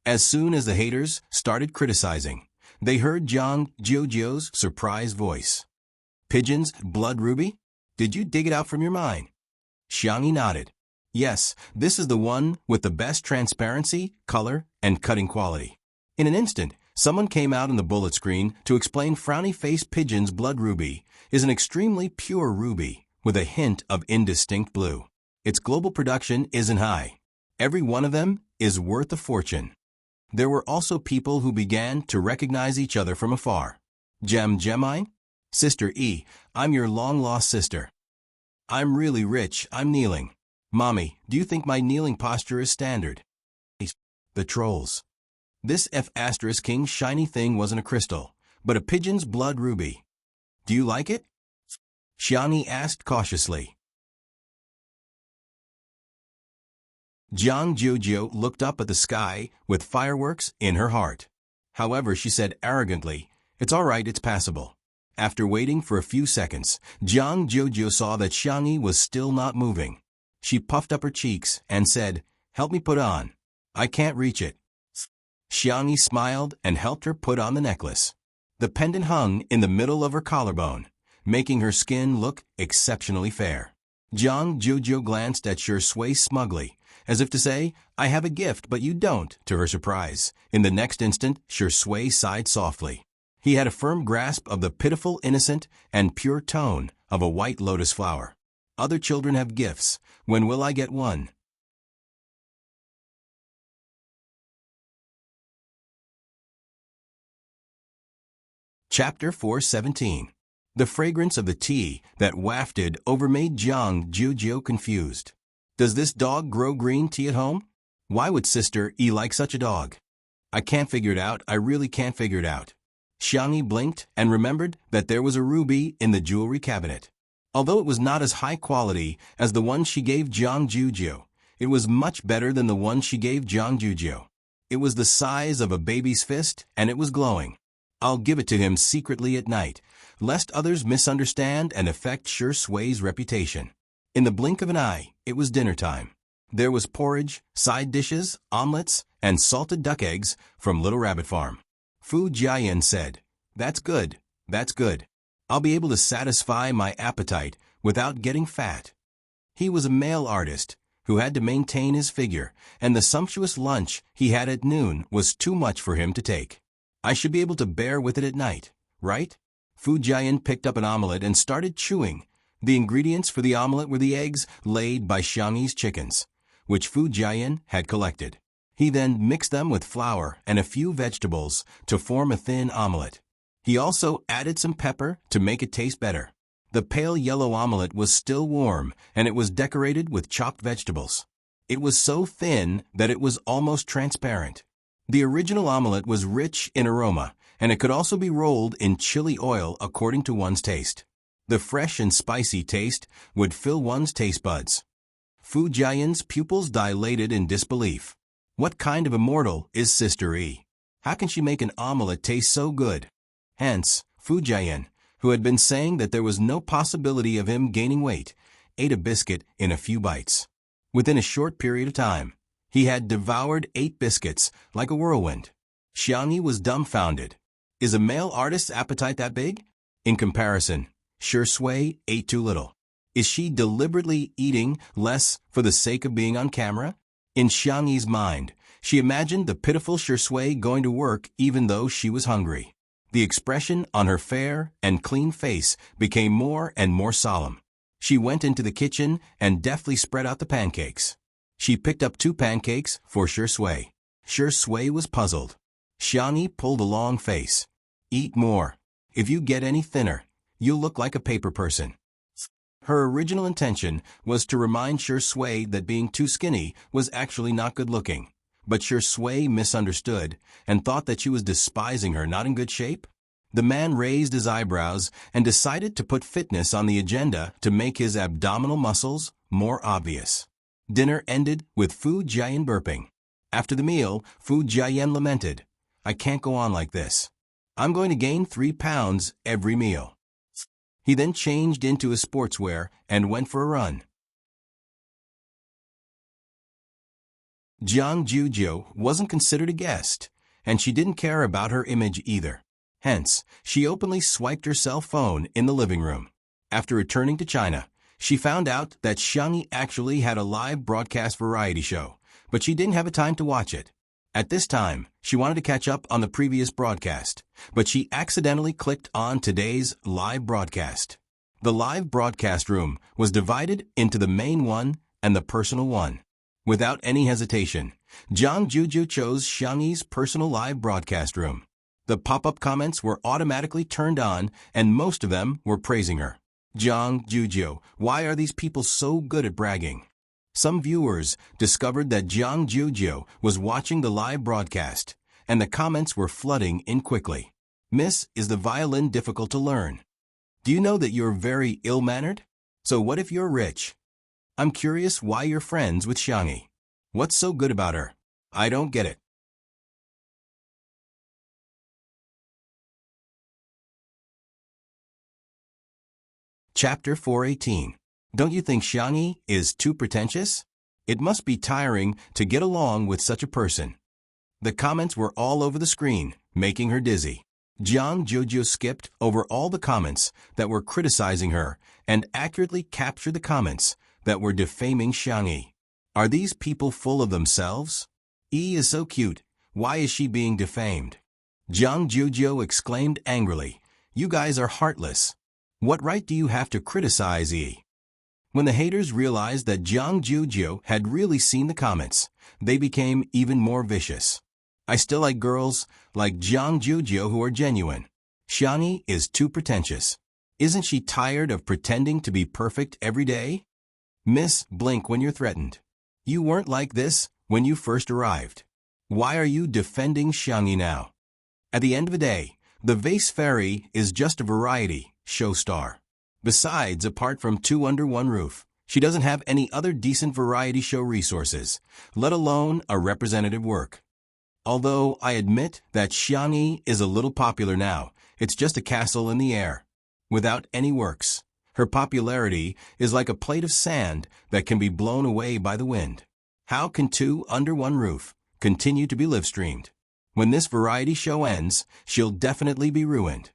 As soon as the haters started criticizing, they heard Jiang Juju's surprised voice. Pigeon's blood ruby? Did you dig it out from your mine? Xiangyi nodded. Yes, this is the one with the best transparency, color, and cutting quality. In an instant, someone came out on the bullet screen to explain frowny-faced Pigeon's blood ruby is an extremely pure ruby with a hint of indistinct blue. Its global production isn't high. Every one of them is worth a fortune. There were also people who began to recognize each other from afar. Gemine? Sister E, I'm your long-lost sister. I'm really rich, I'm kneeling. Mommy, do you think my kneeling posture is standard? The trolls. This F***king shiny thing wasn't a crystal, but a pigeon's blood ruby. Do you like it? Xiangyi asked cautiously. Jiang Juju looked up at the sky with fireworks in her heart. However, she said arrogantly, It's all right, it's passable. After waiting for a few seconds, Jiang Jojo saw that Xiangyi was still not moving. She puffed up her cheeks and said, "Help me put on. I can't reach it." Xiangyi smiled and helped her put on the necklace. The pendant hung in the middle of her collarbone, making her skin look exceptionally fair. Jiang Jojo glanced at Shui smugly, as if to say, "I have a gift, but you don't," to her surprise. In the next instant, Shui sighed softly. He had a firm grasp of the pitiful, innocent, and pure tone of a white lotus flower. Other children have gifts. When will I get one? Chapter 417. The fragrance of the tea that wafted over made Jiang Jojo confused. Does this dog grow green tea at home? Why would Sister E like such a dog? I can't figure it out. I really can't figure it out. Xiangyi blinked and remembered that there was a ruby in the jewelry cabinet. Although it was not as high quality as the one she gave Jiang Jojo, it was much better than the one she gave Jiang Jojo. It was the size of a baby's fist and it was glowing. I'll give it to him secretly at night, lest others misunderstand and affect Shui's reputation. In the blink of an eye, it was dinner time. There was porridge, side dishes, omelets, and salted duck eggs from Little Rabbit Farm. Fu Jiayan said, "That's good, that's good. I'll be able to satisfy my appetite without getting fat." He was a male artist who had to maintain his figure, and the sumptuous lunch he had at noon was too much for him to take. I should be able to bear with it at night, right? Fu Jiayan picked up an omelet and started chewing. The ingredients for the omelet were the eggs laid by Xiangyi's chickens, which Fu Jiayan had collected. He then mixed them with flour and a few vegetables to form a thin omelet. He also added some pepper to make it taste better. The pale yellow omelet was still warm, and it was decorated with chopped vegetables. It was so thin that it was almost transparent. The original omelet was rich in aroma, and it could also be rolled in chili oil according to one's taste. The fresh and spicy taste would fill one's taste buds. Fu Jiayan's pupils dilated in disbelief. What kind of immortal is Sister E? How can she make an omelet taste so good? Hence, Fu Jiayan, who had been saying that there was no possibility of him gaining weight, ate a biscuit in a few bites. Within a short period of time, he had devoured 8 biscuits like a whirlwind. Xiangyi was dumbfounded. Is a male artist's appetite that big? In comparison, Shui ate too little. Is she deliberately eating less for the sake of being on camera? In Xiangyi's mind, she imagined the pitiful Shui going to work even though she was hungry. The expression on her fair and clean face became more and more solemn. She went into the kitchen and deftly spread out the pancakes. She picked up 2 pancakes for Shui. Shui was puzzled. Xiangyi pulled a long face. "Eat more. If you get any thinner, you'll look like a paper person." Her original intention was to remind Shui that being too skinny was actually not good looking. But Shui misunderstood and thought that she was despising her not in good shape. The man raised his eyebrows and decided to put fitness on the agenda to make his abdominal muscles more obvious. Dinner ended with Fu Jiayan burping. After the meal, Fu Jiayan lamented, "I can't go on like this. I'm going to gain 3 pounds every meal." He then changed into his sportswear and went for a run. Jiang Jojo wasn't considered a guest, and she didn't care about her image either. Hence, she openly swiped her cell phone in the living room. After returning to China, she found out that Xiangyi actually had a live broadcast variety show, but she didn't have a time to watch it. At this time, she wanted to catch up on the previous broadcast, but she accidentally clicked on today's live broadcast. The live broadcast room was divided into the main one and the personal one. Without any hesitation, Jiang Jojo chose Xiangyi's personal live broadcast room. The pop-up comments were automatically turned on, and most of them were praising her. Jiang Jojo, why are these people so good at bragging? Some viewers discovered that Jiang Jojo was watching the live broadcast, and the comments were flooding in quickly. "Miss, is the violin difficult to learn? Do you know that you're very ill-mannered? So what if you're rich? I'm curious why you're friends with Xiangyi. What's so good about her? I don't get it." Chapter 418. Don't you think Xiangyi is too pretentious? It must be tiring to get along with such a person. The comments were all over the screen, making her dizzy. Jiang Jojo skipped over all the comments that were criticizing her and accurately captured the comments that were defaming Xiangyi. Are these people full of themselves? E is so cute. Why is she being defamed? Jiang Jojo exclaimed angrily. You guys are heartless. What right do you have to criticize E? When the haters realized that Jiang Jojo had really seen the comments, they became even more vicious. I still like girls like Jiang Jojo who are genuine. Xiangyi is too pretentious. Isn't she tired of pretending to be perfect every day? Miss, blink when you're threatened. You weren't like this when you first arrived. Why are you defending Xiangyi now? At the end of the day, the Vase Fairy is just a variety show star. Besides, apart from Two Under One Roof, she doesn't have any other decent variety show resources, let alone a representative work. Although I admit that Xiangyi is a little popular now, it's just a castle in the air, without any works. Her popularity is like a plate of sand that can be blown away by the wind. How can Two Under One Roof continue to be live-streamed? When this variety show ends, she'll definitely be ruined.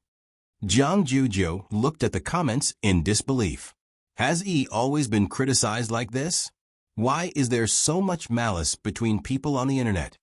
Jiang Jojo looked at the comments in disbelief. Has E always been criticized like this? Why is there so much malice between people on the internet?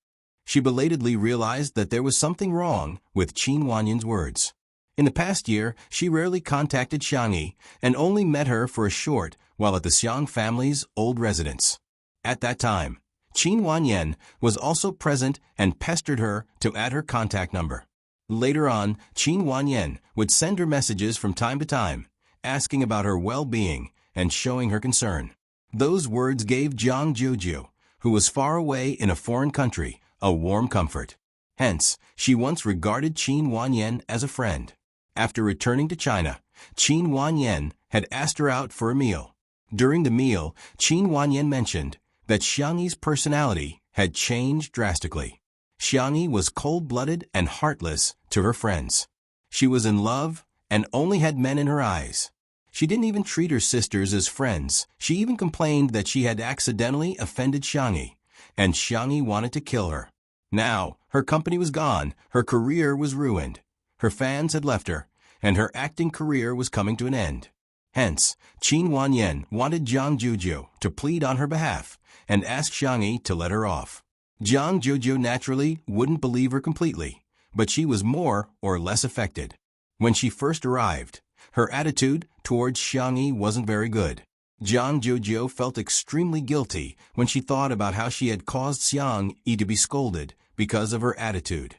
She belatedly realized that there was something wrong with Qin Wanyan's words. In the past year, she rarely contacted Xiangyi and only met her for a short while at the Xiang family's old residence. At that time, Qin Wanyan was also present and pestered her to add her contact number. Later on, Qin Wanyan would send her messages from time to time, asking about her well-being and showing her concern. Those words gave Jiang Jojo, who was far away in a foreign country, a warm comfort. Hence, she once regarded Qin Wanyan as a friend. After returning to China, Qin Wanyan had asked her out for a meal. During the meal, Qin Wanyan mentioned that Xiangyi's personality had changed drastically. Xiangyi was cold-blooded and heartless to her friends. She was in love and only had men in her eyes. She didn't even treat her sisters as friends. She even complained that she had accidentally offended Xiangyi, and Xiangyi wanted to kill her. Now, her company was gone, her career was ruined. Her fans had left her, and her acting career was coming to an end. Hence, Qin Wanyan wanted Jiang Jojo to plead on her behalf and ask Xiangyi to let her off. Jiang Jojo naturally wouldn't believe her completely, but she was more or less affected. When she first arrived, her attitude towards Xiangyi wasn't very good. Jiang Jojo felt extremely guilty when she thought about how she had caused Xiangyi to be scolded because of her attitude.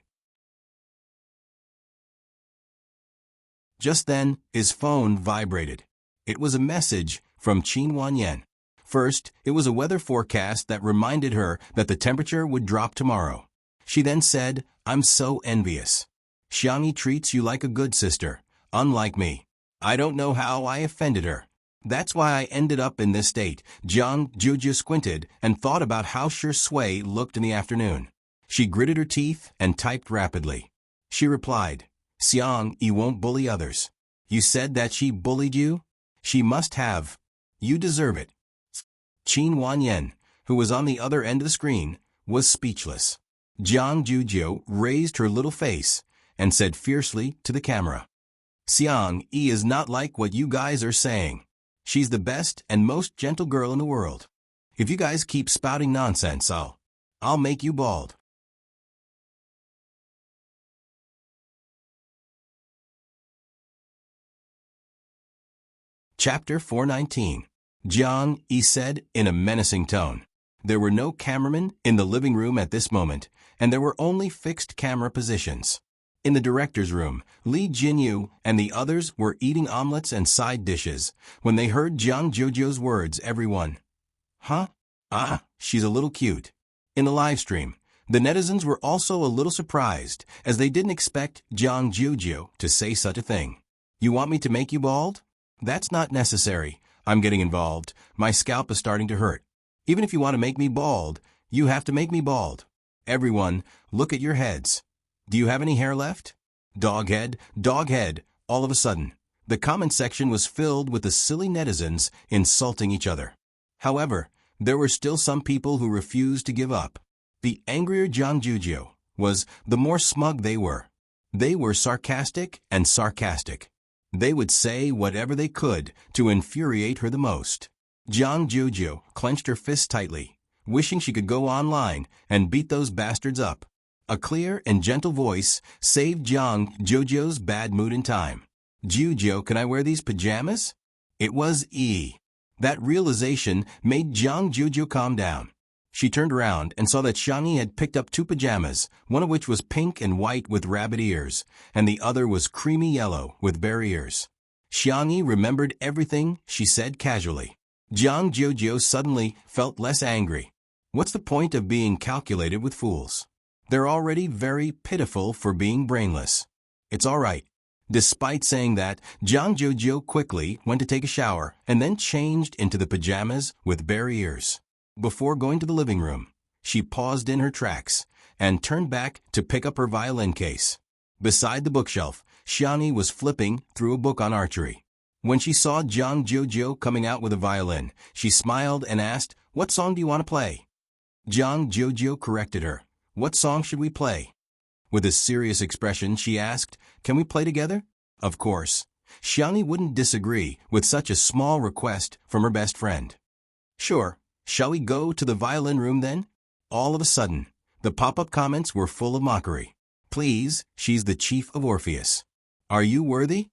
Just then, his phone vibrated. It was a message from Qin Wanyan. First, it was a weather forecast that reminded her that the temperature would drop tomorrow. She then said, I'm so envious. Xiangyi treats you like a good sister, unlike me. I don't know how I offended her. That's why I ended up in this state. Jiang Jojo squinted and thought about how Shi Sui looked in the afternoon. She gritted her teeth and typed rapidly. She replied, Xiangyi won't bully others. You said that she bullied you? She must have. You deserve it. Qin Wanyan, who was on the other end of the screen, was speechless. Jiang Jojo raised her little face and said fiercely to the camera, Xiangyi is not like what you guys are saying. She's the best and most gentle girl in the world. If you guys keep spouting nonsense, I'll make you bald. Chapter 419. Jiangyi said in a menacing tone. There were no cameramen in the living room at this moment, and there were only fixed camera positions. In the director's room, Li Jinyu and the others were eating omelets and side dishes. When they heard Jiang Jojo's words, everyone, Huh? Ah, she's a little cute. In the live stream, the netizens were also a little surprised, as they didn't expect Jiang Jojo to say such a thing. You want me to make you bald? That's not necessary. I'm getting involved. My scalp is starting to hurt. Even if you want to make me bald, you have to make me bald. Everyone, look at your heads. Do you have any hair left? Dog head, all of a sudden. The comment section was filled with the silly netizens insulting each other. However, there were still some people who refused to give up. The angrier Jang Jujio was, the more smug they were. They were sarcastic and sarcastic. They would say whatever they could to infuriate her the most. Jang Jujio clenched her fists tightly, wishing she could go online and beat those bastards up. A clear and gentle voice saved Jang Jujio's bad mood in time. "Jujio, can I wear these pajamas?" It was E. That realization made Jang Jujio calm down. She turned around and saw that Xiangyi had picked up 2 pajamas, one of which was pink and white with rabbit ears, and the other was creamy yellow with bear ears. Xiangyi remembered everything she said casually. Jang Jujio suddenly felt less angry. What's the point of being calculated with fools? They're already very pitiful for being brainless. It's all right. Despite saying that, Jang Jujio quickly went to take a shower and then changed into the pajamas with bare ears. Before going to the living room, she paused in her tracks and turned back to pick up her violin case. Beside the bookshelf, Xiangyi was flipping through a book on archery. When she saw Jang Jujio coming out with a violin, she smiled and asked, "What song do you want to play?" Jang Jujio corrected her. "What song should we play?" With a serious expression, she asked, "Can we play together?" Of course, Xiangyi wouldn't disagree with such a small request from her best friend. "Sure. Shall we go to the violin room then?" All of a sudden, the pop-up comments were full of mockery. "Please, she's the chief of Orpheus. Are you worthy?"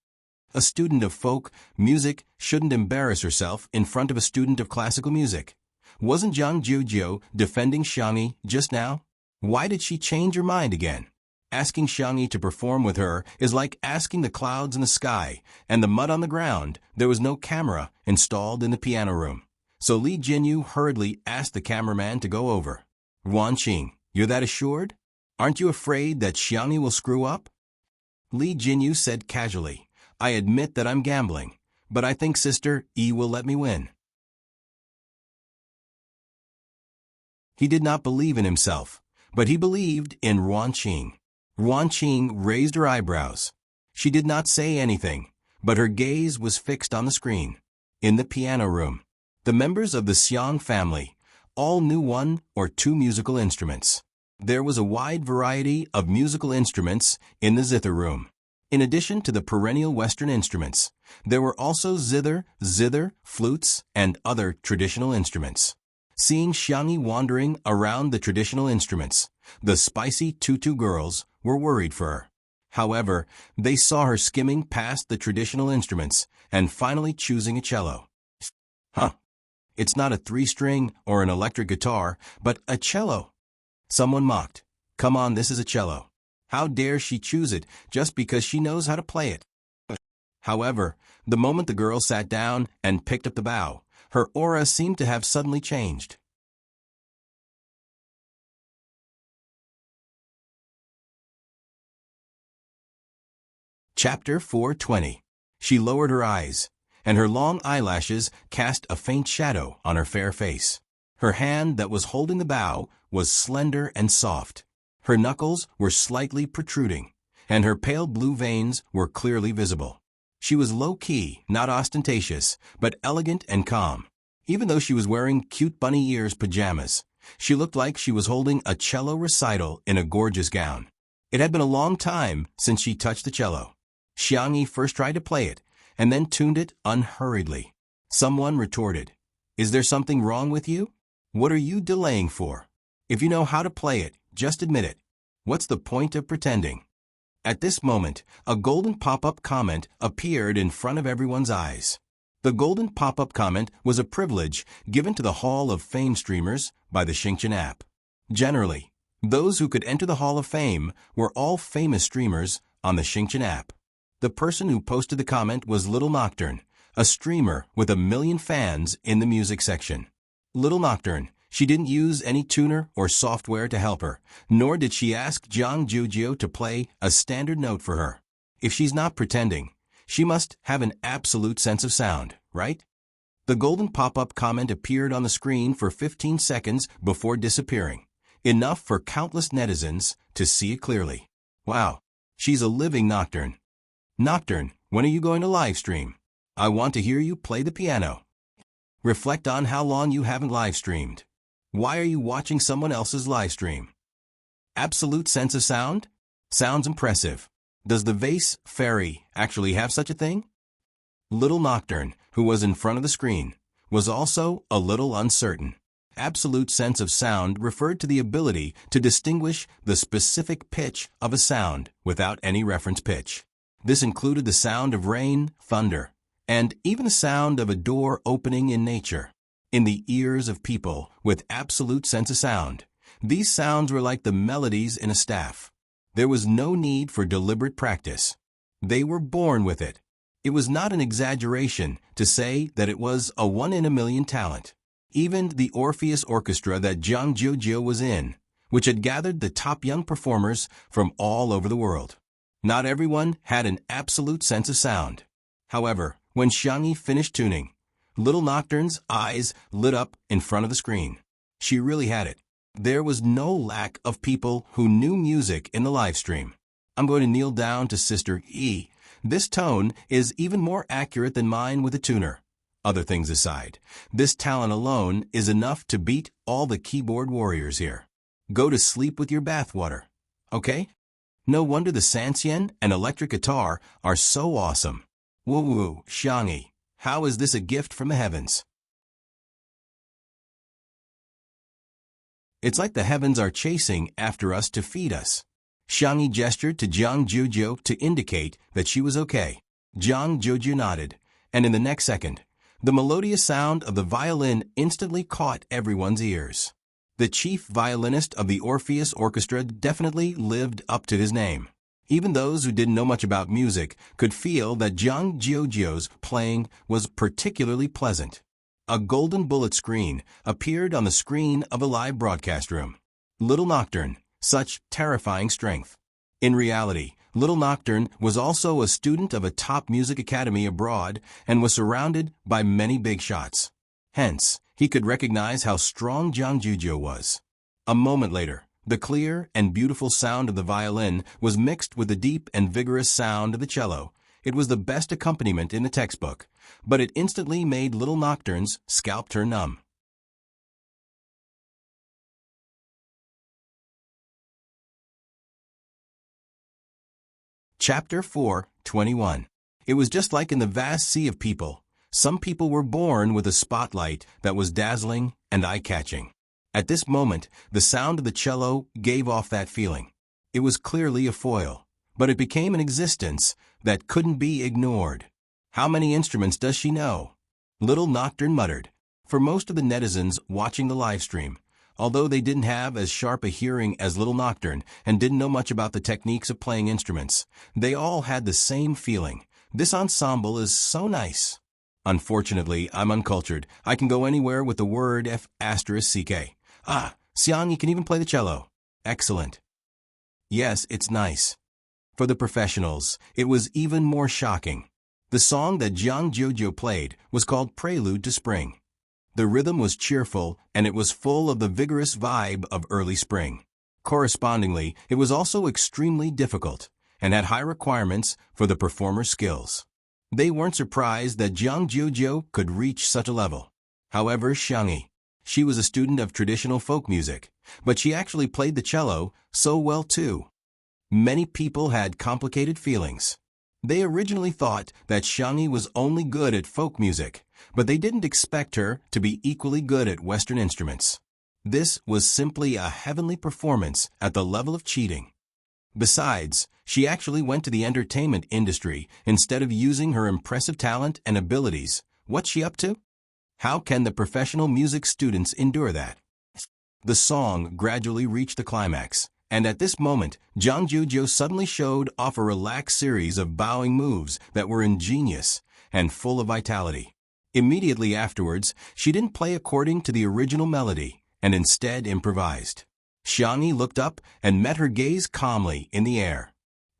A student of folk music shouldn't embarrass herself in front of a student of classical music. Wasn't Jang Jujio defending Xiangyi just now? Why did she change her mind again? Asking Xiangyi to perform with her is like asking the clouds in the sky and the mud on the ground. There was no camera installed in the piano room. So Li Jinyu hurriedly asked the cameraman to go over. "Wanqing, you're that assured? Aren't you afraid that Xiangyi will screw up?" Li Jinyu said casually, "I admit that I'm gambling, but I think Sister E will let me win." He did not believe in himself, but he believed in Wanqing. Wanqing raised her eyebrows. She did not say anything, but her gaze was fixed on the screen. In the piano room, the members of the Xiang family all knew 1 or 2 musical instruments. There was a wide variety of musical instruments in the zither room. In addition to the perennial Western instruments, there were also zither, flutes, and other traditional instruments. Seeing Xiangyi wandering around the traditional instruments, the spicy tutu girls were worried for her. However, they saw her skimming past the traditional instruments and finally choosing a cello. Huh. It's not a 3-string or an electric guitar, but a cello. Someone mocked. Come on, this is a cello. How dare she choose it just because she knows how to play it? However, the moment the girl sat down and picked up the bow, her aura seemed to have suddenly changed. Chapter 420. She lowered her eyes, and her long eyelashes cast a faint shadow on her fair face. Her hand that was holding the bow was slender and soft. Her knuckles were slightly protruding, and her pale blue veins were clearly visible. She was low-key, not ostentatious, but elegant and calm. Even though she was wearing cute bunny ears pajamas, she looked like she was holding a cello recital in a gorgeous gown. It had been a long time since she touched the cello. Xiangyi first tried to play it, and then tuned it unhurriedly. Someone retorted, "Is there something wrong with you? What are you delaying for? If you know how to play it, just admit it. What's the point of pretending?" At this moment, a golden pop-up comment appeared in front of everyone's eyes. The golden pop-up comment was a privilege given to the Hall of Fame streamers by the Xingqian app. Generally, those who could enter the Hall of Fame were all famous streamers on the Xingqian app. The person who posted the comment was Little Nocturne, a streamer with 1 million fans in the music section. Little Nocturne, she didn't use any tuner or software to help her, nor did she ask Jang Jujio to play a standard note for her. If she's not pretending, she must have an absolute sense of sound, right? The golden pop-up comment appeared on the screen for 15 seconds before disappearing, enough for countless netizens to see it clearly. Wow, she's a living Nocturne. Nocturne, When are you going to live stream? I want to hear you play the piano. Reflect on how long you haven't live streamed. Why are you watching someone else's live stream? Absolute sense of sound? Sounds impressive. Does the vase fairy actually have such a thing? Little Nocturne, who was in front of the screen, was also a little uncertain. Absolute sense of sound referred to the ability to distinguish the specific pitch of a sound without any reference pitch. This included the sound of rain, thunder, and even the sound of a door opening in nature. In the ears of people with absolute sense of sound, these sounds were like the melodies in a staff. There was no need for deliberate practice. They were born with it. It was not an exaggeration to say that it was a 1 in a million talent. Even the Orpheus Orchestra that Jung Jojo was in, which had gathered the top young performers from all over the world. Not everyone had an absolute sense of sound. However, when Xiangyi finished tuning, Little Nocturne's eyes lit up in front of the screen. She really had it. There was no lack of people who knew music in the live stream. I'm going to kneel down to Sister E. This tone is even more accurate than mine with a tuner. Other things aside, this talent alone is enough to beat all the keyboard warriors here. Go to sleep with your bathwater. Okay? No wonder the Sansien and electric guitar are so awesome. Woo-woo, Xiangyi, how is this a gift from the heavens? It's like the heavens are chasing after us to feed us. Xiangyi gestured to Jiang Jojo to indicate that she was okay. Jiang Jojo nodded, and in the next second, the melodious sound of the violin instantly caught everyone's ears. The chief violinist of the Orpheus Orchestra definitely lived up to his name. Even those who didn't know much about music could feel that Jiang Jojo's playing was particularly pleasant. A golden bullet screen appeared on the screen of a live broadcast room. Little Nocturne, such terrifying strength. In reality, Little Nocturne was also a student of a top music academy abroad and was surrounded by many big shots. Hence, he could recognize how strong Jiang Jojo was. A moment later, the clear and beautiful sound of the violin was mixed with the deep and vigorous sound of the cello. It was the best accompaniment in the textbook, but it instantly made Little Nocturne's scalp turn numb. Chapter 4:21. It was just like in the vast sea of people. Some people were born with a spotlight that was dazzling and eye-catching. At this moment, the sound of the cello gave off that feeling. It was clearly a foil, but it became an existence that couldn't be ignored. How many instruments does she know? Little Nocturne muttered. For most of the netizens watching the live stream, although they didn't have as sharp a hearing as Little Nocturne and didn't know much about the techniques of playing instruments, they all had the same feeling. This ensemble is so nice. Unfortunately, I'm uncultured. I can go anywhere with the word F***ck. Ah, Xiangyi can even play the cello. Excellent. Yes, it's nice. For the professionals, it was even more shocking. The song that Jiang Jojo played was called Prelude to Spring. The rhythm was cheerful, and it was full of the vigorous vibe of early spring. Correspondingly, it was also extremely difficult, and had high requirements for the performer's skills. They weren't surprised that Jiang Jojo could reach such a level. However, Xiangyi, she was a student of traditional folk music, but she actually played the cello so well too. Many people had complicated feelings. They originally thought that Xiangyi was only good at folk music, but they didn't expect her to be equally good at Western instruments. This was simply a heavenly performance at the level of cheating. Besides, she actually went to the entertainment industry instead of using her impressive talent and abilities. What's she up to? How can the professional music students endure that? The song gradually reached the climax, and at this moment, Jiang Jojo suddenly showed off a relaxed series of bowing moves that were ingenious and full of vitality. Immediately afterwards, she didn't play according to the original melody, and instead improvised. Xiangyi looked up and met her gaze calmly in the air.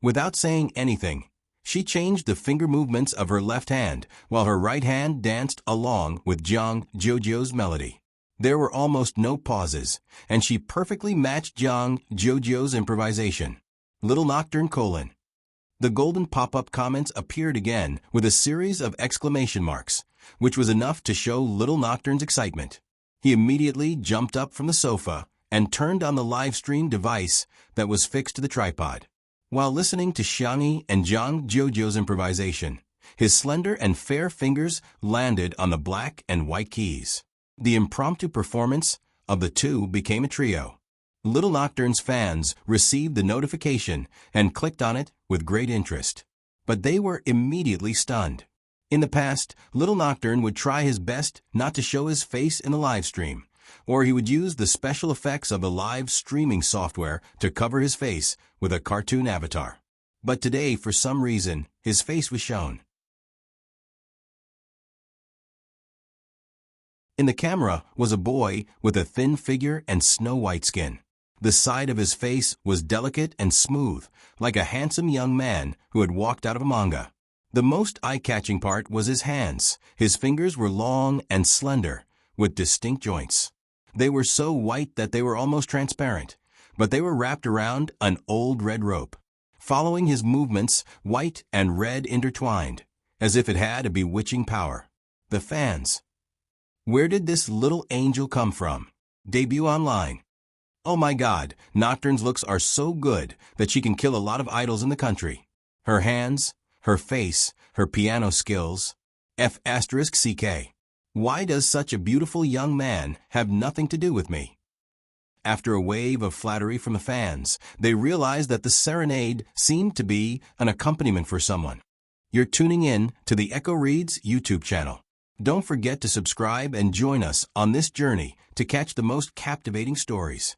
Without saying anything, she changed the finger movements of her left hand while her right hand danced along with Jiang Jojo's melody. There were almost no pauses, and she perfectly matched Jiang Jojo's improvisation. Little Nocturne : The golden pop-up comments appeared again with a series of exclamation marks, which was enough to show Little Nocturne's excitement. He immediately jumped up from the sofa and turned on the live stream device that was fixed to the tripod. While listening to Xiangyi and Zhang Jojo's improvisation, his slender and fair fingers landed on the black and white keys. The impromptu performance of the two became a trio. Little Nocturne's fans received the notification and clicked on it with great interest. But they were immediately stunned. In the past, Little Nocturne would try his best not to show his face in the live stream, or he would use the special effects of the live streaming software to cover his face with a cartoon avatar. But today, for some reason, his face was shown. In the camera was a boy with a thin figure and snow-white skin. The side of his face was delicate and smooth, like a handsome young man who had walked out of a manga. The most eye-catching part was his hands. His fingers were long and slender, with distinct joints. They were so white that they were almost transparent, but they were wrapped around an old red rope. Following his movements, white and red intertwined, as if it had a bewitching power. The fans. Where did this little angel come from? Debut online. Oh my God, Nocturne's looks are so good that she can kill a lot of idols in the country. Her hands, her face, her piano skills. F***CK. Why does such a beautiful young man have nothing to do with me? After a wave of flattery from the fans, they realized that the serenade seemed to be an accompaniment for someone. You're tuning in to the Echo Reads YouTube channel. Don't forget to subscribe and join us on this journey to catch the most captivating stories.